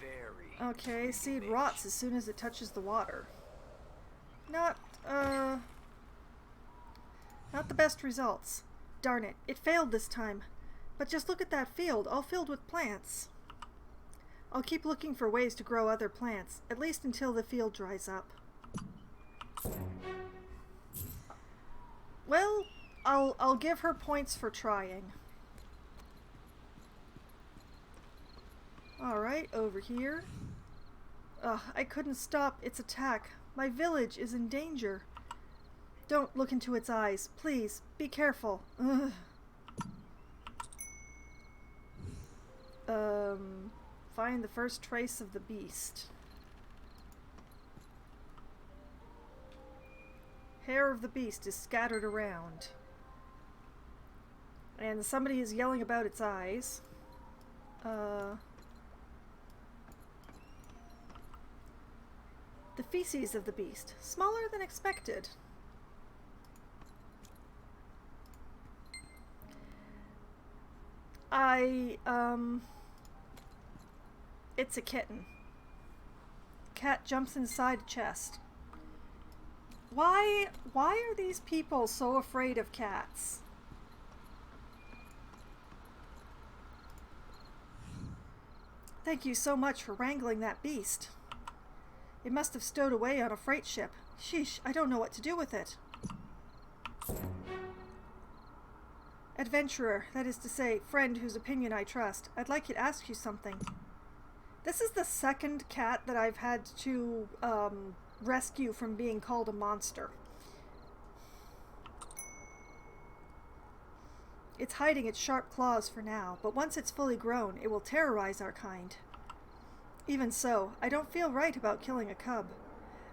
Very... Okay, seed rots as soon as it touches the water. Not the best results. Darn it, it failed this time. But just look at that field, all filled with plants. I'll keep looking for ways to grow other plants, at least until the field dries up. Well, I'll give her points for trying. Alright, over here. Ugh, I couldn't stop its attack. My village is in danger. Don't look into its eyes. Please, be careful. Ugh. Find the first trace of the beast. Hair of the beast is scattered around. And somebody is yelling about its eyes. The feces of the beast. Smaller than expected. It's a kitten. Cat jumps inside a chest. Why are these people so afraid of cats? Thank you so much for wrangling that beast. It must have stowed away on a freight ship. Sheesh, I don't know what to do with it. Adventurer, that is to say, friend whose opinion I trust, I'd like to ask you something. This is the second cat that I've had to rescue from being called a monster. It's hiding its sharp claws for now, but once it's fully grown, it will terrorize our kind. Even so, I don't feel right about killing a cub.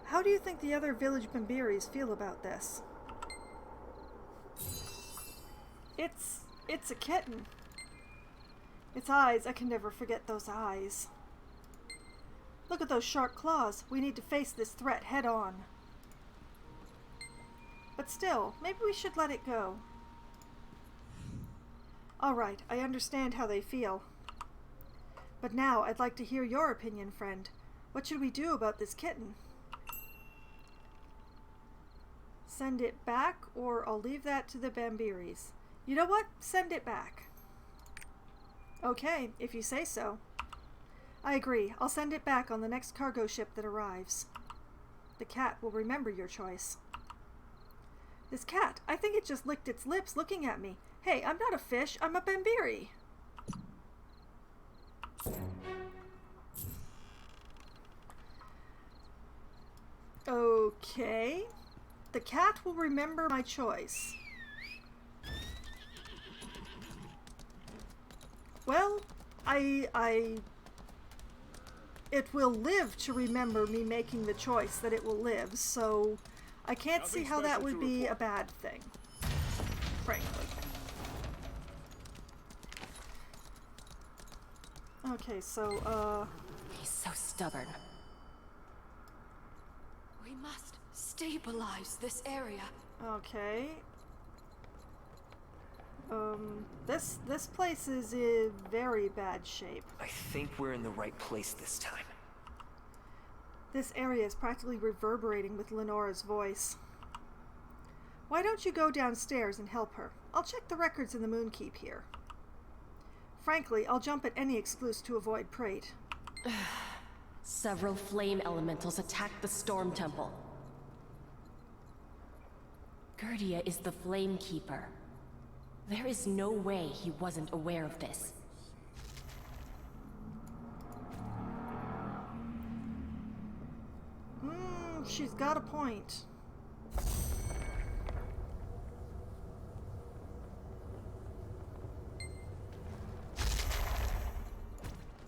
How do you think the other village Bambiris feel about this? It's a kitten. Its eyes, I can never forget those eyes. Look at those sharp claws. We need to face this threat head on. But still, maybe we should let it go. Alright, I understand how they feel. But now I'd like to hear your opinion, friend. What should we do about this kitten? Send it back, or I'll leave that to the Bambiris. You know what? Send it back. Okay, if you say so. I agree. I'll send it back on the next cargo ship that arrives. The cat will remember your choice. This cat, I think it just licked its lips looking at me. Hey, I'm not a fish, I'm a Bambiri. Okay. The cat will remember my choice. Well, it will live to remember me making the choice that it will live, so I can't see how that would be a bad thing, frankly. Okay, so, He's so stubborn. We must stabilize this area. Okay. This place is in very bad shape. I think we're in the right place this time. This area is practically reverberating with Lenora's voice. Why don't you go downstairs and help her? I'll check the records in the Moonkeep here. Frankly, I'll jump at any excuse to avoid Prate. Several flame elementals attacked the Storm Temple. Gertia is the Flame Keeper. There is no way he wasn't aware of this. She's got a point.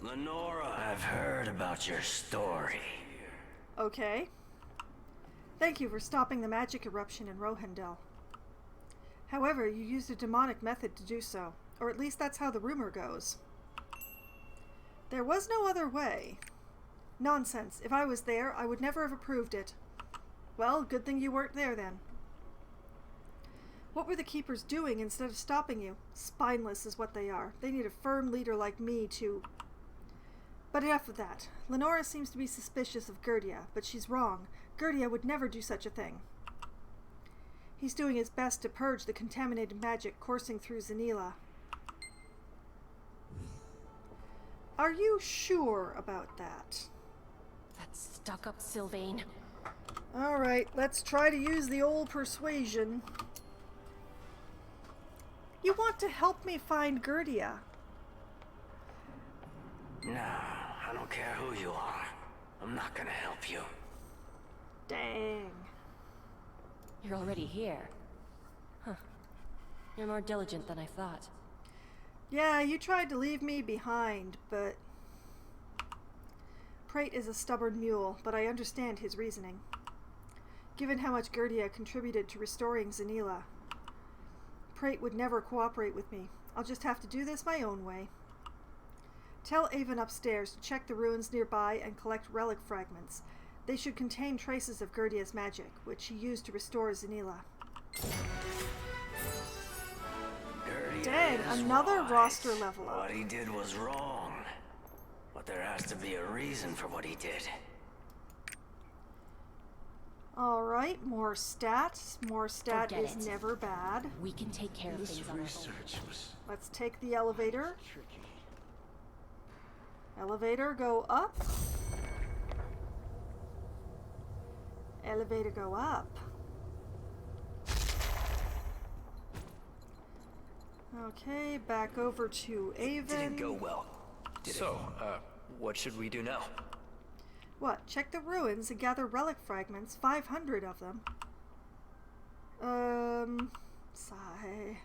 Lenora, I've heard about your story. Okay. Thank you for stopping the magic eruption in Rohendel. However, you used a demonic method to do so, or at least that's how the rumor goes. There was no other way. Nonsense. If I was there, I would never have approved it. Well, good thing you weren't there then. What were the Keepers doing instead of stopping you? Spineless is what they are. They need a firm leader like me to... But enough of that. Lenora seems to be suspicious of Gertia, but she's wrong. Gertia would never do such a thing. He's doing his best to purge the contaminated magic coursing through Zanila. Are you sure about that? That stuck-up Sylvain. Alright, let's try to use the old persuasion. You want to help me find Gertia? No, I don't care who you are. I'm not gonna help you. Dang. You're already here. Huh. You're more diligent than I thought. Yeah, you tried to leave me behind, but... Prate is a stubborn mule, but I understand his reasoning. Given how much Gertia contributed to restoring Zanila, Prate would never cooperate with me. I'll just have to do this my own way. Tell Avon upstairs to check the ruins nearby and collect relic fragments. They should contain traces of Gertia's magic, which she used to restore Zanila. Dang, another roster level up. What he did was wrong. But there has to be a reason for what he did. Alright, more stats. More stat Forget is it. never bad. We can take care of things on our own. Let's take the elevator. Elevator, go up. Elevator, go up. Okay, back over to Avon. Didn't go well. What should we do now? What? Check the ruins and gather relic fragments, 500 of them. Sigh.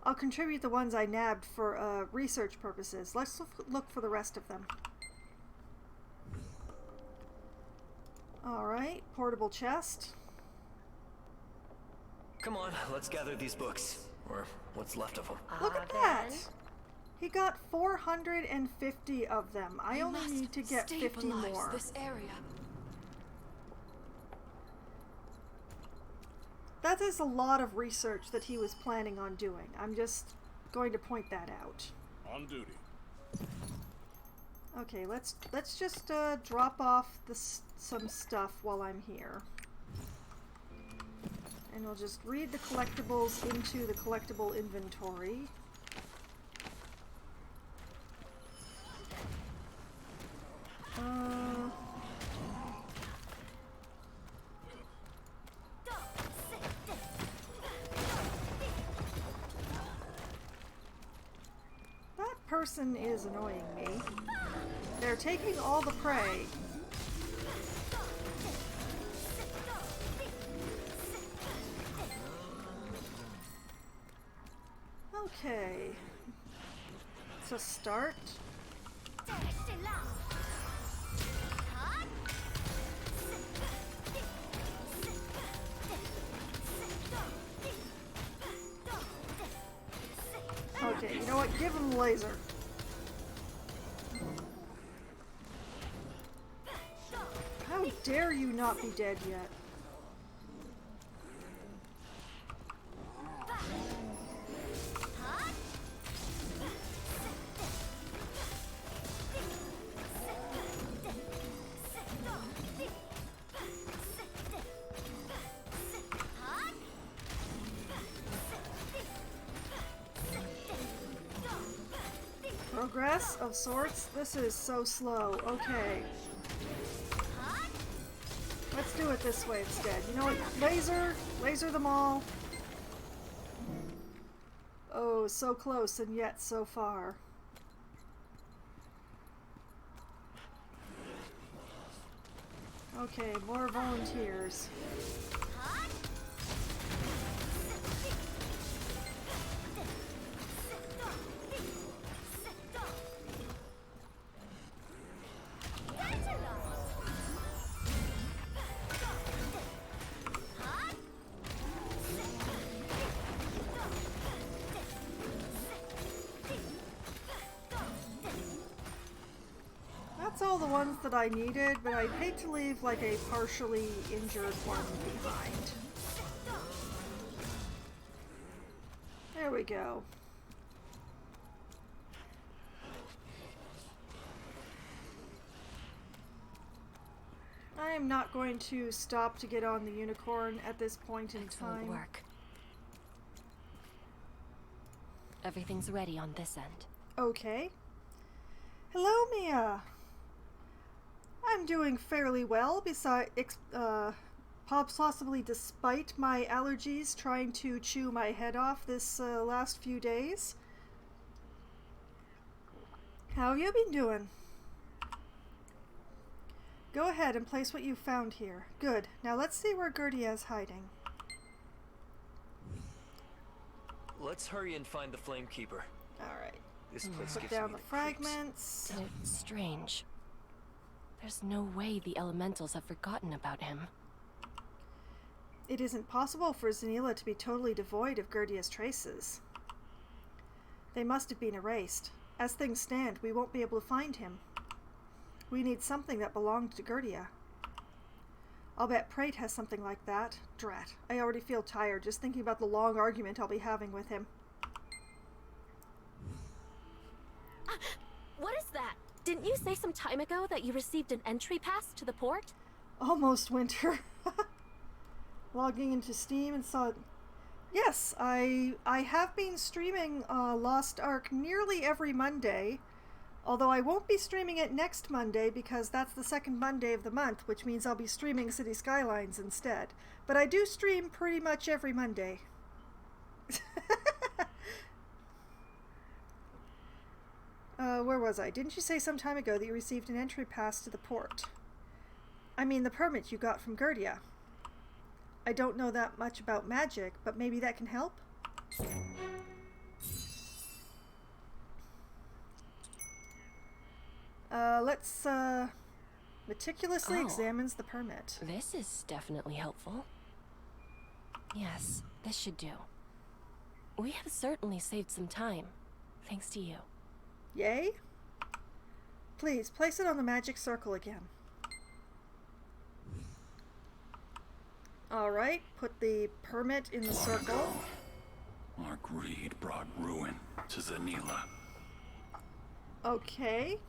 I'll contribute the ones I nabbed for research purposes. Let's look for the rest of them. Alright, portable chest. Come on, let's gather these books. Or what's left of them. Look at that! He got 450 of them. I only need to get 50 more. This area. That is a lot of research that he was planning on doing. I'm just going to point that out. On duty. Okay, let's just drop off some stuff while I'm here. And we'll just read the collectibles into the collectible inventory. person is annoying me. They're taking all the prey. Okay. It's a start. Okay, you know what? Give him laser. How dare you not be dead yet? Progress of sorts? This is so slow. Okay. Let's do it this way instead. You know what? Laser! Laser them all! Oh, so close and yet so far. Okay, more volunteers. That's all the ones that I needed, but I'd hate to leave like a partially injured one behind. There we go. I am not going to stop to get on the unicorn at this point in time. Work. Everything's ready on this end. Okay. Hello, Mia. I'm doing fairly well, possibly despite my allergies trying to chew my head off this last few days. How have you been doing? Go ahead and place what you found here. Good. Now let's see where Gertia is hiding. Let's hurry and find the Flamekeeper. Alright. This place Put gives down me the fragments. It's strange. There's no way the elementals have forgotten about him. It isn't possible for Zanila to be totally devoid of Gertia's traces. They must have been erased. As things stand, we won't be able to find him. We need something that belonged to Gertia. I'll bet Prate has something like that. Drat. I already feel tired just thinking about the long argument I'll be having with him. What is that? Didn't you say some time ago that you received an entry pass to the port? Almost winter. Logging into Steam and saw... Yes, I have been streaming Lost Ark nearly every Monday. Although I won't be streaming it next Monday because that's the second Monday of the month, which means I'll be streaming City Skylines instead. But I do stream pretty much every Monday. Where was I? Didn't you say some time ago that you received an entry pass to the port? I mean the permit you got from Gertia. I don't know that much about magic, but maybe that can help? Let's meticulously examines the permit. This is definitely helpful. Yes, this should do. We have certainly saved some time, thanks to you. Yay? Please, place it on the magic circle again. Alright, put the permit in the circle. Our greed brought ruin to Zanila. Okay.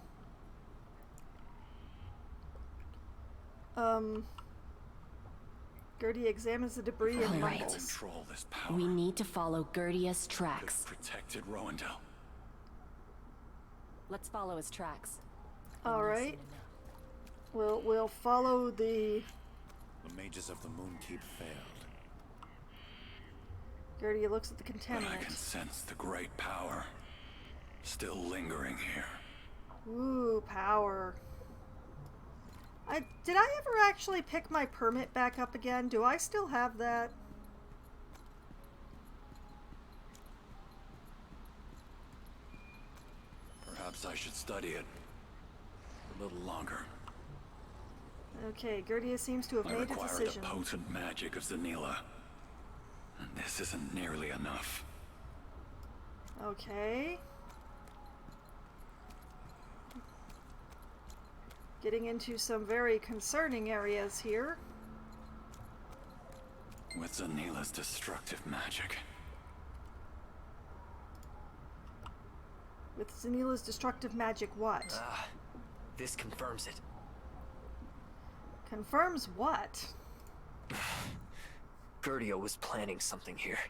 Gertia examines the debris and mumbles. Control this power. We need to follow Gertia's tracks. Protected Roendel. Let's follow his tracks. Alright. We'll follow the... The mages of the Moonkeep failed. Gertia looks at the contaminant. But I can sense the great power. still lingering here. Ooh, power. Did I ever actually pick my permit back up again? Do I still have that? Perhaps I should study it a little longer. Okay, Gertia seems to have I made a require decision. the potent magic of Zanila, and this isn't nearly enough. Okay. Getting into some very concerning areas here. With Zanila's destructive magic. With Zanila's destructive magic, what? This confirms it. Confirms what? Gertia was planning something here.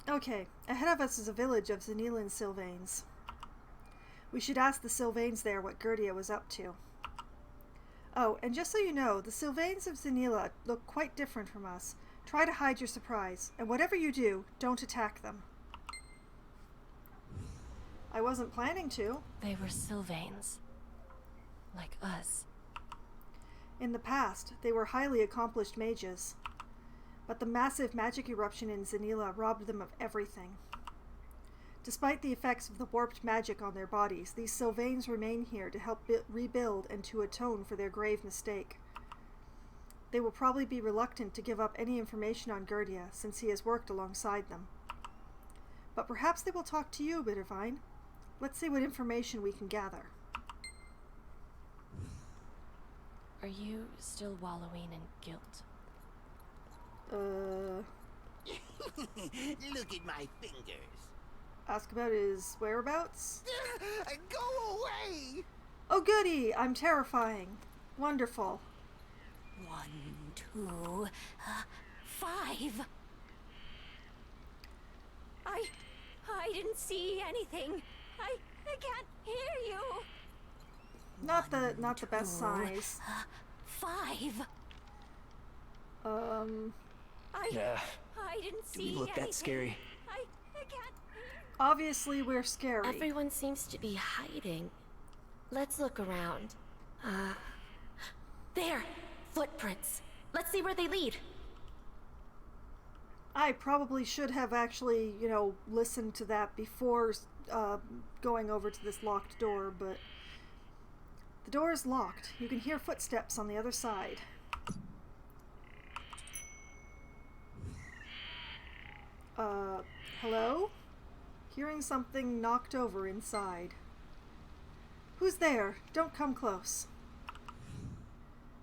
Okay, ahead of us is a village of Zanilan Sylvains. We should ask the Sylvains there what Gertia was up to. Oh, and just so you know, the Sylvains of Zanila look quite different from us. Try to hide your surprise, and whatever you do, don't attack them. I wasn't planning to. They were Sylvains. Like us. In the past, they were highly accomplished mages. But the massive magic eruption in Zanila robbed them of everything. Despite the effects of the warped magic on their bodies, these Sylvains remain here to help rebuild and to atone for their grave mistake. They will probably be reluctant to give up any information on Gertia, since he has worked alongside them. But perhaps they will talk to you, Bittervine. Let's see what information we can gather. Are you still wallowing in guilt? Look at my fingers. Ask about his whereabouts? Go away! Oh goody! I'm terrifying. Wonderful. 1, 2, 5. I didn't see anything. I can't hear you. Not the best size. 5. Yeah. I didn't see Do we look anything. that scary? I can't. Obviously, we're scary. Everyone seems to be hiding. Let's look around. There! Footprints. Let's see where they lead. I probably should have actually, listened to that before going over to this locked door, but the door is locked. You can hear footsteps on the other side. Hello? Hearing something knocked over inside. Who's there? Don't come close.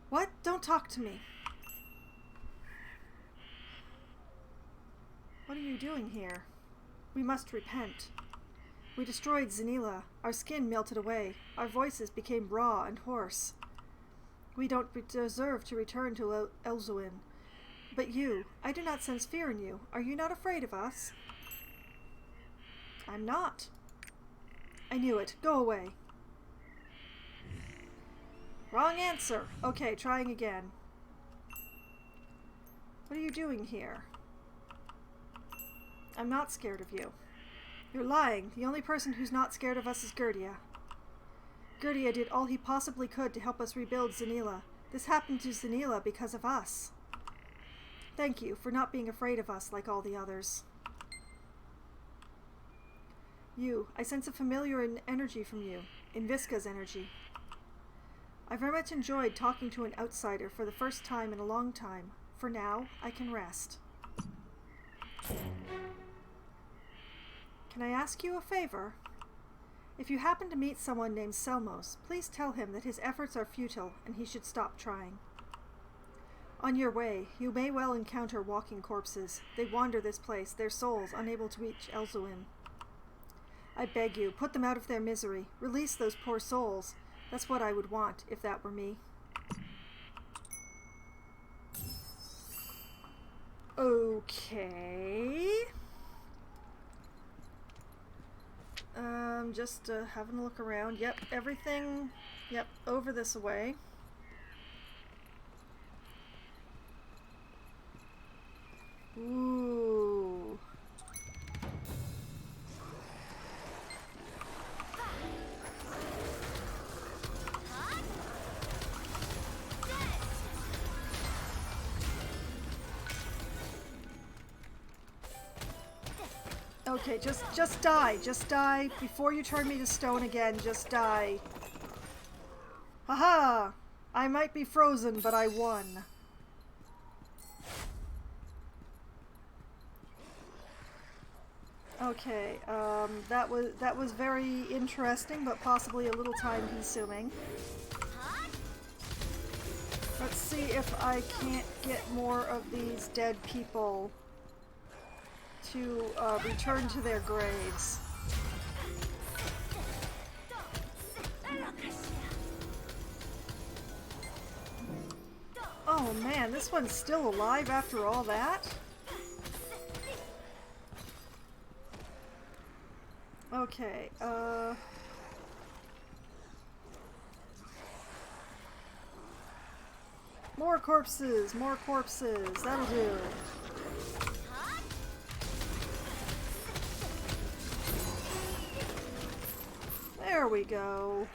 What? Don't talk to me. What are you doing here? We must repent. We destroyed Zanila. Our skin melted away. Our voices became raw and hoarse. We don't deserve to return to Elzuin. But you, I do not sense fear in you. Are you not afraid of us? I'm not. I knew it. Go away. Wrong answer. Okay, trying again. What are you doing here? I'm not scared of you. You're lying. The only person who's not scared of us is Gertia. Gertia did all he possibly could to help us rebuild Zanila. This happened to Zanila because of us. Thank you for not being afraid of us like all the others. I sense a familiar energy from you. Inviska's energy. I very much enjoyed talking to an outsider for the first time in a long time. For now, I can rest. Can I ask you a favor? If you happen to meet someone named Selmos, please tell him that his efforts are futile and he should stop trying. On your way, you may well encounter walking corpses. They wander this place, their souls unable to reach Elzuin. I beg you, put them out of their misery. Release those poor souls. That's what I would want, if that were me. Okay. Just having a look around. Yep, everything. Yep, over this way. Ooh. Okay, just die. Just die. Before you turn me to stone again, just die. Haha! I might be frozen, but I won. Okay, that was very interesting, but possibly a little time-consuming. Let's see if I can't get more of these dead people to return to their graves. Oh man, this one's still alive after all that? Okay, more corpses, that'll do. There we go.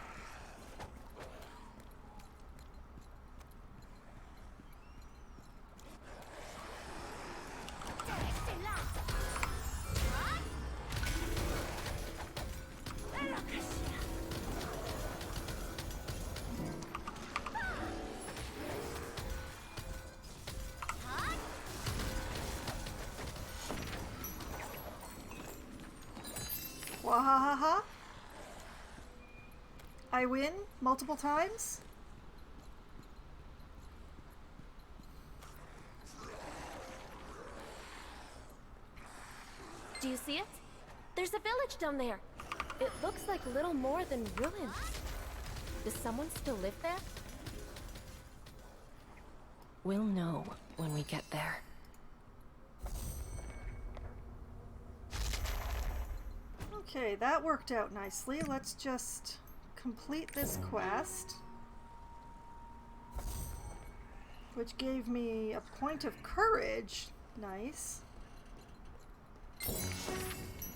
Wahahaha. I win multiple times? Do you see it? There's a village down there. It looks like little more than ruins. Does someone still live there? We'll know when we get there. Okay, that worked out nicely. Let's just complete this quest, which gave me a point of courage. Nice.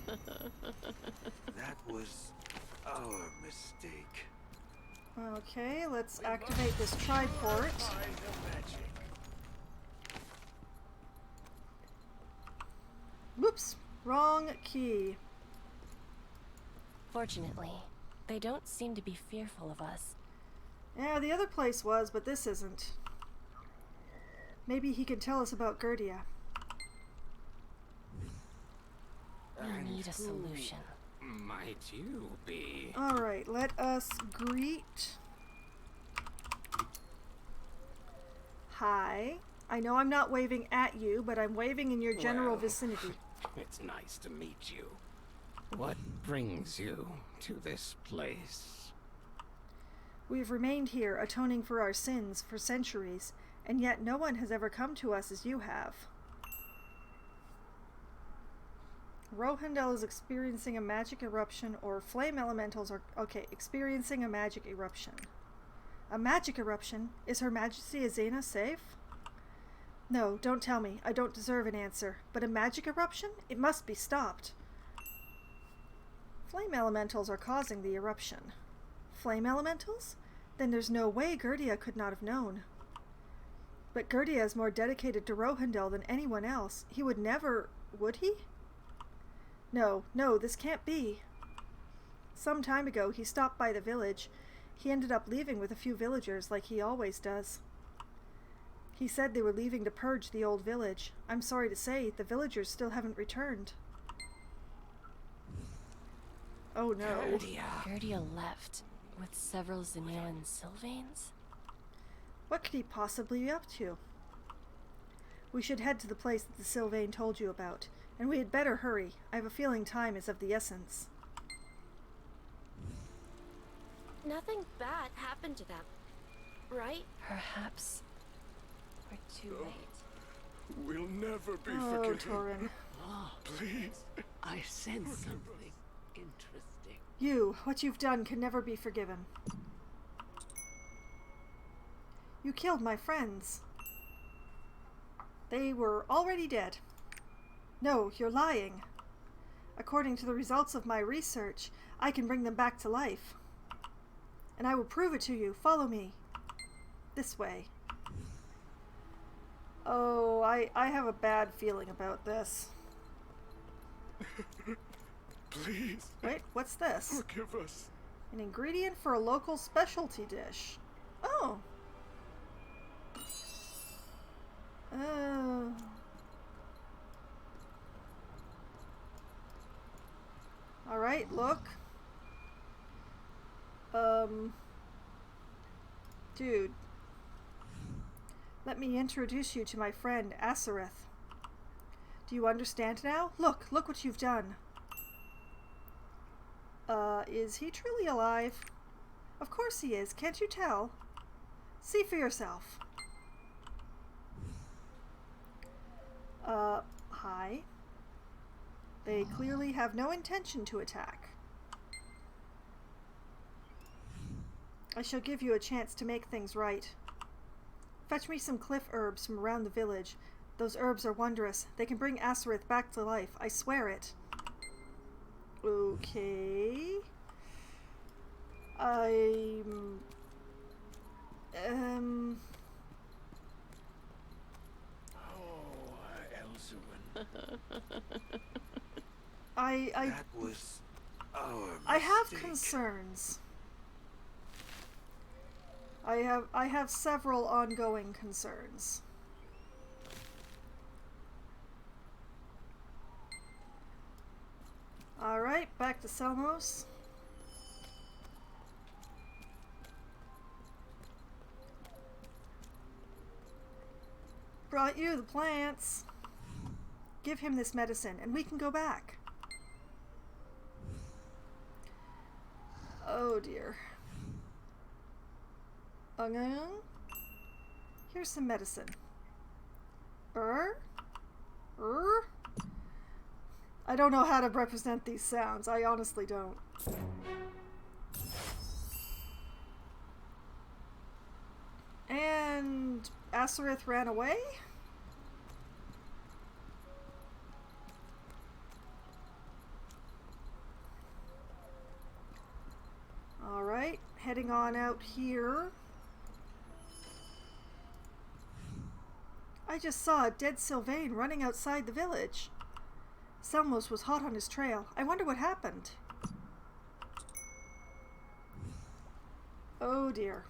That was our mistake. Okay, let's activate this triport. Whoops, wrong key. Fortunately, they don't seem to be fearful of us. Yeah, the other place was, but this isn't. Maybe he can tell us about Gertia. We need a solution. Might you be? Alright, let us greet. Hi. I know I'm not waving at you, but I'm waving in your general vicinity. It's nice to meet you. What brings you to this place? We've remained here, atoning for our sins for centuries, and yet no one has ever come to us as you have. Rohendel is experiencing a magic eruption, or flame elementals are... Okay, experiencing a magic eruption. A magic eruption? Is Her Majesty Azena safe? No, don't tell me. I don't deserve an answer. But a magic eruption? It must be stopped. Flame elementals are causing the eruption. Flame elementals? Then there's no way Gertia could not have known. But Gertia is more dedicated to Rohendel than anyone else. He would never... Would he? No, this can't be. Some time ago, he stopped by the village. He ended up leaving with a few villagers, like he always does. He said they were leaving to purge the old village. I'm sorry to say, the villagers still haven't returned. Oh no. Gertia left with several Xenelan Sylvains? What could he possibly be up to? We should head to the place that the Sylvain told you about, and we had better hurry. I have a feeling time is of the essence. Nothing bad happened to them, right? Perhaps we're too late. We'll never be forgiven. forgiven. Oh, Please. I sense something interesting. You, what you've done can never be forgiven. You killed my friends. They were already dead. No, you're lying. According to the results of my research, I can bring them back to life. And I will prove it to you. Follow me. This way. Oh, I have a bad feeling about this. Please. Wait, what's this? Forgive us. An ingredient for a local specialty dish. Oh. Alright, look. Dude. Let me introduce you to my friend, Asareth. Do you understand now? Look what you've done. Is he truly alive? Of course he is, can't you tell? See for yourself. Hi. They clearly have no intention to attack. I shall give you a chance to make things right. Fetch me some cliff herbs from around the village. Those herbs are wondrous. They can bring Asareth back to life. I swear it. Okay. That was our mistake. I have concerns. I have several ongoing concerns. Alright, back to Selmos. Brought you the plants. Give him this medicine and we can go back. Oh dear. Here's some medicine. I don't know how to represent these sounds. I honestly don't. And Asareth ran away? Alright, heading on out here. I just saw a dead Sylvain running outside the village. Selmos was hot on his trail. I wonder what happened. Oh dear.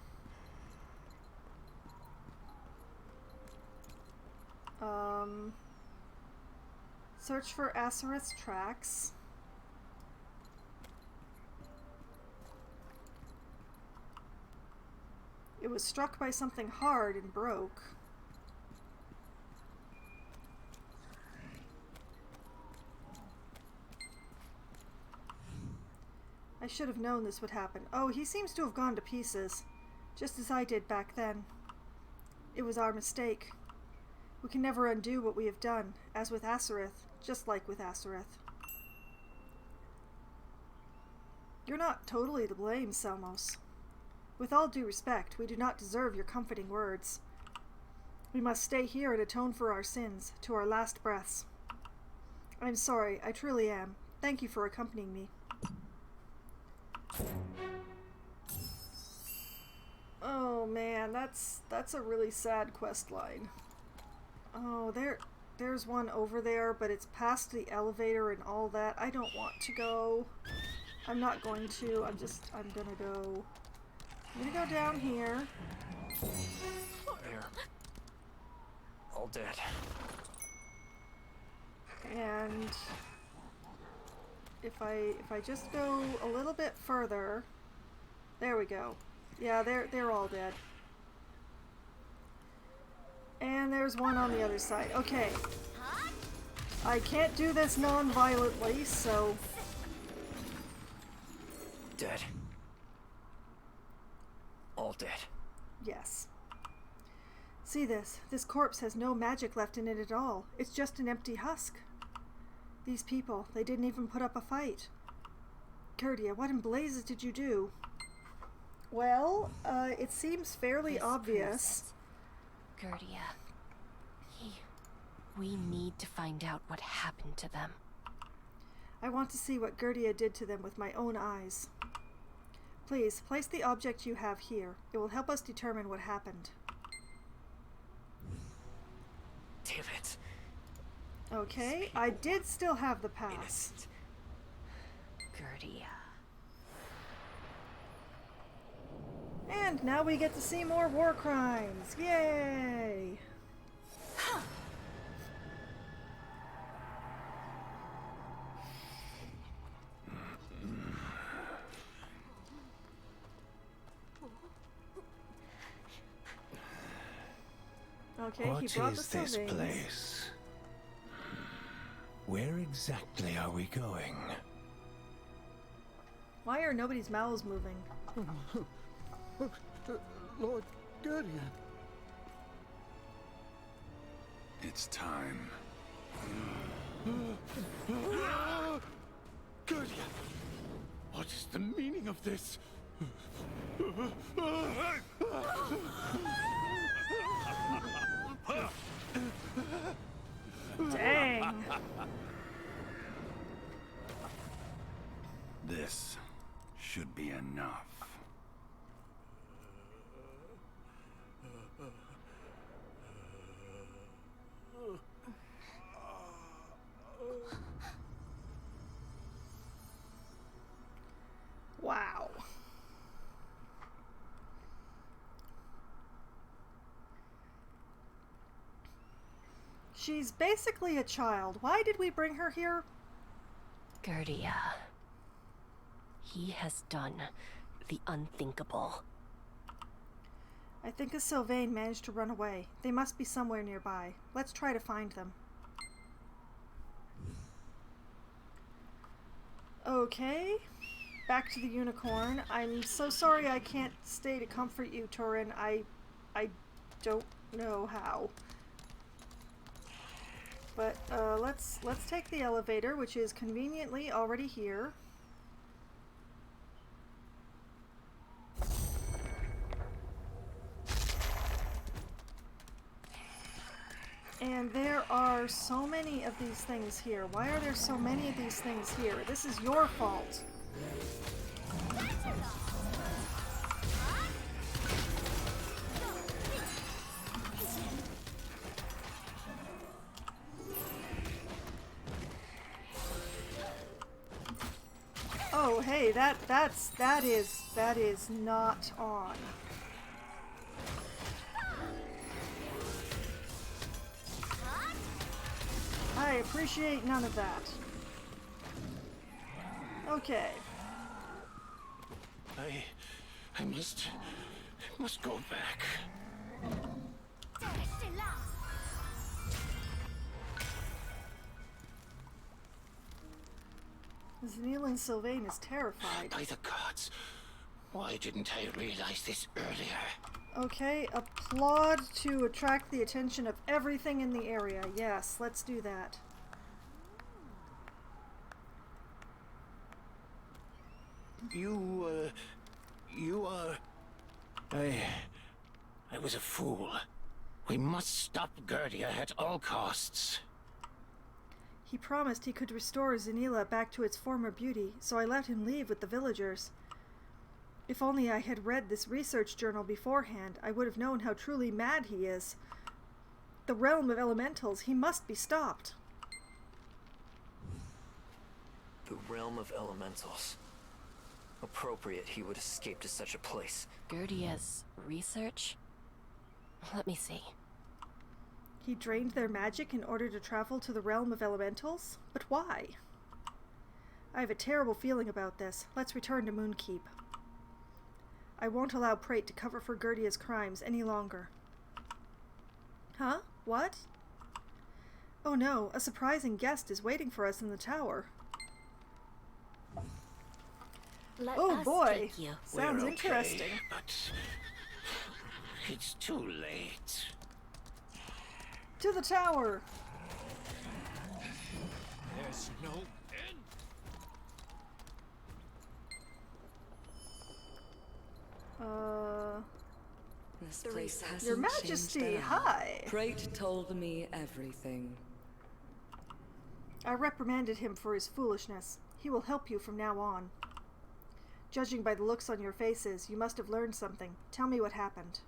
Search for Asareth's tracks. It was struck by something hard and broke. I should have known this would happen. Oh, he seems to have gone to pieces, just as I did back then. It was our mistake. We can never undo what we have done, as with Asareth, just like with Asareth. You're not totally to blame, Selmos. With all due respect, we do not deserve your comforting words. We must stay here and atone for our sins, to our last breaths. I'm sorry, I truly am. Thank you for accompanying me. Oh man, that's a really sad quest line. Oh, there's one over there, but it's past the elevator and all that. I don't want to go. I'm not going to. I'm gonna go. I'm gonna go down here. They're all dead. And if I just go a little bit further, there we go. Yeah, they're all dead. And there's one on the other side. Okay. I can't do this non-violently, so... Dead. All dead. Yes. See this. This corpse has no magic left in it at all. It's just an empty husk. These people, they didn't even put up a fight. Gertia, what in blazes did you do? Well, it seems fairly obvious. Gertia. We need to find out what happened to them. I want to see what Gertia did to them with my own eyes. Please, place the object you have here. It will help us determine what happened. Damn it. Okay, I did still have the pass. Gertia. And now we get to see more war crimes. Yay! Okay, What he brought is the this Sylvains. place? Where exactly are we going? Why are nobody's mouths moving? Lord Gertia. It's time. Gertia! What is the meaning of this? Dang! This should be enough. Wow. She's basically a child. Why did we bring her here? Gertia. He has done the unthinkable. I think a Sylvain managed to run away. They must be somewhere nearby. Let's try to find them. Okay. Back to the unicorn. I'm so sorry I can't stay to comfort you, Turin. I don't know how. But let's take the elevator, which is conveniently already here. And there are so many of these things here. Why are there so many of these things here? This is your fault. Oh, hey, that is not on. I appreciate none of that. Okay. I must go back. Xenelan Sylvain is terrified. By the gods, why didn't I realize this earlier? Okay, applaud to attract the attention of everything in the area. Yes, let's do that. You are... I was a fool. We must stop Gertia at all costs. He promised he could restore Xenila back to its former beauty, so I let him leave with the villagers. If only I had read this research journal beforehand, I would have known how truly mad he is. The realm of elementals, he must be stopped. The realm of elementals. Appropriate he would escape to such a place. Gertia's research? Let me see. He drained their magic in order to travel to the realm of elementals? But why? I have a terrible feeling about this. Let's return to Moonkeep. I won't allow Prate to cover for Gertia's crimes any longer. Huh? What? Oh no, a surprising guest is waiting for us in the tower. Oh boy! Sounds interesting. But it's too late. To the tower! There's no end. This place hasn't Your Majesty, changed at all. hi! Prate told me everything. I reprimanded him for his foolishness. He will help you from now on. Judging by the looks on your faces, you must have learned something. Tell me what happened.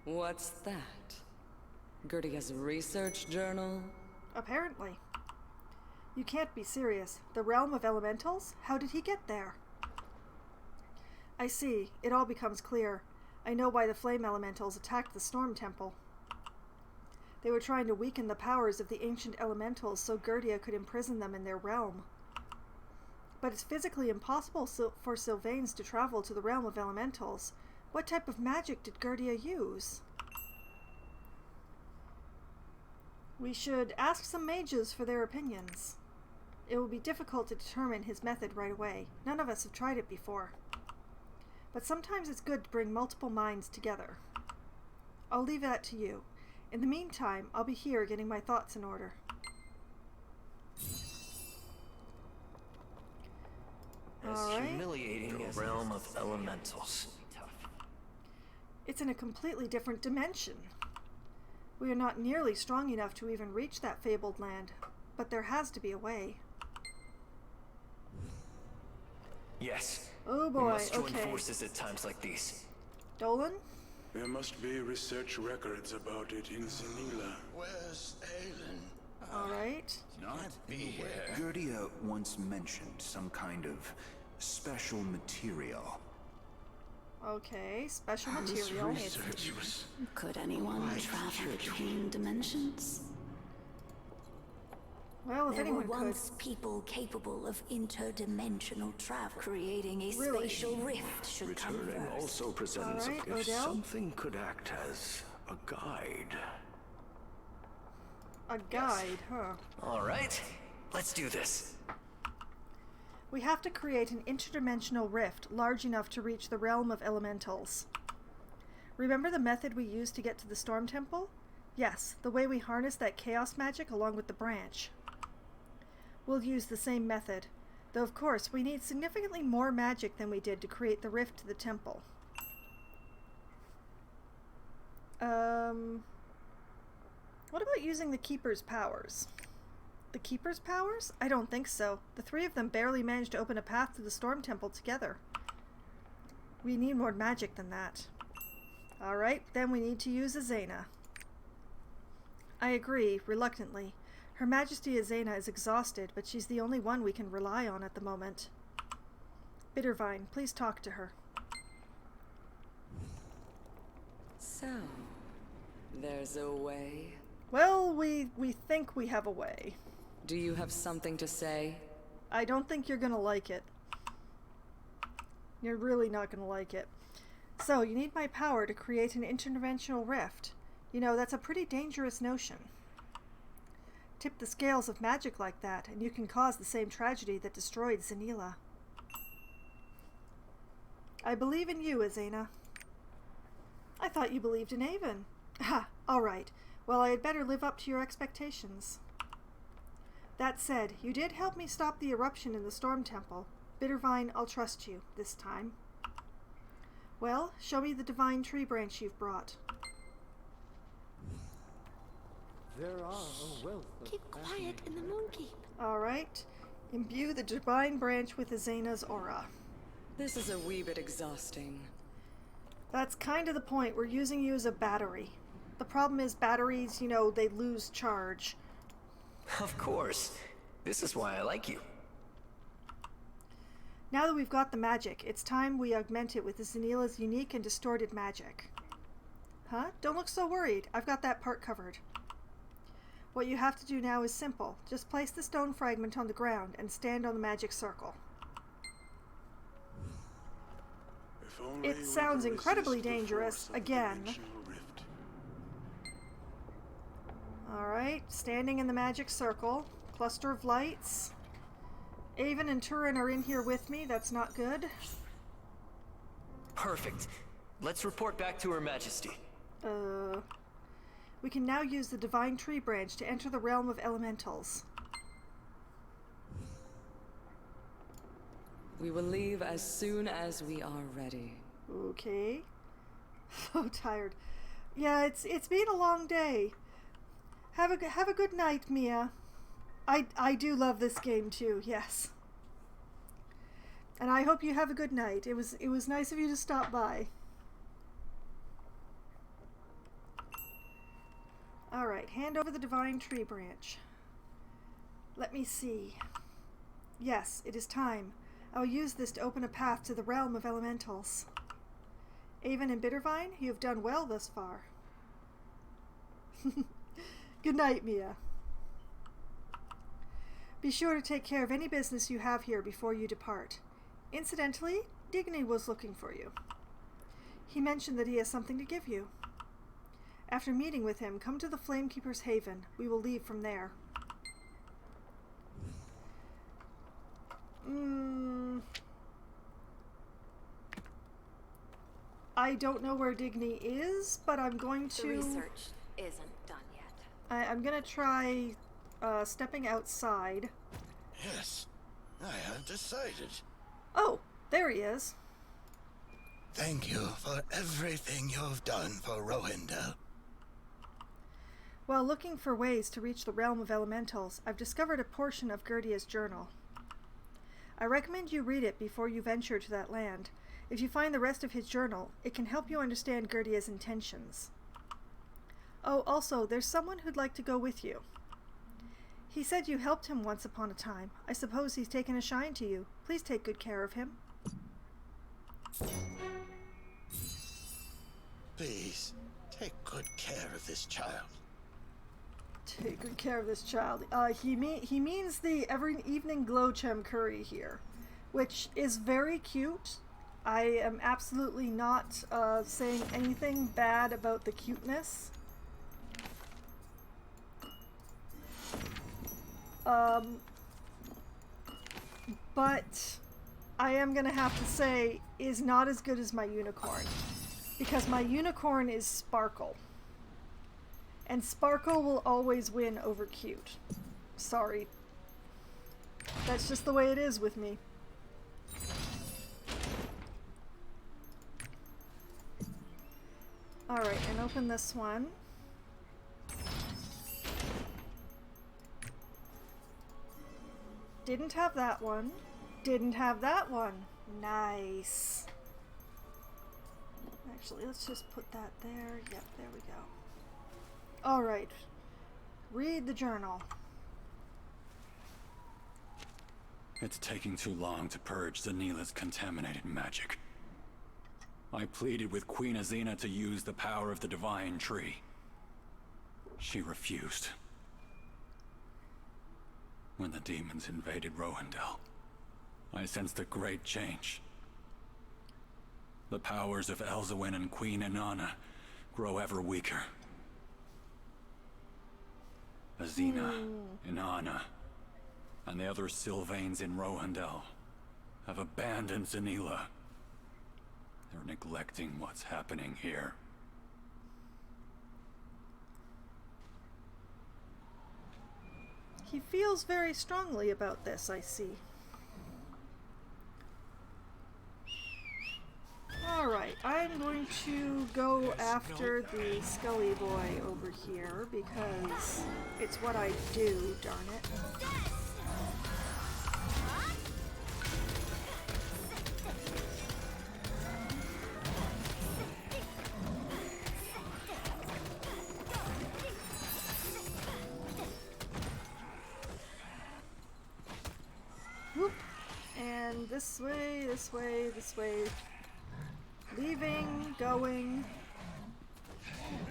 What's that? Gertia's research journal? Apparently. You can't be serious. The realm of elementals? How did he get there? I see. It all becomes clear. I know why the flame elementals attacked the storm temple. They were trying to weaken the powers of the ancient elementals so Gertia could imprison them in their realm. But it's physically impossible for Sylvains to travel to the realm of elementals. What type of magic did Gertia use? We should ask some mages for their opinions. It will be difficult to determine his method right away. None of us have tried it before. But sometimes it's good to bring multiple minds together. I'll leave that to you. In the meantime, I'll be here getting my thoughts in order. As humiliating as the realm of elementals. It's in a completely different dimension. We are not nearly strong enough to even reach that fabled land, but there has to be a way. Yes. Oh boy, we must join okay. forces at times like these. Dolan? There must be research records about it in Zenila. Where's Aelin? Alright. Not here. Gertia once mentioned some kind of special material. Okay, special material. Could anyone travel between dimensions? Well, if there anyone were could. once people capable of interdimensional travel. Creating a Really? spatial rift should come Returning first. also presents Alright, if Odell? something could act as a guide. A guide, huh? Alright, let's do this. We have to create an interdimensional rift large enough to reach the realm of elementals. Remember the method we used to get to the Storm Temple? Yes, the way we harnessed that chaos magic along with the branch. We'll use the same method, though of course we need significantly more magic than we did to create the rift to the temple. What about using the Keeper's powers? The Keeper's powers? I don't think so. The three of them barely managed to open a path to the Storm Temple together. We need more magic than that. Alright, then we need to use Azena. I agree, reluctantly. Her Majesty Azena is exhausted, but she's the only one we can rely on at the moment. Bittervine, please talk to her. So, there's a way? Well, we think we have a way. Do you have something to say? I don't think you're gonna like it. You're really not gonna like it. So, you need my power to create an interdimensional rift. You know, that's a pretty dangerous notion. Tip the scales of magic like that, and you can cause the same tragedy that destroyed Zenila. I believe in you, Azena. I thought you believed in Avon. Ha, alright. Well, I had better live up to your expectations. That said, you did help me stop the eruption in the Storm Temple. Bittervine, I'll trust you, this time. Well, show me the divine tree branch you've brought. There are a wealth of Keep quiet in the Moonkeep. Alright. Imbue the divine branch with Azena's aura. This is a wee bit exhausting. That's kind of the point. We're using you as a battery. The problem is batteries, you know, they lose charge. Of course. This is why I like you. Now that we've got the magic, it's time we augment it with Zenila's unique and distorted magic. Huh? Don't look so worried. I've got that part covered. What you have to do now is simple. Just place the stone fragment on the ground and stand on the magic circle. It sounds incredibly dangerous, again. Alright, standing in the magic circle. Cluster of lights. Avon and Turin are in here with me, that's not good. Perfect. Let's report back to Her Majesty. We can now use the divine tree branch to enter the realm of elementals. We will leave as soon as we are ready. Okay. So tired. Yeah, it's been a long day. Have a good night, Mia. I do love this game too. Yes. And I hope you have a good night. It was nice of you to stop by. Alright, hand over the divine tree branch. Let me see. Yes, it is time. I will use this to open a path to the realm of elementals. Avon and Bittervine, you have done well thus far. Good night, Mia. Be sure to take care of any business you have here before you depart. Incidentally, Digny was looking for you. He mentioned that he has something to give you. After meeting with him, come to the Flamekeeper's Haven. We will leave from there. I don't know where Digny is, but I'm going to... The research isn't done yet. I'm going to try stepping outside. Yes, I have decided. Oh, there he is. Thank you for everything you've done for Rohindel. While looking for ways to reach the realm of elementals, I've discovered a portion of Gertia's journal. I recommend you read it before you venture to that land. If you find the rest of his journal, it can help you understand Gertia's intentions. Oh, also, there's someone who'd like to go with you. He said you helped him once upon a time. I suppose he's taken a shine to you. Please take good care of him. Please, take good care of this child. Take good care of this child. He means the every evening glowchem curry here, which is very cute. I am absolutely not saying anything bad about the cuteness. But I am gonna have to say is not as good as my unicorn, because my unicorn is Sparkle. And Sparkle will always win over cute. Sorry. That's just the way it is with me. Alright, and open this one. Didn't have that one. Didn't have that one. Nice. Actually, let's just put that there. Yep, there we go. Alright. Read the journal. It's taking too long to purge Zanila's contaminated magic. I pleaded with Queen Azina to use the power of the divine tree. She refused. When the demons invaded Rohindel, I sensed a great change. The powers of Elzawin and Queen Inanna grow ever weaker. Azina, Inanna, and the other Sylvains in Rohindel have abandoned Zanila. They're neglecting what's happening here. He feels very strongly about this, I see. Alright, I'm going to go after the Scully boy over here because it's what I do, darn it. Whoop. And this way, this way, this way. Leaving, going,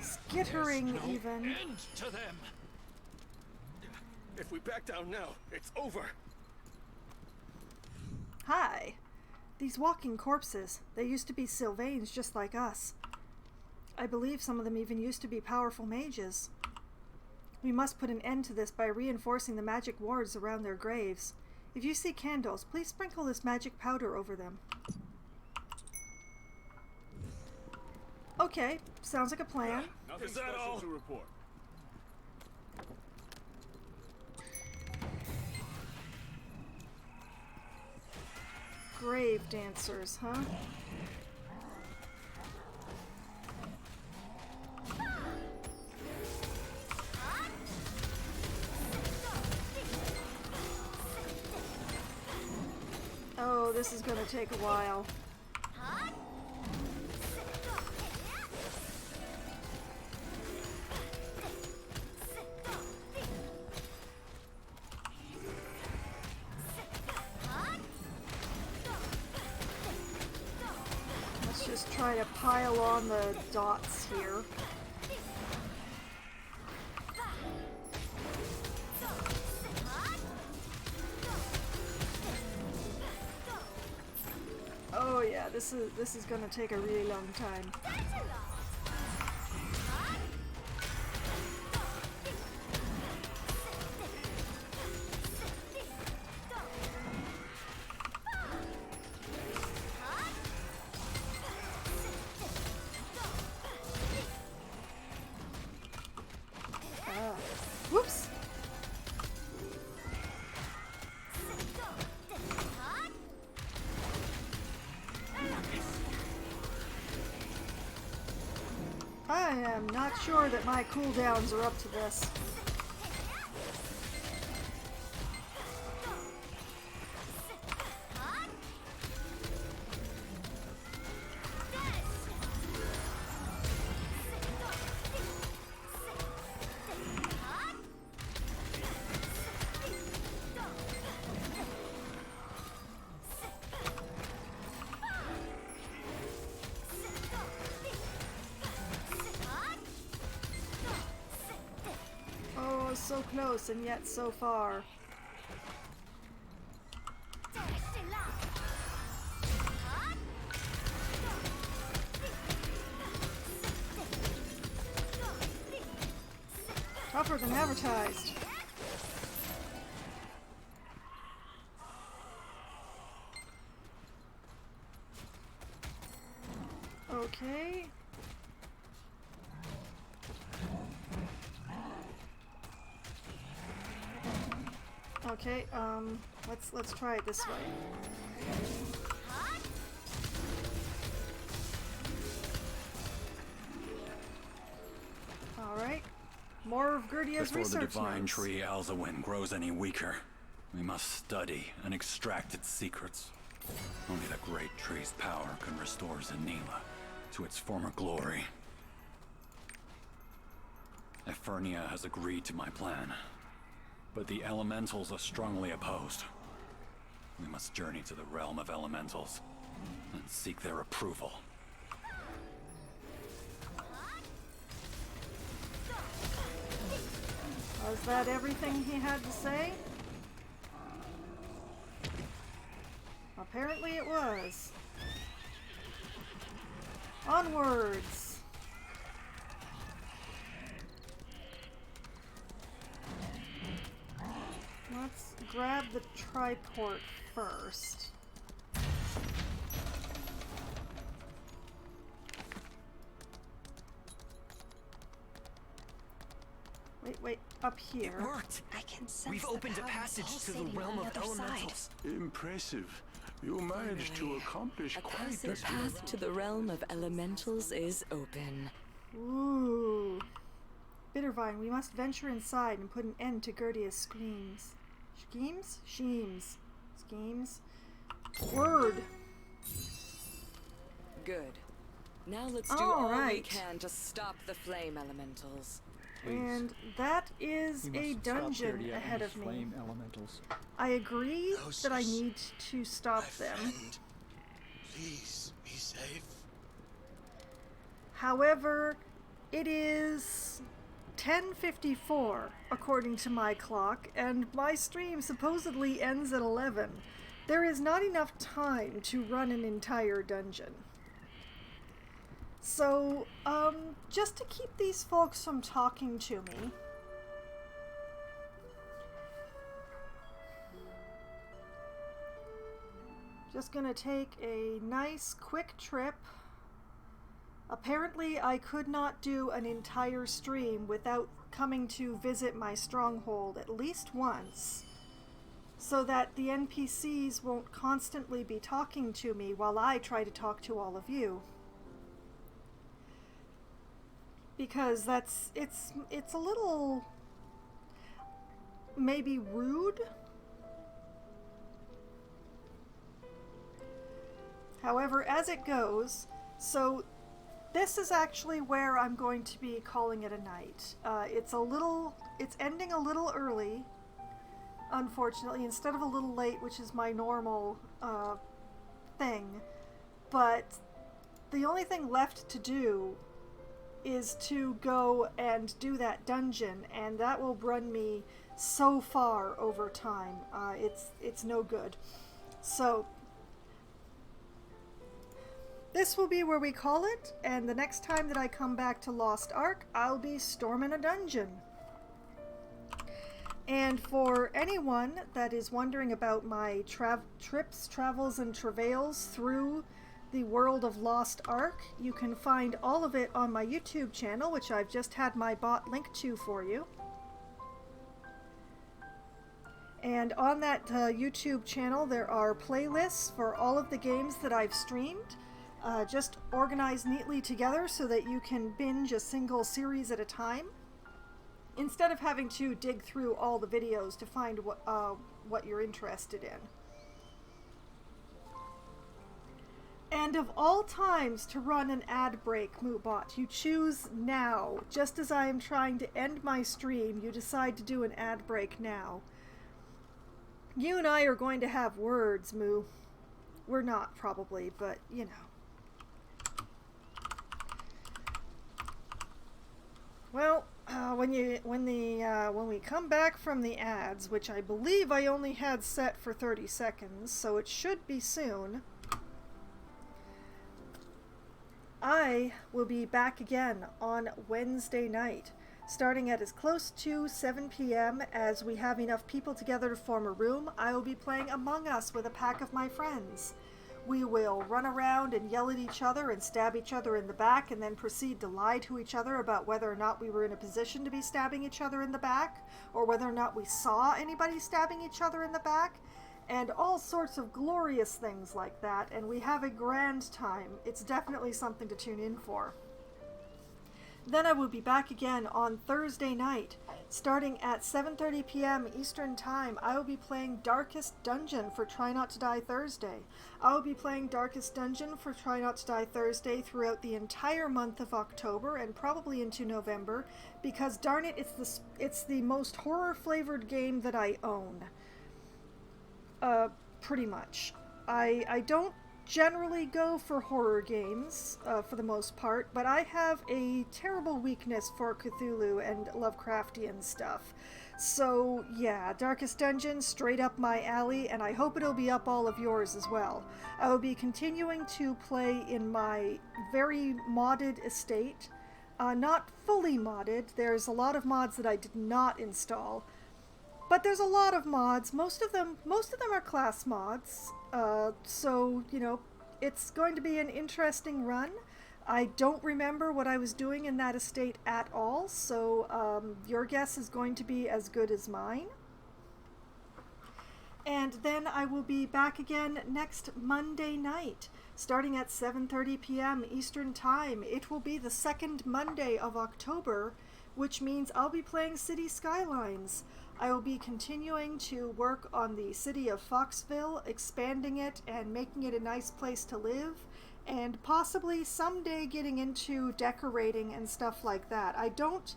skittering even. End to them. If we back down now, it's over. Hi. These walking corpses, they used to be Sylvains just like us. I believe some of them even used to be powerful mages. We must put an end to this by reinforcing the magic wards around their graves. If you see candles, please sprinkle this magic powder over them. Okay, sounds like a plan. Nothing special to report. Grave dancers, huh? Oh, this is gonna take a while. try to pile on the dots here. Oh yeah, this is gonna take a really long time. Whoops! I am not sure that my cooldowns are up to this. So close and yet so far. Tougher than advertised. Okay. Okay, let's try it this way. Alright. More of Gertia's Before research the divine notes. tree Alzawin grows any weaker, we must study and extract its secrets. Only the great tree's power can restore Zanila to its former glory. Ephurnia has agreed to my plan, but the elementals are strongly opposed. We must journey to the realm of elementals and seek their approval. Was that everything he had to say? Apparently it was. Onwards! Let's grab the triport first. Wait, up here. It worked! I can sense We've opened a passage to the realm of elementals. Impressive. You managed to accomplish quite The a path to the realm of elementals is open. Ooh. Bittervine, we must venture inside and put an end to Gertia's screams. Schemes? Schemes. Schemes? Word! Good. Now let's do all we can to stop the flame elementals. And that is a dungeon ahead of me. I agree that I need to stop them. Please be safe. However, it is 10:54 according to my clock, and my stream supposedly ends at 11. There is not enough time to run an entire dungeon. So, just to keep these folks from talking to me, just gonna take a nice quick trip. Apparently I could not do an entire stream without coming to visit my stronghold at least once, so that the NPCs won't constantly be talking to me while I try to talk to all of you. Because it's a little maybe rude. However, as it goes, so this is actually where I'm going to be calling it a night. It's ending a little early, unfortunately, instead of a little late, which is my normal thing. But the only thing left to do is to go and do that dungeon, and that will run me so far over time. It's no good. So this will be where we call it, and the next time that I come back to Lost Ark, I'll be storming a dungeon. And for anyone that is wondering about my trips, travels, and travails through the world of Lost Ark, you can find all of it on my YouTube channel, which I've just had my bot link to for you. And on that YouTube channel, there are playlists for all of the games that I've streamed, just organized neatly together so that you can binge a single series at a time, instead of having to dig through all the videos to find what you're interested in. And of all times to run an ad break, Moobot, you choose now. Just as I am trying to end my stream, you decide to do an ad break now. You and I are going to have words, Moo. We're not, probably, but, you know. Well, when we come back from the ads, which I believe I only had set for 30 seconds, so it should be soon, I will be back again on Wednesday night, starting at as close to 7 p.m. as we have enough people together to form a room. I will be playing Among Us with a pack of my friends. We will run around and yell at each other and stab each other in the back, and then proceed to lie to each other about whether or not we were in a position to be stabbing each other in the back, or whether or not we saw anybody stabbing each other in the back, and all sorts of glorious things like that, and we have a grand time. It's definitely something to tune in for. Then I will be back again on Thursday night, starting at 7:30 p.m. Eastern Time. I will be playing Darkest Dungeon for Try Not to Die Thursday. I will be playing Darkest Dungeon for Try Not to Die Thursday throughout the entire month of October and probably into November, because darn it, it's the most horror-flavored game that I own. Pretty much. I don't generally go for horror games, for the most part, but I have a terrible weakness for Cthulhu and Lovecraftian stuff. So yeah, Darkest Dungeon, straight up my alley, and I hope it'll be up all of yours as well. I will be continuing to play in my very modded estate. Not fully modded, there's a lot of mods that I did not install. But there's a lot of mods. Most of them are class mods. So, you know, it's going to be an interesting run. I don't remember what I was doing in that estate at all, so your guess is going to be as good as mine. And then I will be back again next Monday night, starting at 7:30 p.m. Eastern Time. It will be the second Monday of October, which means I'll be playing City Skylines. I will be continuing to work on the city of Foxville, expanding it and making it a nice place to live, and possibly someday getting into decorating and stuff like that. I don't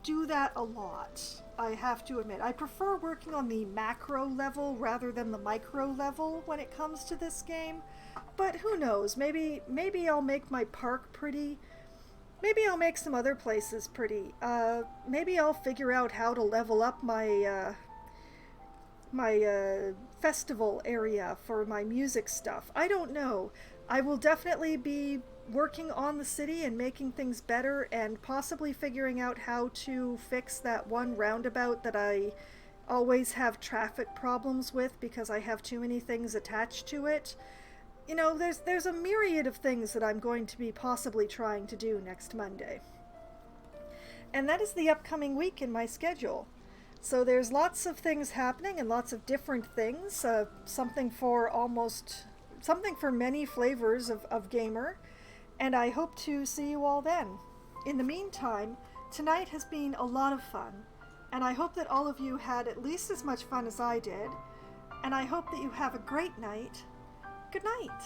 do that a lot, I have to admit. I prefer working on the macro level rather than the micro level when it comes to this game, but who knows, maybe I'll make my park pretty. Maybe I'll make some other places pretty. Maybe I'll figure out how to level up my festival area for my music stuff. I don't know. I will definitely be working on the city and making things better, and possibly figuring out how to fix that one roundabout that I always have traffic problems with because I have too many things attached to it. You know, there's a myriad of things that I'm going to be possibly trying to do next Monday. And that is the upcoming week in my schedule. So there's lots of things happening and lots of different things. Something for many flavors of gamer. And I hope to see you all then. In the meantime, tonight has been a lot of fun. And I hope that all of you had at least as much fun as I did. And I hope that you have a great night. Good night.